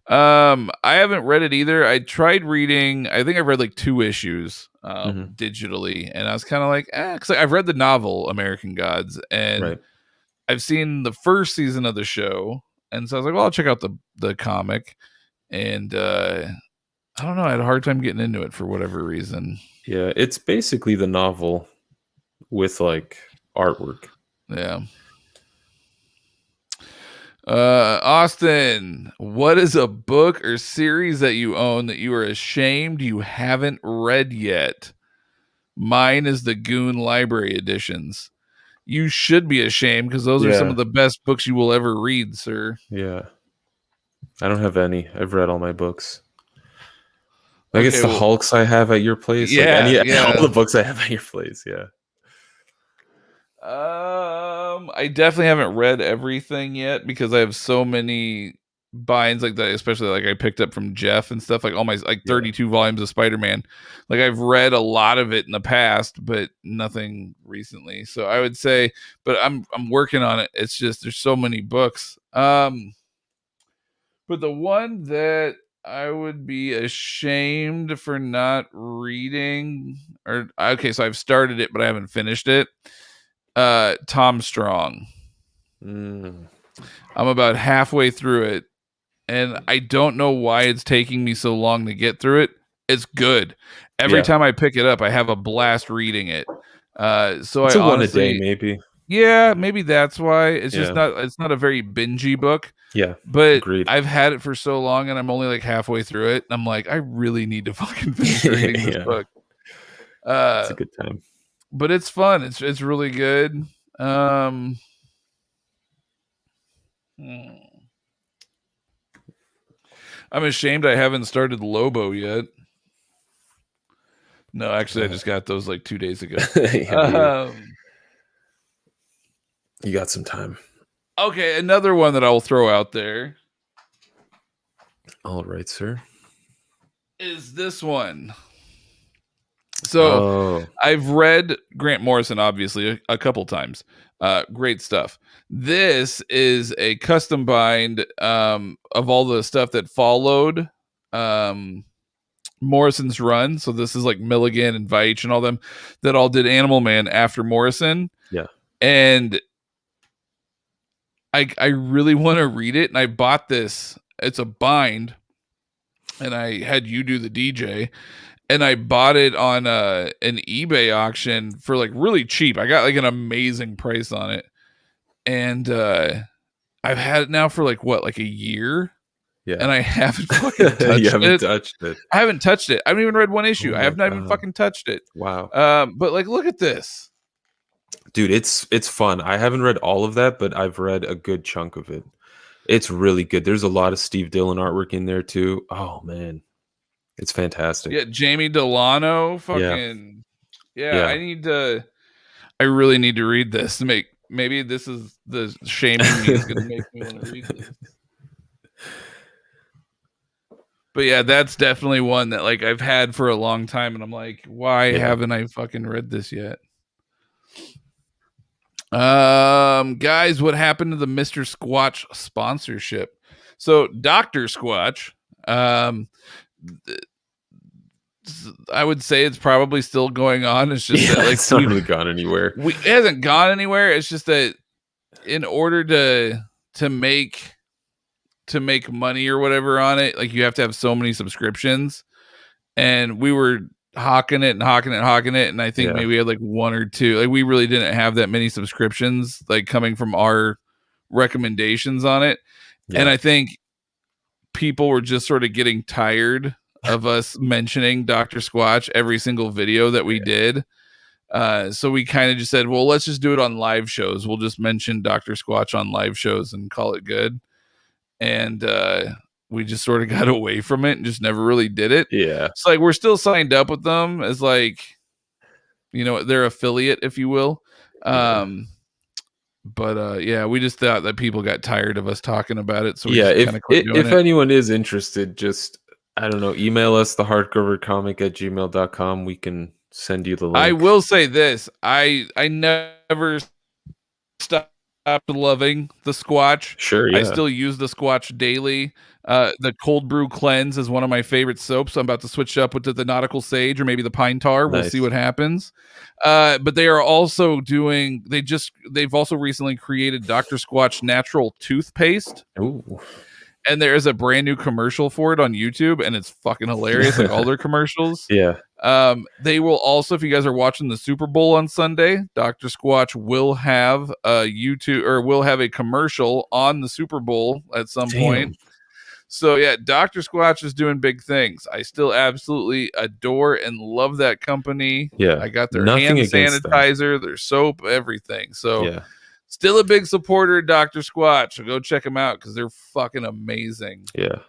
I haven't read it either. I tried reading. I think I've read like 2 issues digitally, and I was kind of like, because I've read the novel American Gods, and I've seen the first season of the show, and so I was like, well, I'll check out the comic, and I don't know. I had a hard time getting into it for whatever reason. Yeah, it's basically the novel with like artwork. Yeah. Austin, what is a book or series that you own that you are ashamed you haven't read yet? Mine is the Goon Library editions. You should be ashamed because those are some of the best books you will ever read, sir. Yeah. I don't have any. I've read all my books. I guess the Hulks I have at your place. Yeah, all the books I have at your place. Yeah. I definitely haven't read everything yet because I have so many binds like that, especially like I picked up from Jeff and stuff, like all my like 32 volumes of Spider-Man. Like I've read a lot of it in the past, but nothing recently. So I would say, but I'm working on it. It's just there's so many books. But the one that I would be ashamed for not reading, so I've started it, but I haven't finished it. Tom Strong. I'm about halfway through it, and I don't know why it's taking me so long to get through it. It's good. Every time I pick it up, I have a blast reading it. So it's one a day, maybe. Yeah, maybe that's why. It's just not. It's not a very bingey book. Yeah, but agreed. I've had it for so long, and I'm only like halfway through it. And I'm like, I really need to fucking finish reading this book. It's a good time. But it's fun. It's really good. I'm ashamed I haven't started Lobo yet. No, actually, I just got those like 2 days ago. You got some time. Okay, another one that I'll throw out there. All right, sir. Is this one. So Oh, I've read Grant Morrison, obviously, a couple times. Great stuff. This is a custom bind of all the stuff that followed Morrison's run. So this is like Milligan and Veitch and all them that all did Animal Man after Morrison. yeah. And I really want to read it. And I bought this. It's a bind. And I had you do the DJ. And I bought it on an eBay auction for like really cheap. I got like an amazing price on it. And I've had it now for like a year. Yeah. And I haven't fucking touched You haven't it. touched it. I haven't touched it. I haven't even read one issue. Oh I have my not even God. fucking touched it. Wow. But like, look at this. Dude, it's fun. I haven't read all of that, but I've read a good chunk of it. It's really good. There's a lot of Steve Dillon artwork in there too. Oh man. It's fantastic. Yeah, Jamie Delano. Fucking yeah. I really need to read this to make. Maybe this is the shaming me is going to make me want to read this. But yeah, that's definitely one that like I've had for a long time, and I'm like, why haven't I fucking read this yet? Guys, what happened to the Mr. Squatch sponsorship? So Dr. Squatch, I would say it's probably still going on. It's just that like it's not really gone anywhere. It hasn't gone anywhere. It's just that in order to make money or whatever on it, like you have to have so many subscriptions, and we were hawking it, and I think maybe we had like one or two. Like we really didn't have that many subscriptions like coming from our recommendations on it. And I think people were just sort of getting tired of us mentioning Dr. Squatch every single video that we did. So we kind of just said, well, let's just do it on live shows. We'll just mention Dr. Squatch on live shows and call it good. And we just sort of got away from it and just never really did it. Yeah. It's like we're still signed up with them as like, you know, their affiliate, if you will. But we just thought that people got tired of us talking about it. So we if anyone is interested, just I don't know, email us thehardcovercomic@gmail.com. We can send you the link. I will say this. I never stopped loving the Squatch. Sure, yeah. I still use the Squatch daily. The Cold Brew Cleanse is one of my favorite soaps. I'm about to switch up with the Nautical Sage or maybe the Pine Tar. We'll see what happens. But they are also doing. They've also recently created Dr. Squatch Natural Toothpaste. Ooh. And there is a brand new commercial for it on YouTube, and it's fucking hilarious, like all their commercials. Yeah. They will also, if you guys are watching the Super Bowl on Sunday, Dr. Squatch will have a YouTube or will have a commercial on the Super Bowl at some point. So yeah, Dr. Squatch is doing big things. I still absolutely adore and love that company. Yeah. I got their hand sanitizer, their soap, everything. So still a big supporter of Dr. Squatch. So go check them out because they're fucking amazing. Yeah.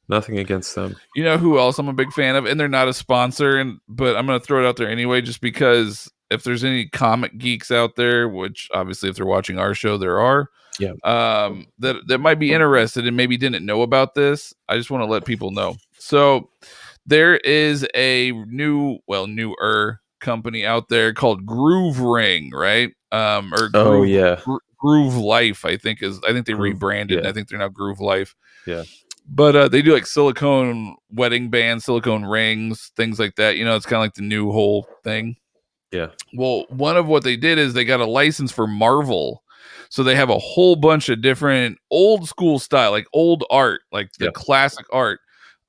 Nothing against them. You know who else I'm a big fan of? And they're not a sponsor, but I'm going to throw it out there anyway, just because if there's any comic geeks out there, which obviously if they're watching our show, there are, that might be interested and maybe didn't know about this. I just want to let people know. So there is a newer company out there called Groove Ring, right? Groove Life, I think they rebranded. And I think they're now Groove Life. Yeah. But they do like silicone wedding bands, silicone rings, things like that. You know, it's kind of like the new whole thing. Yeah. Well, one of what they did is they got a license for Marvel. So they have a whole bunch of different old school style, like old art, like the classic art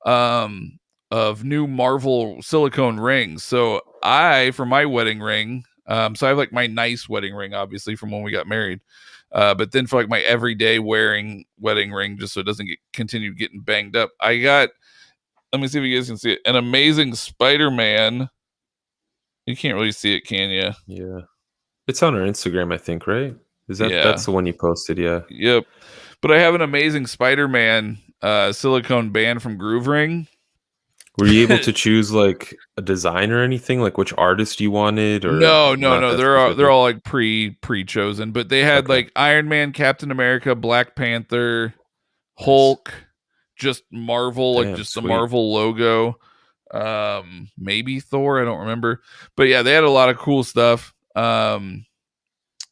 of new Marvel silicone rings. So for my wedding ring, so I have like my nice wedding ring, obviously, from when we got married. But then for like my everyday wearing wedding ring, just so it doesn't continue getting banged up, I got, let me see if you guys can see it, an Amazing Spider-Man. You can't really see it, can you? Yeah. It's on our Instagram, I think, right? That's the one you posted, yeah. Yep. But I have an Amazing Spider-Man silicone band from Groove Ring. Were you able to choose like a design or anything, like which artist you wanted? Or no. They're all like pre-chosen, but they had like Iron Man, Captain America, Black Panther, Hulk, just Marvel, like just the Marvel logo. maybe Thor, I don't remember, but yeah, they had a lot of cool stuff.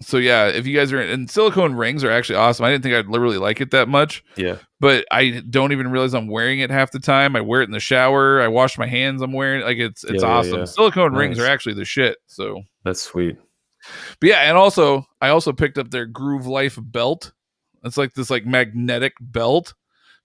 So yeah, if you guys are in, silicone rings are actually awesome. I didn't think I'd literally like it that much. Yeah. But I don't even realize I'm wearing it half the time. I wear it in the shower. I wash my hands. I'm wearing it. Like it's awesome. Yeah. Silicone rings are actually the shit. So that's sweet. But yeah, and also I also picked up their Groove Life belt. It's like this like magnetic belt.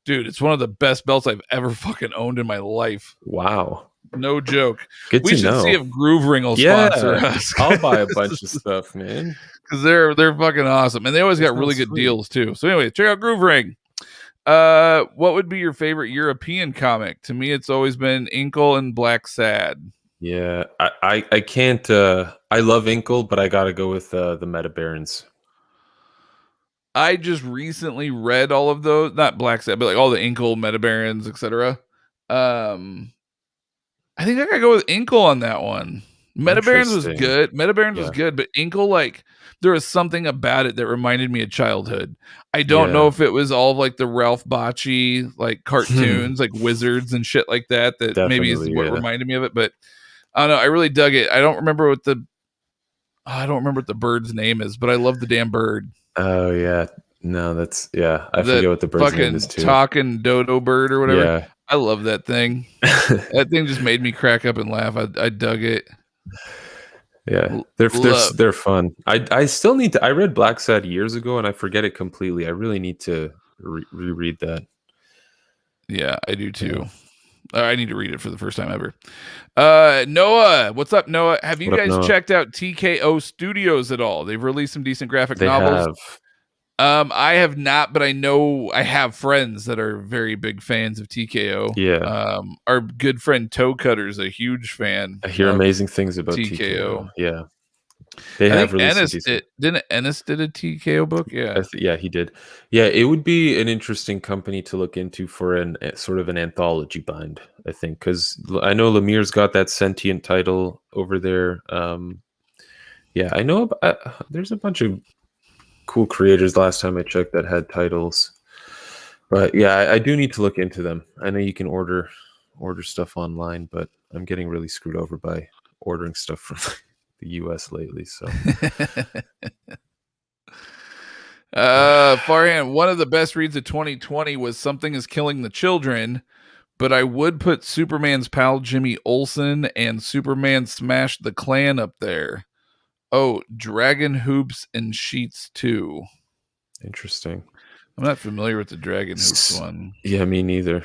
Dude, it's one of the best belts I've ever fucking owned in my life. Wow. No joke. Good we to should know. see if Groove Ring will sponsor us. I'll buy a bunch of stuff, man. Because they're fucking awesome. And they always got really good deals too. So anyway, check out Groove Ring. What would be your favorite European comic? To me, it's always been Inkle and Black Sad. Yeah, I can't. I love Inkle, but I gotta go with the Meta Barons. I just recently read all of those, not Black Sad, but like all the Inkle, Meta Barons, etc. I think I gotta go with Inkle on that one. Meta Barons was good. Meta Barons was good, but Inkle, like, there was something about it that reminded me of childhood. I don't know if it was all of like the Ralph Bakshi like cartoons, like wizards and shit like that. Maybe is what reminded me of it. But I don't know. I really dug it. I don't remember what the bird's name is, but I love the damn bird. Oh yeah, no, that's I forget what the bird's name is too. Talking dodo bird or whatever. Yeah. I love that thing. That thing just made me crack up and laugh. I dug it. Yeah, they're fun. I still need to. I read Black Sad years ago and I forget it completely. I really need to reread that. Yeah, I do too. Yeah. I need to read it for the first time ever. Noah, what's up, Noah? Have you guys checked out TKO Studios at all? They've released some decent graphic novels. I have not, but I know I have friends that are very big fans of TKO. Yeah. Our good friend Toe Cutter is a huge fan. I hear amazing things about TKO. Yeah. They have released didn't Ennis did a TKO book? Yeah. Yeah, he did. Yeah, it would be an interesting company to look into for an sort of an anthology bind, I think, because I know Lemire's got that Sentient title over there. Yeah, I know there's a bunch of cool creators last time I checked that had titles, but yeah, I do need to look into them. I know you can order stuff online, but I'm getting really screwed over by ordering stuff from the US lately. So Farhan, one of the best reads of 2020 was Something is Killing the Children, but I would put Superman's pal Jimmy Olsen and Superman Smashed the Klan up there. Oh, Dragon Hoops and Sheets 2. Interesting. I'm not familiar with the Dragon Hoops one. Yeah, me neither.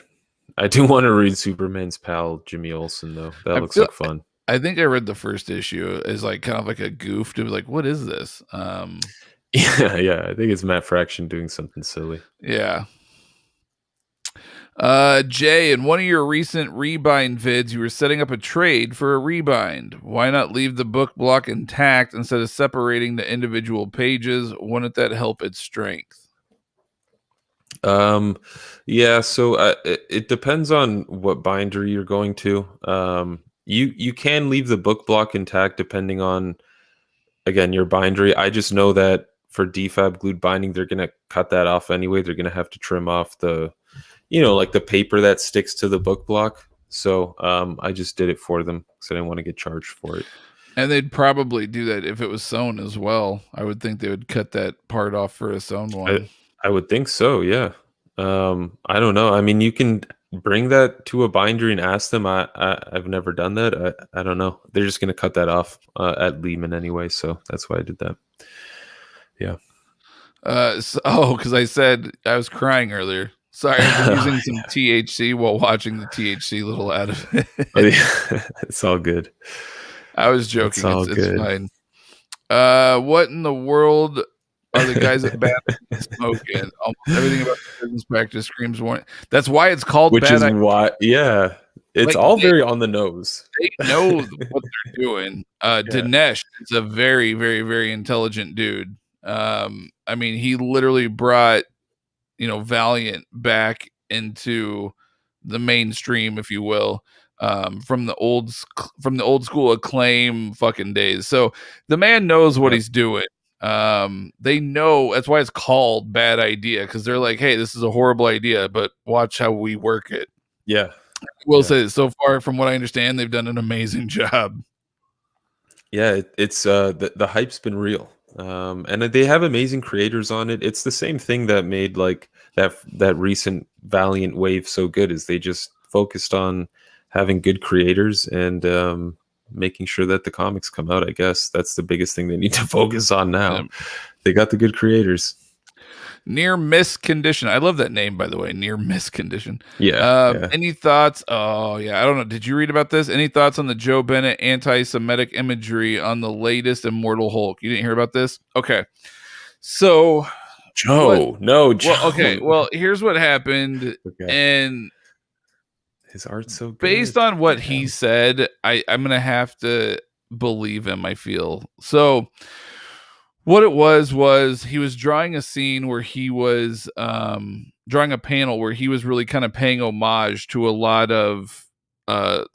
I do want to read Superman's pal Jimmy Olsen though. That looks like fun. I think I read the first issue as like kind of like a goof. It was like, what is this? Yeah. I think it's Matt Fraction doing something silly. Yeah. Jay, in one of your recent rebind vids, you were setting up a trade for a rebind. Why not leave the book block intact instead of separating the individual pages? Wouldn't that help its strength? Yeah, so it depends on what binder you're going to. You can leave the book block intact depending on, again, your bindery. I just know that for DFAB glued binding, they're going to cut that off anyway. They're going to have to trim off the like the paper that sticks to the book block. So I just did it for them because I didn't want to get charged for it. And they'd probably do that if it was sewn as well. I would think they would cut that part off for a sewn one. I would think so, yeah. I don't know. I mean, you can bring that to a bindery and ask them. I've never done that. I don't know. They're just going to cut that off at Lehman anyway. So that's why I did that. Yeah. Because I said I was crying earlier. Sorry, I'm using some THC while watching the THC little ad of it. It's all good. I was joking. It's fine. What in the world are the guys at Bad smoking? Almost everything about the business practice screams warning. That's why it's called Which Bad is why, yeah. It's all very on the nose. They know what they're doing. Dinesh is a very, very, very intelligent dude. I mean, he literally brought Valiant back into the mainstream, if you will, from the old school Acclaim fucking days. So the man knows what he's doing. They know that's why it's called Bad Idea, because they're like, hey, this is a horrible idea, but watch how we work it. Yeah. Will Yeah. say so far, from what I understand, they've done an amazing job. Yeah, it's the hype's been real. And they have amazing creators on it. It's the same thing that made like that recent Valiant wave so good, is they just focused on having good creators and making sure that the comics come out. I guess that's the biggest thing they need to focus on now. Um, They got the good creators. Near miss condition. I love that name, by the way. Near miss condition. Yeah, yeah. Any thoughts? Oh, yeah. I don't know. Did you read about this? Any thoughts on the Joe Bennett anti-Semitic imagery on the latest Immortal Hulk? You didn't hear about this? Okay. So Joe, no, Joe. well, okay. Well, here's what happened. Okay. And His art's so based good. on what he Damn. said, I'm gonna have to believe him, I feel. So what it was he was drawing a scene where he was drawing a panel where he was really kind of paying homage to a lot of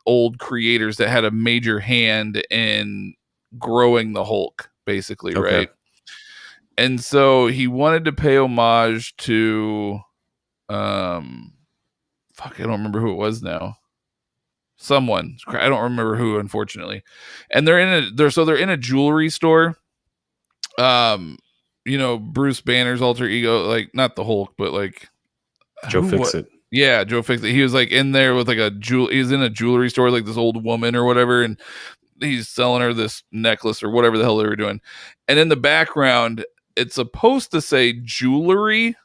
old creators that had a major hand in growing the Hulk, basically, Okay. right? And so he wanted to pay homage to fuck, I don't remember who it was now. Someone, I don't remember who, unfortunately. And they're in a jewelry store. Bruce Banner's alter ego, like not the Hulk, but like Joe what? Fixit. Yeah, Joe Fixit. He was like in there with like he's in a jewelry store, like this old woman or whatever, and he's selling her this necklace or whatever the hell they were doing. And in the background, it's supposed to say jewelry,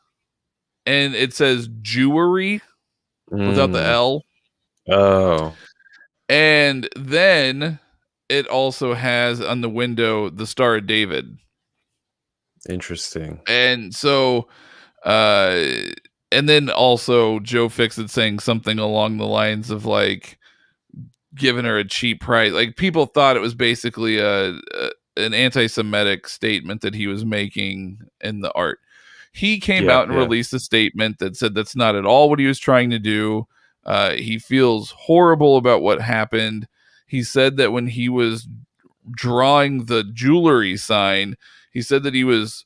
and it says Jewery without the Mm. L. Oh, And then it also has on the window the Star of David. interesting. And so uh and then also Joe Fixit saying something along the lines of like giving her a cheap price. Like people thought it was basically an anti-Semitic statement that he was making in the art. He came Yeah, out and yeah. released a statement that said that's not at all what he was trying to do. He feels horrible about what happened. He said that when he was drawing the jewelry sign, he said that he was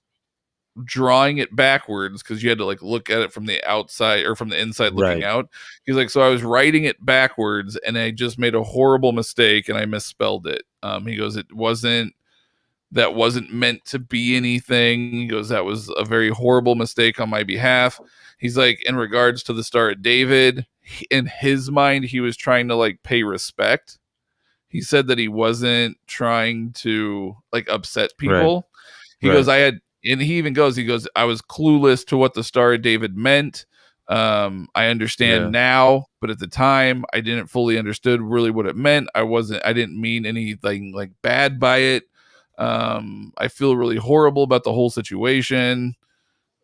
drawing it backwards because you had to like look at it from the outside or from the inside looking Right. out. He's like, so I was writing it backwards and I just made a horrible mistake and I misspelled it. He goes, that wasn't meant to be anything. He goes, that was a very horrible mistake on my behalf. He's like, in regards to the Star of David, in his mind, he was trying to like pay respect. He said that he wasn't trying to like upset Right. people. He Right. goes, and he even goes, I was clueless to what the Star of David meant. I understand Yeah. now, but at the time I didn't fully understood really what it meant. I didn't mean anything like bad by it. I feel really horrible about the whole situation.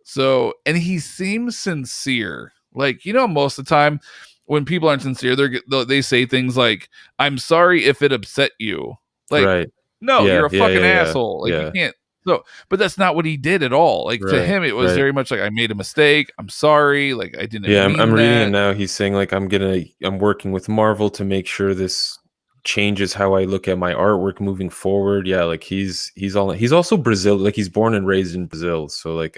So, and he seems sincere. Like, most of the time when people aren't sincere, they say things like, "I'm sorry if it upset you." Like, Right. no, Yeah. you're a Yeah. fucking Yeah. Yeah. asshole. Like, you Yeah. can't. So, but that's not what he did at all. Like to Right. him, it was Right. very much like, I made a mistake. I'm sorry. Like I didn't Yeah. I'm mean reading it that. now. He's saying like I'm working with Marvel to make sure this changes how I look at my artwork moving forward. Yeah. Like he's also Brazil. Like he's born and raised in Brazil. So like,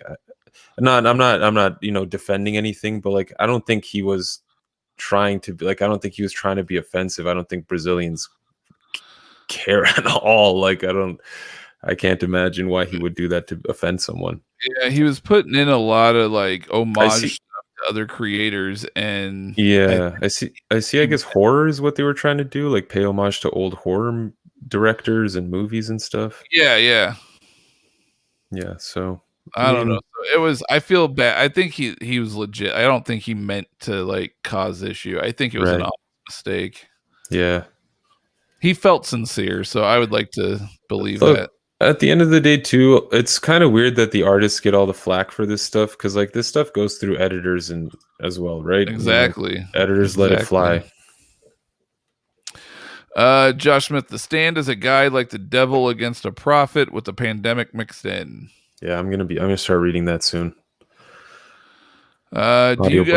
I'm not defending anything, but like I don't think he was trying to be like I don't think he was trying to be offensive. I don't think Brazilians care at all. Like I can't imagine why he would do that to offend someone. Yeah, he was putting in a lot of like I homage see. stuff to other creators, and Yeah, I see. I see. I he, guess horror is what they were trying to do, like pay homage to old horror directors and movies and stuff. yeah. Yeah. So I I don't know. mean, So it was. I feel bad. I think he was legit. I don't think he meant to like cause issue. I think it was an right. honest mistake. Yeah. He felt sincere, so I would like to believe Look, that. at the end of the day, too, it's kind of weird that the artists get all the flack for this stuff because, like, this stuff goes through editors and as well, right? Exactly. Editors let it Exactly. fly. Josh Smith, the stand is a guy like the devil against a prophet with the pandemic mixed in. Yeah, I'm gonna start reading that soon. Would Audiobook.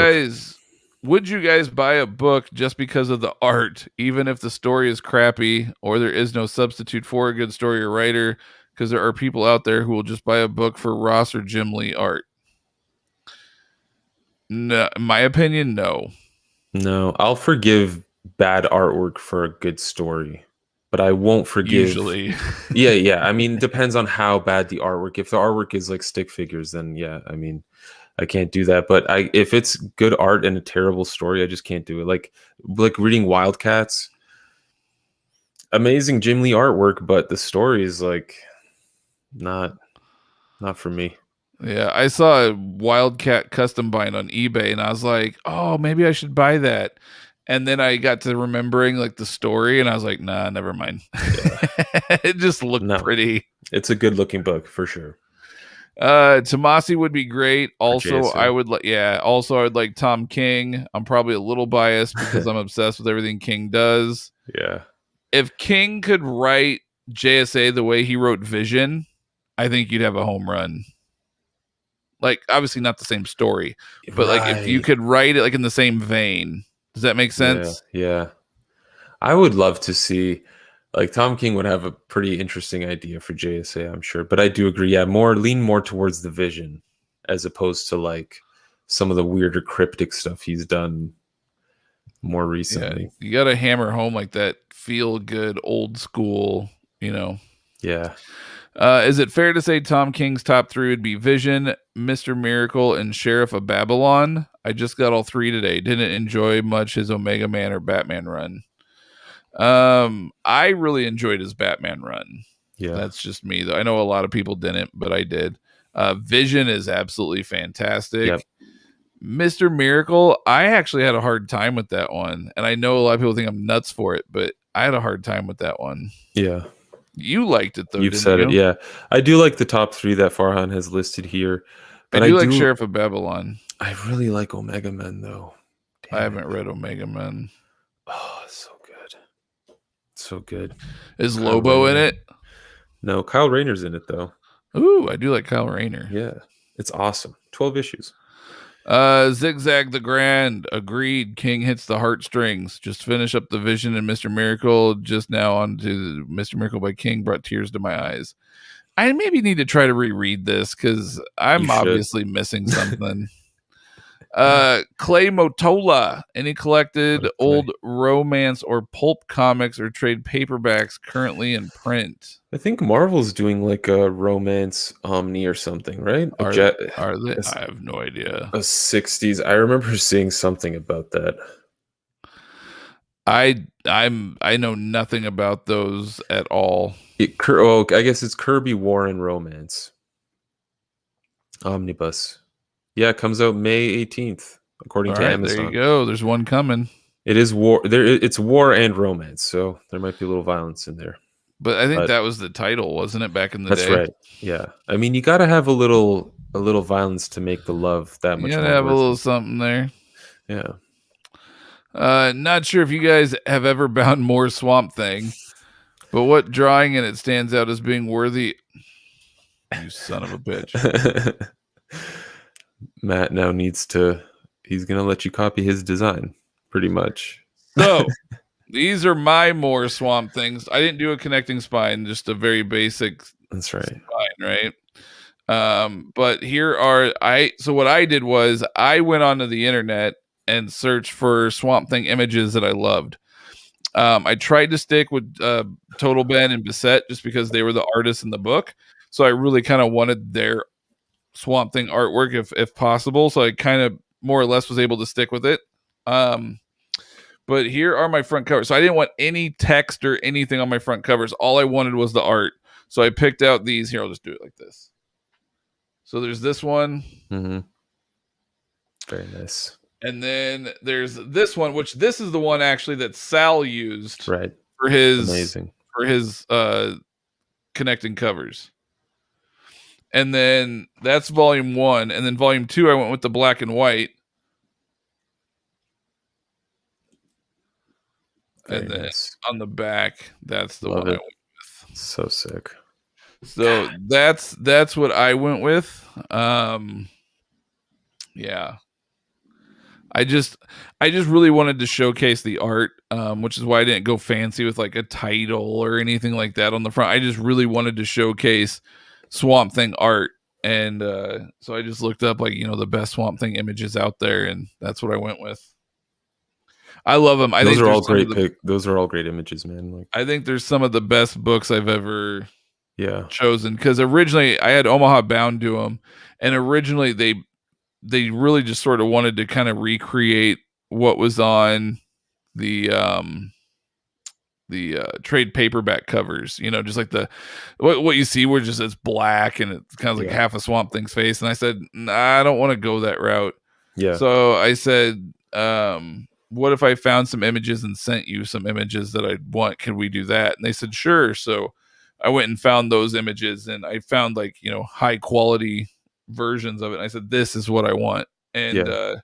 you guys buy a book just because of the art, even if the story is crappy or there is no substitute for a good story or writer? Because there are people out there who will just buy a book for Ross or Jim Lee art. No, in my opinion, no. No, I'll forgive bad artwork for a good story, but I won't forgive. Usually. Yeah, yeah. I mean, depends on how bad the artwork. If the artwork is like stick figures, then yeah, I mean, I can't do that. But if it's good art and a terrible story, I just can't do it. Like reading Wildcats, amazing Jim Lee artwork, but the story is like not not for me. Yeah, I saw a Wildcat custom bind on eBay and I was like, "Oh, maybe I should buy that." And then I got to remembering like the story and I was like, "Nah, never mind." Yeah, It just looked no, pretty. it's a good looking book for sure. Tomasi would be great. For Also, I JSA. would like also I would like Tom King. I'm probably a little biased because I'm obsessed with everything King does. Yeah, If King could write JSA the way he wrote Vision, I think you'd have a home run. Like obviously not the same story, but like if you right. could write it like in the same vein, does that make Yeah, sense? yeah. I would love to see, like Tom King would have a pretty interesting idea for JSA, I'm sure. But I do agree, yeah, lean more towards the vision as opposed to like some of the weirder cryptic stuff he's done more Yeah, recently. you got to hammer home like that feel good old school, you know. Yeah. Is it fair to say Tom King's top three would be Vision, Mr. Miracle, and Sheriff of Babylon? I just got all three today. Didn't enjoy much his Omega Man or Batman run. I really enjoyed his Batman run. Yeah. That's just me, though. I know a lot of people didn't, but I did. Vision is absolutely fantastic. Yep. Mr. Miracle, I actually had a hard time with that one. And I know a lot of people think I'm nuts for it, but I had a hard time with that one. Yeah. You liked it though, You've didn't said it. you? Yeah. I do like the top three that Farhan has listed here, I but I do like do Sheriff of Babylon. I really like Omega Men though. I Damn it. haven't read Omega Man. Oh, it's so good. So good. Is Kyle Lobo in Rayner. it? No, Kyle Rayner's in it though. Ooh, I do like Kyle Rayner. Yeah. It's awesome. 12 issues. Zigzag the Grand, agreed. King hits the heartstrings. Just finish up the Vision and Mr. Miracle. Just now on to Mr. Miracle by King brought tears to my eyes. I maybe need to try to reread this because I'm You should. obviously missing something. Clay Motola, any collected What a old play. romance or pulp comics or trade paperbacks currently in print? I think Marvel's doing like a romance Omni or something, right? Are they? I have no idea. A 60s. I remember seeing something about that. I know nothing about those at all. I guess it's Kirby War and Romance. Omnibus. Yeah, it comes out May 18th, according All to right, Amazon. there you go. There's one coming. It is war. It's war and romance, so there might be a little violence in there. But I think that was the title, wasn't it, back in the That's day? right. Yeah. I mean, you got to have a little violence to make the love that much You more gotta have a worth little it. something there. Yeah. Not sure if you guys have ever bound more Swamp Thing, but what drawing in it stands out as being worthy? You son of a bitch. Matt now needs to. He's gonna let you copy his design, pretty much. So these are my more Swamp Things. I didn't do a connecting spine, just a very basic That's right. spine, right? But here are so what I did was I went onto the internet and searched for Swamp Thing images that I loved. I tried to stick with Total Ben and Bissett just because they were the artists in the book. So I really kind of wanted their Swamp Thing artwork if possible. So I kind of more or less was able to stick with it. But here are my front covers. So I didn't want any text or anything on my front covers. All I wanted was the art. So I picked out these. Here, I'll just do it like this. So there's this one. Mm-hmm. Very nice. And then there's this one, which this is the one actually that Sal used Right. for his Amazing. connecting covers. And then that's volume 1. And then volume 2, I went with the black and white. Very and then nice. on the back, that's the Love one it. I went with. So sick. So that's what I went with. Yeah. I just really wanted to showcase the art, which is why I didn't go fancy with like a title or anything like that on the front. I just really wanted to showcase Swamp Thing art. And so I just looked up like, the best Swamp Thing images out there, and that's what I went with. I love them. I Those think are all there's some of great the. those are all great images, man. Like, I think there's some of the best books I've ever yeah, chosen, because originally I had Omaha Bound do them, and originally they really just sort of wanted to kind of recreate what was on the trade paperback covers, you know, just like the what you see where just it's black and it's kind of like yeah, half a Swamp Thing's face. And I said, nah, I don't want to go that route. yeah, So I said, what if I found some images and sent you some images that I'd want? Can we do that? And they said, sure. So I went and found those images, and I found, like, you know, high quality versions of it. And I said, this is what I want. And yeah.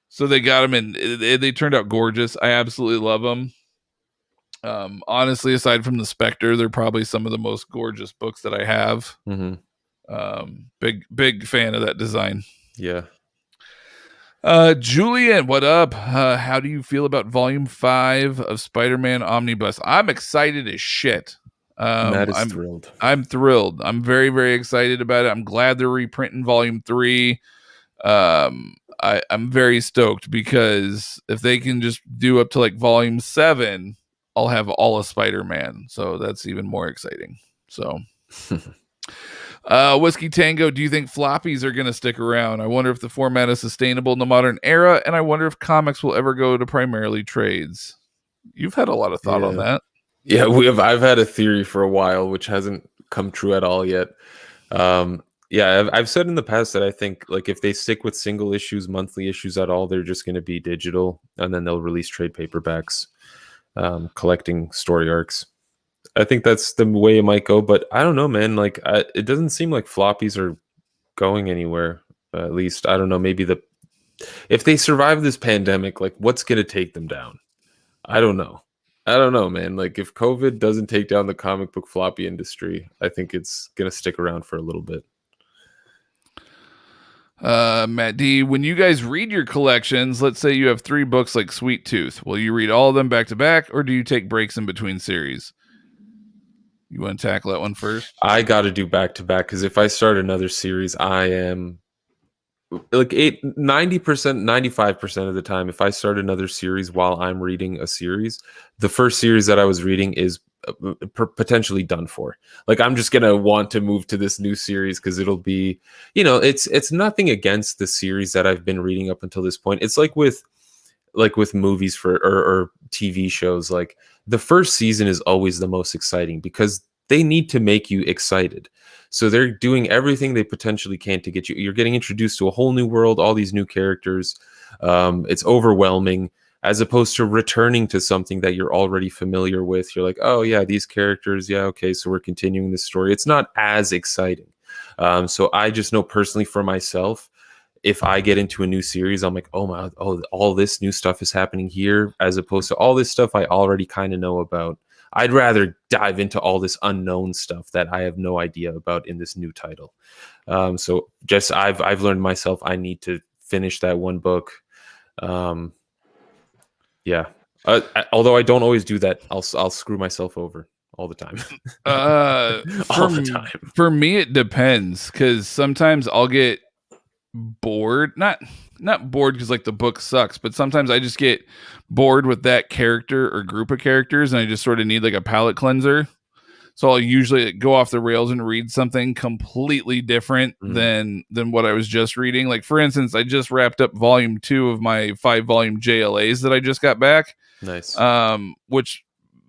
so they got them, and they turned out gorgeous. I absolutely love them. Honestly, aside from the Spectre, they're probably some of the most gorgeous books that I have. Mm-hmm. Big fan of that design. Yeah. Julian, what up? How do you feel about Volume 5 of Spider-Man Omnibus? I'm excited as shit. Matt is thrilled. I'm thrilled. I'm very, very excited about it. I'm glad they're reprinting Volume 3. I'm very stoked, because if they can just do up to like Volume 7, I'll have all of Spider-Man. So that's even more exciting. So Whiskey Tango, do you think floppies are going to stick around? I wonder if the format is sustainable in the modern era, and I wonder if comics will ever go to primarily trades. You've had a lot of thought on that. Yeah, I've had a theory for a while, which hasn't come true at all yet. Yeah, I've said in the past that I think, like, if they stick with single issues, monthly issues at all, they're just going to be digital, and then they'll release trade paperbacks, collecting story arcs. I think that's the way it might go, but I don't know, man. Like, it doesn't seem like floppies are going anywhere. At least, I don't know. Maybe if they survive this pandemic, like, what's going to take them down? I don't know. I don't know, man. Like, if COVID doesn't take down the comic book floppy industry, I think it's going to stick around for a little bit. Matt D, when you guys read your collections, let's say you have 3 books like Sweet Tooth, will you read all of them back to back, or do you take breaks in between series? You want to tackle that one first? I got to do back to back, because if I start another series, I am like 90%, 95% of the time, if I start another series while I'm reading a series, the first series that I was reading is potentially done for. Like, I'm just gonna want to move to this new series because it'll be, you know, it's nothing against the series that I've been reading up until this point. It's like with movies or TV shows. Like, the first season is always the most exciting because they need to make you excited. So they're doing everything they potentially can to get you. You're getting introduced to a whole new world, all these new characters. It's overwhelming, as opposed to returning to something that you're already familiar with. You're like, oh yeah, these characters. Yeah, okay, so we're continuing this story. It's not as exciting. So I just know personally for myself, if I get into a new series, I'm like, all this new stuff is happening here, as opposed to all this stuff I already kind of know about. I'd rather dive into all this unknown stuff that I have no idea about in this new title. So just I've learned myself, I need to finish that one book. Yeah. Although I don't always do that, I'll screw myself over all the time. All the time. For me, it depends, because sometimes I'll get bored. Not bored because like the book sucks, but sometimes I just get bored with that character or group of characters, and I just sort of need like a palate cleanser. So I'll usually go off the rails and read something completely different than what I was just reading. Like, for instance, I just wrapped up volume 2 of my 5-volume JLAs that I just got back. Nice. Which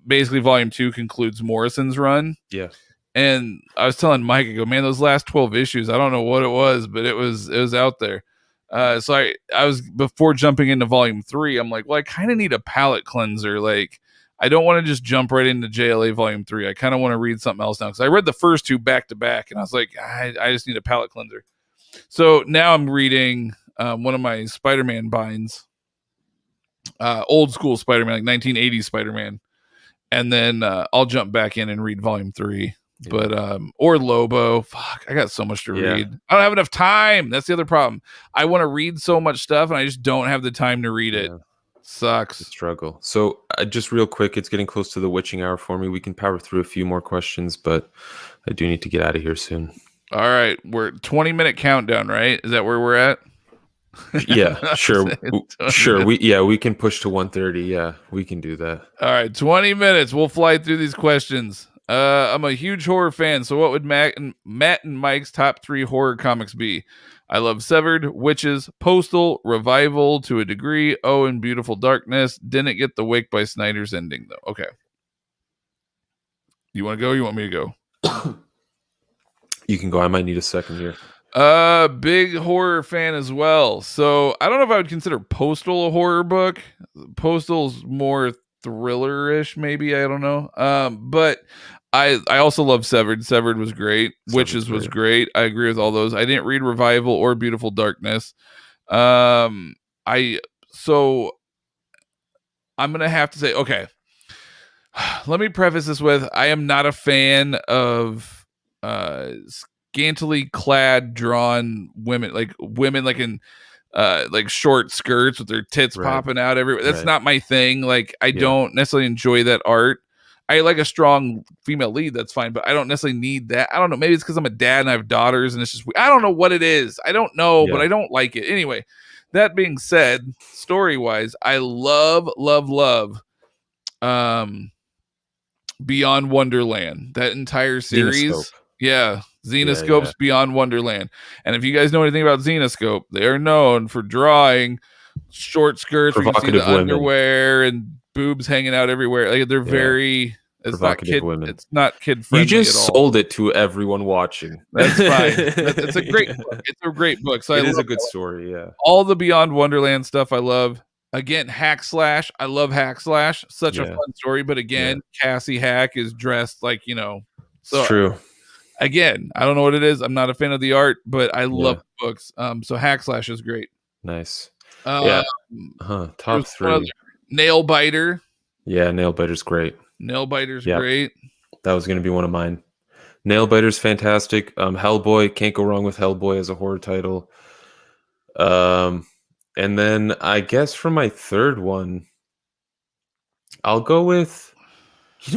basically volume 2 concludes Morrison's run. Yeah. And I was telling Mike, I go, man, those last 12 issues, I don't know what it was, but it was out there. So I was, before jumping into volume 3, I'm like, well, I kind of need a palate cleanser. Like, I don't want to just jump right into JLA volume 3. I kind of want to read something else now, because I read the first 2 back to back, and I was like, I just need a palate cleanser. So now I'm reading one of my Spider-Man binds, old school Spider-Man, like 1980s Spider-Man, and then I'll jump back in and read volume 3. Yeah. But or Lobo. Fuck, I got so much to read. I don't have enough time. That's the other problem. I want to read so much stuff, and I just don't have the time to read it. Sucks. The struggle. So just real quick, it's getting close to the witching hour for me. We can power through a few more questions, but I do need to get out of here soon. All right, we're 20-minute countdown, right? Is that where we're at? Yeah, I'm sure. saying 20 Sure. minutes. We can push to 130. Yeah, we can do that. All right, 20 minutes. We'll fly through these questions. I'm a huge horror fan, so what would Matt and Mike's top 3 horror comics be? I love Severed, Witches, Postal, Revival to a degree. Oh, and Beautiful Darkness. Didn't get the Wake by Snyder's ending though. Okay. You want to go? You want me to go? You can go. I might need a second here. Big horror fan as well. So I don't know if I would consider Postal a horror book. Postal's more thriller-ish, maybe. I don't know. But I also love Severed. Severed was great. Witches was great. I agree with all those. I didn't read Revival or Beautiful Darkness. I'm gonna have to say, okay. Let me preface this with I am not a fan of scantily clad drawn women like in like short skirts with their tits popping out everywhere. That's not my thing. Like I don't necessarily enjoy that art. I like a strong female lead, that's fine, but I don't necessarily need that. I don't know, maybe it's because I'm a dad and I have daughters and it's just I don't know what it is. I don't know, but I don't like it. Anyway, that being said, story wise, I love Beyond Wonderland, that entire series. Xenoscope. Yeah, Xenoscope's Beyond Wonderland. And if you guys know anything about Xenoscope, they are known for drawing short skirts where you can see the underwear and boobs hanging out everywhere. Like they're very it's not kid women. It's not kid friendly. You just sold it to everyone watching. That's fine. It's a great book. It's a great book. So it is a good story, yeah. All the Beyond Wonderland stuff I love. Again, Hack Slash. I love Hack Slash. Such a fun story. But again, Cassie Hack is dressed like, so it's true. Again, I don't know what it is. I'm not a fan of the art, but I love the books. So Hack Slash is great. Nice. Top 3. Nail Biter. Yeah, Nail Biter's great. Nail Biter's great. That was going to be one of mine. Nail Biter's fantastic. Hellboy, can't go wrong with Hellboy as a horror title. And then I guess for my third one, I'll go with,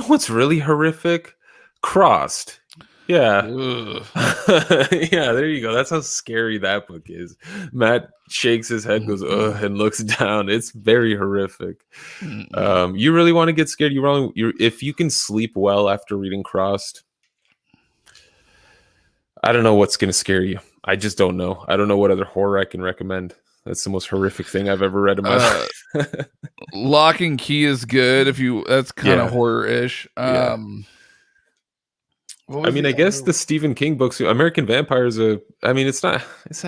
what's really horrific? Crossed. Yeah. Yeah, there you go. That's how scary that book is. Matt shakes his head, goes, ugh, and looks down. It's very horrific. You really want to get scared. If you can sleep well after reading Crossed, I don't know what's going to scare you. I just don't know. I don't know what other horror I can recommend. That's the most horrific thing I've ever read in my life. Lock and Key is good. That's kind of horror-ish. I guess the Stephen King books, American Vampires, it's not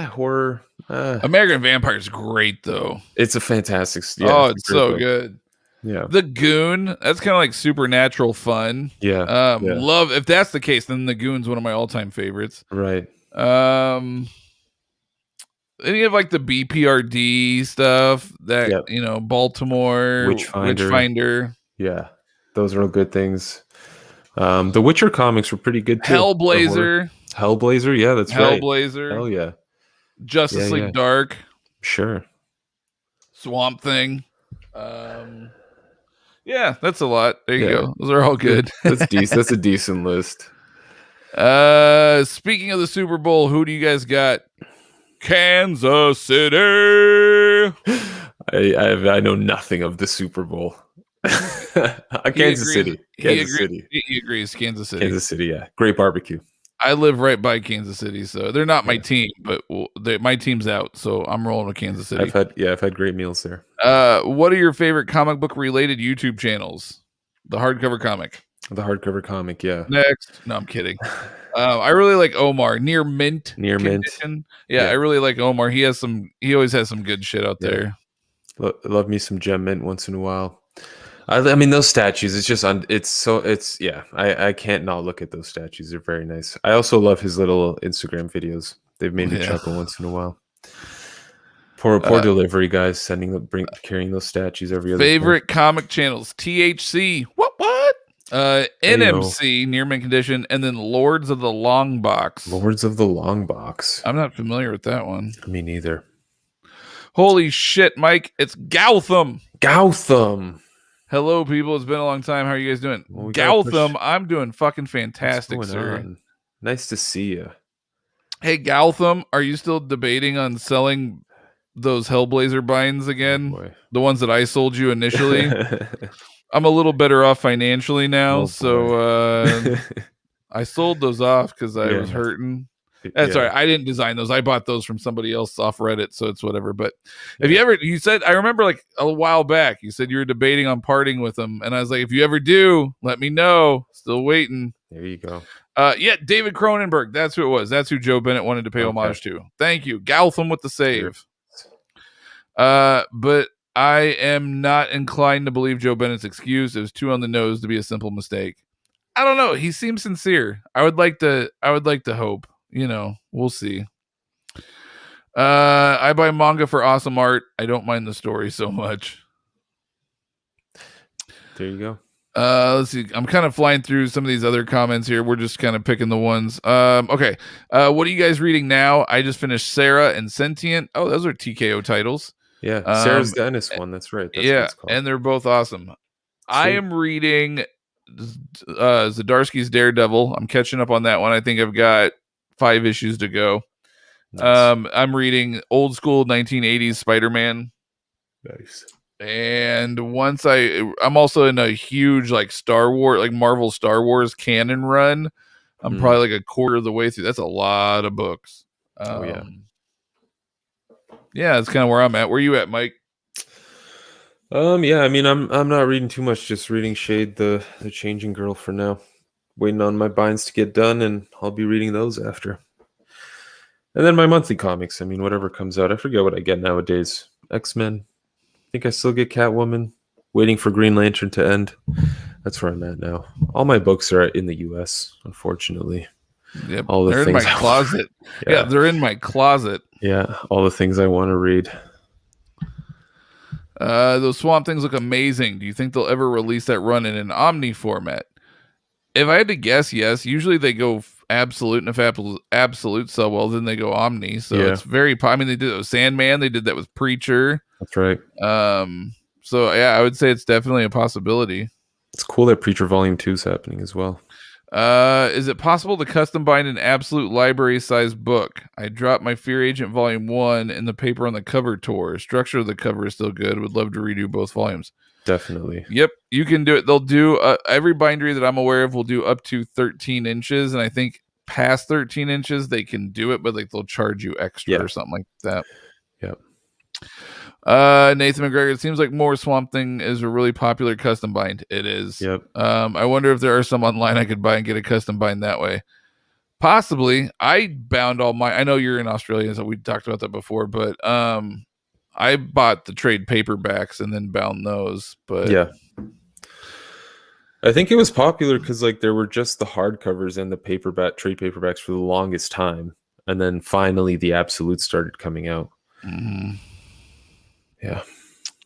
horror. American Vampire is great though. It's a fantastic. It's so book. Good. Yeah. The Goon, that's kind of like supernatural fun. Yeah. Love, if that's the case, then The Goon's one of my all-time favorites. Right. Any of like the BPRD stuff that Baltimore Witchfinder. Yeah, those are all good things. The Witcher comics were pretty good too. Hellblazer, yeah, that's right. Hellblazer, hell yeah. Justice League Dark, sure. Swamp Thing. Yeah, that's a lot. There you go. Those are all good. That's decent. That's a decent list. Speaking of the Super Bowl, who do you guys got? Kansas City. I know nothing of the Super Bowl. Kansas City. He agrees. Kansas City. Kansas City, yeah. Great barbecue. I live right by Kansas City, so they're not my team, but my team's out, so I'm rolling with Kansas City. I've had great meals there. What are your favorite comic book related YouTube channels? The hardcover comic. The hardcover comic, yeah. Next. No, I'm kidding. I really like Omar. Near Mint. Yeah, I really like Omar. He always has some good shit out there. Love me some Gem Mint once in a while. I mean, those statues, I can't not look at those statues. They're very nice. I also love his little Instagram videos. They've made me chuckle once in a while. Poor delivery guys carrying those statues every other favorite comic channels. THC. What? NMC, Near Mint Condition, and then Lords of the Long Box. Lords of the Long Box. I'm not familiar with that one. Me neither. Holy shit, Mike. It's Gautham. Hello, people. It's been a long time. How are you guys doing? Gautham, I'm doing fucking fantastic, sir. Nice to see you. Hey, Gautham, are you still debating on selling those Hellblazer binds Oh, again, boy. the ones that I sold you initially. I'm a little better off financially now, Oh, so boy. I sold those off because I was Yeah. hurting. That's all Yeah. right. I didn't design those. I bought those from somebody else off Reddit, so it's whatever. But if Yeah. you said, I remember like a while back, you said you were debating on parting with them, and I was like, if you ever do, let me know. Still waiting. There you go. Yeah, David Cronenberg. That's who it was. That's who Joe Bennett wanted to pay Okay. homage to. Thank you, Galtham with the Sure. save. But I am not inclined to believe Joe Bennett's excuse. It was too on the nose to be a simple mistake. I don't know. He seems sincere. I would like to hope. We'll see. I buy manga for awesome art. I don't mind the story so much. There you go. Let's see. I'm kind of flying through some of these other comments here. We're just kind of picking the ones. Okay. What are you guys reading now? I just finished Sarah and Sentient. Oh, those are TKO titles. Yeah. Sarah's the Ennis one. That's right. That's what it's called. And they're both awesome. Sweet. I am reading Zdarsky's Daredevil. I'm catching up on that one. I think I've got 5 issues to go. Nice. I'm reading old school 1980s Spider-Man. Nice. And I'm also in a huge like Star Wars, like Marvel Star Wars canon run. I'm probably like a quarter of the way through. That's a lot of books. Yeah, that's kind of where I'm at. Where you at, Mike? Yeah, I mean, I'm not reading too much. Just reading Shade, the Changing Girl for now. Waiting on my binds to get done, and I'll be reading those after. And then my monthly comics. I mean, whatever comes out. I forget what I get nowadays. X-Men. I think I still get Catwoman. Waiting for Green Lantern to end. That's where I'm at now. All my books are in the U.S., unfortunately. Yep, all the they're things in my closet. Yeah, they're in my closet. Yeah, all the things I want to read. Those Swamp Things look amazing. Do you think they'll ever release that run in an Omni format? If I had to guess, yes. Usually they go Absolute, and if Absolute sell well, then they go Omni. So it's very. I mean, they did it with Sandman. They did that with Preacher. That's right. So yeah, I would say it's definitely a possibility. It's cool that Preacher Volume 2 is happening as well. Is it possible to custom bind an Absolute library size book? I dropped my Fear Agent Volume 1 and the paper on the cover tore. Structure of the cover is still good. Would love to redo both volumes. Definitely. Yep, you can do it. They'll do every bindery that I'm aware of will do up to 13 inches, and I think past 13 inches they can do it, but like they'll charge you extra or something like that. Yep. Nathan McGregor, it seems like more Swamp Thing is a really popular custom bind. It is. Yep. I wonder if there are some online I could buy and get a custom bind that way. Possibly. I bound all my. I know you're in Australia, so we talked about that before, but I bought the trade paperbacks and then bound those. But yeah, I think it was popular because like there were just the hardcovers and the trade paperbacks for the longest time, and then finally the Absolute started coming out. Mm-hmm. Yeah.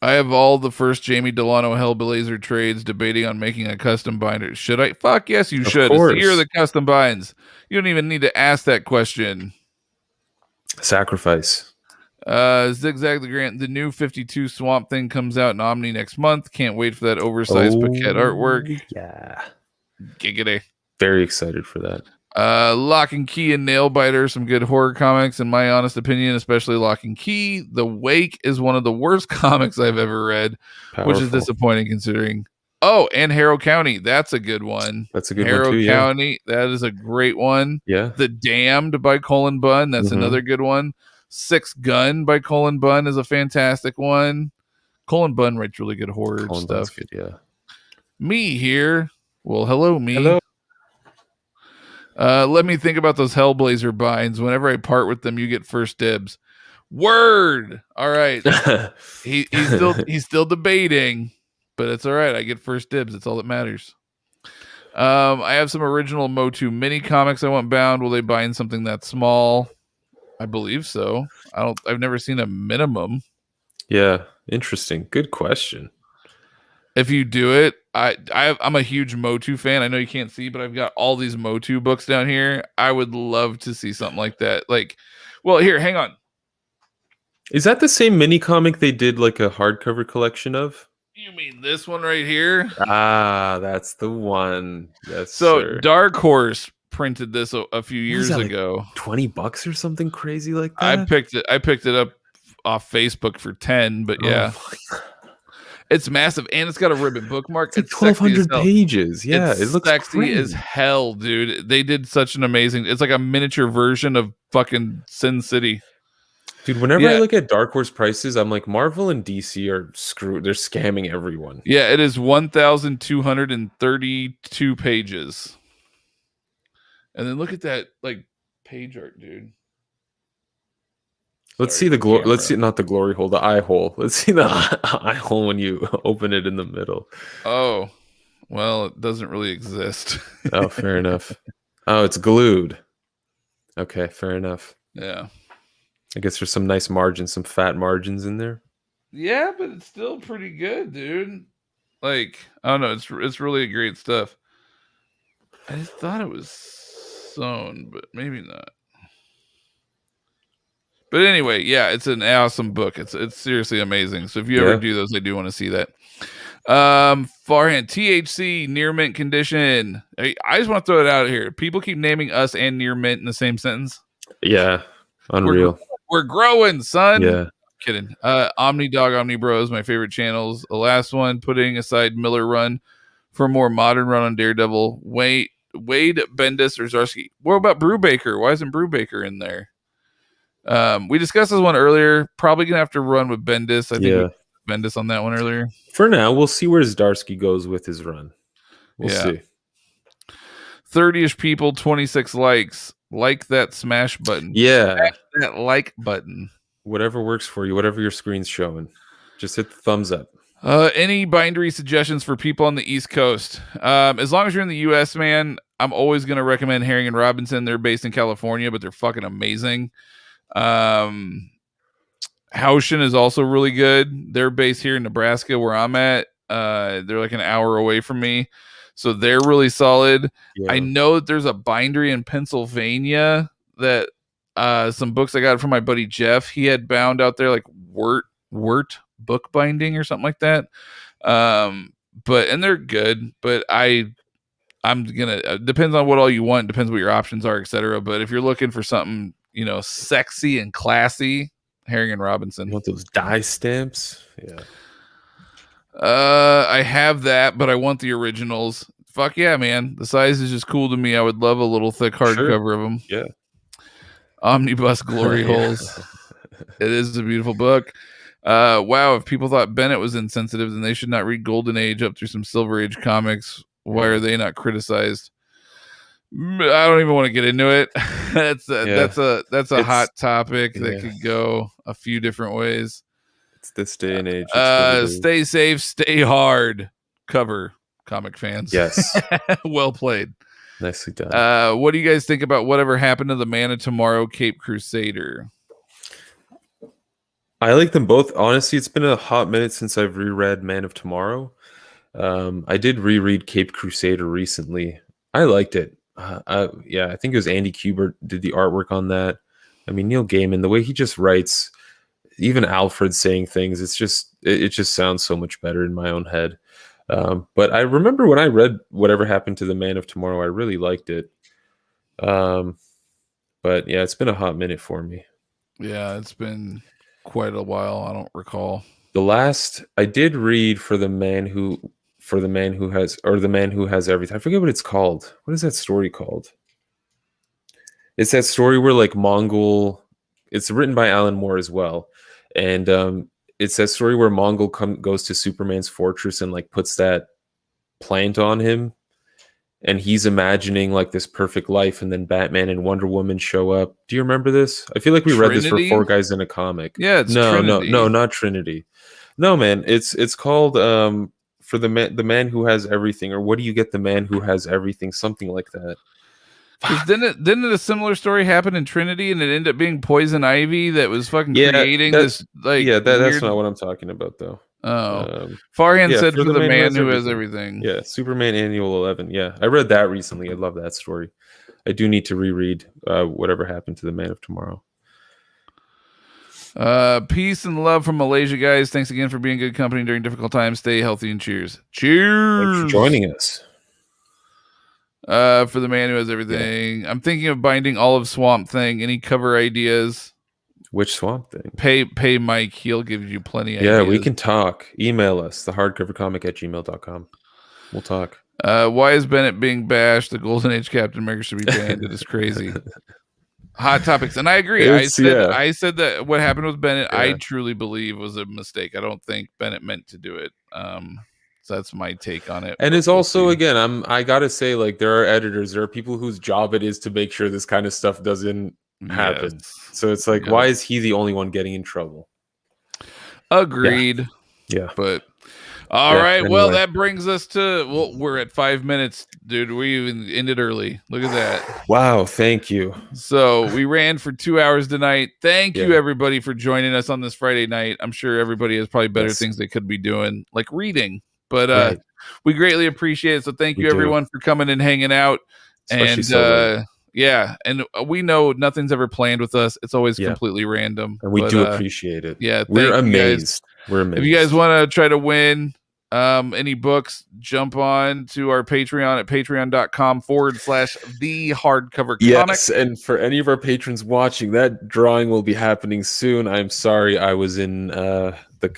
I have all the first Jamie Delano Hellblazer trades, debating on making a custom binder. Should I? Fuck yes, you should. It's the year of the custom binds. You don't even need to ask that question. Sacrifice. Zigzag the Grant. The new 52 Swamp Thing comes out in Omni next month. Can't wait for that oversized Paquette artwork. Yeah. Giggity. Very excited for that. Lock and Key and Nailbiter, some good horror comics in my honest opinion, especially Lock and Key. The Wake is one of the worst comics I've ever read, which is disappointing considering. Oh, and Harrow County, that's a good one. That's a good Harrow one too. County, that is a great one. Yeah. The Damned by Colin Bunn, that's another good one. Six Gun by Colin Bunn is a fantastic one. Colin Bunn writes really good horror stuff. Good, yeah. Me here. Well, hello, me. Hello. Let me think about those Hellblazer binds. Whenever I part with them, you get first dibs. Word. All right. he's still debating, but it's all right. I get first dibs. It's all that matters. I have some original Motu mini comics I want bound. Will they bind something that small? I believe so. I've never seen a minimum. Yeah, interesting. Good question. If you do it, I'm a huge Motu fan. I know you can't see, but I've got all these Motu books down here. I would love to see something like that. Like, well, here, hang on. Is that the same mini comic they did like a hardcover collection of? You mean this one right here? Ah, that's the one. Yes, so sir. Dark Horse printed this a few years ago. Like $20 or something crazy like that. I picked it up off Facebook for 10, but yeah. Oh my God. It's massive, and it's got a ribbon bookmark. It's like It's sexy as 1,200 hell. pages. Yeah, it It's looks sexy great. as hell, dude. They did such an amazing. It's like a miniature version of fucking Sin City. Dude, whenever I Yeah. look at Dark Horse prices, I'm like, Marvel and DC are screwed. They're scamming everyone. Yeah, it is 1,232 pages. And then look at that like page art, dude. Let's Sorry, see the glory. camera. Let's see, not the glory hole, the eye hole. Let's see the eye hole when you open it in the middle. Oh, well, it doesn't really exist. Oh, fair enough. Oh, it's glued. Okay, fair enough. Yeah. I guess there's some nice margins, some fat margins in there. Yeah, but it's still pretty good, dude. Like, I don't know, it's really great stuff. I just thought it was sewn, but maybe not. But anyway, yeah, it's an awesome book. It's seriously amazing. So if you ever do those, I do want to see that. Farhand, THC near mint condition. I just want to throw it out here. People keep naming us and near mint in the same sentence. Yeah, unreal. We're growing, son. Yeah. Kidding. Omni Dog, Omni Bros, my favorite channels. The last one, putting aside Miller run for a more modern run on Daredevil. Wade, Bendis, or Zarsky. What about Brubaker? Why isn't Brubaker in there? We discussed this one earlier. Probably gonna have to run with Bendis. I think Bendis on that one earlier. For now, we'll see where Zdarsky goes with his run. We'll see. 30-ish people, 26 likes. Like that smash button. Yeah. Smash that like button. Whatever works for you, whatever your screen's showing. Just hit the thumbs up. Any bindery suggestions for people on the East Coast? As long as you're in the US, man, I'm always gonna recommend Herring and Robinson. They're based in California, but they're fucking amazing. Haushin is also really good. They're based here in Nebraska where I'm at. They're like an hour away from me, so they're really solid. Yeah. I know that there's a bindery in Pennsylvania that some books I got from my buddy Jeff, he had bound out there, like Wirt book binding or something like that. But and they're good, but I'm gonna depends on what all you want, depends what your options are, etc. But if you're looking for something, you know, sexy and classy, Herring and Robinson. You want those die stamps? Yeah. I have that, but I want the originals. Fuck yeah, man. The size is just cool to me. I would love a little thick hardcover of them. Yeah. Omnibus Glory Holes. It is a beautiful book. Wow, if people thought Bennett was insensitive, then they should not read Golden Age up through some Silver Age comics. Why are they not criticized? I don't even want to get into it. That's a hot topic that could go a few different ways. It's this day and age. Stay safe, stay hard. Cover, comic fans. Yes. Well played. Nicely done. What do you guys think about whatever happened to the Man of Tomorrow Cape Crusader? I like them both. Honestly, it's been a hot minute since I've reread Man of Tomorrow. I did reread Cape Crusader recently. I liked it. I think it was Andy Kubert did the artwork on that. I mean, Neil Gaiman, the way he just writes, even Alfred saying things, it just sounds so much better in my own head. But I remember when I read Whatever Happened to the Man of Tomorrow, I really liked it. But yeah, it's been a hot minute for me. Yeah, it's been quite a while. I don't recall. The last I did read for the man who has everything. I forget what it's called. What is that story called? It's that story where like Mongol. It's written by Alan Moore as well, and it's that story where Mongol goes to Superman's fortress and like puts that plant on him, and he's imagining like this perfect life, and then Batman and Wonder Woman show up. Do you remember this? I feel like we read this for Four Guys in a Comic. Yeah, it's Trinity. No, not Trinity. No, man, it's called for the man who has everything, or what do you get the man who has everything? Something like that. Didn't a similar story happen in Trinity, and it ended up being Poison Ivy that was fucking creating this like that's not what I'm talking about though. Farhan said for the man who has everything. Yeah, Superman Annual 11. Yeah, I read that recently. I love that story. I do need to reread Whatever Happened to the Man of Tomorrow. Peace and love from Malaysia, guys. Thanks again for being good company during difficult times. Stay healthy and cheers. Cheers. Thanks for joining us. For the man who has everything. Yeah. I'm thinking of binding all of Swamp Thing. Any cover ideas? Which Swamp Thing? Pay Mike. He'll give you plenty of Yeah, ideas. we can talk. Email us, thehardcovercomic@gmail.com. We'll talk. Why is Bennett being bashed? The Golden Age Captain America should be banned. It is crazy. Hot topics, and I agree. I said that what happened with Bennett, I truly believe was a mistake. I don't think Bennett meant to do it. So that's my take on it. And it's also again, I gotta say, like, there are editors, there are people whose job it is to make sure this kind of stuff doesn't happen. So it's like, why is he the only one getting in trouble? Agreed. Yeah. But all right. Anyway. Well, that brings us to we're at 5 minutes, dude. We even ended early. Look at that. Wow, thank you. So we ran for 2 hours tonight. Thank you everybody for joining us on this Friday night. I'm sure everybody has probably better things they could be doing, like reading. But we greatly appreciate it. So thank you everyone for coming and hanging out. Especially and we know nothing's ever planned with us. It's always completely random. And we do appreciate it. Yeah, we're amazed. We're amazed. If you guys want to try to win any books, jump on to our Patreon at patreon.com/thehardcovercomic. Yes, and for any of our patrons watching, that drawing will be happening soon. I'm sorry, I was in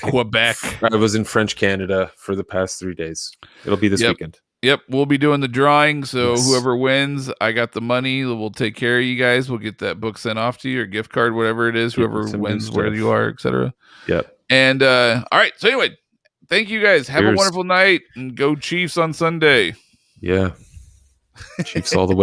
Quebec. I was in French Canada for the past 3 days. It'll be this weekend. Yep, we'll be doing the drawing. So whoever wins, I got the money. We'll take care of you guys. We'll get that book sent off to you, or gift card, whatever it is. Whoever wins, where you are, etc. Yep. And all right. So anyway, thank you guys. Have a wonderful night, and go Chiefs on Sunday. Yeah, Chiefs all the way.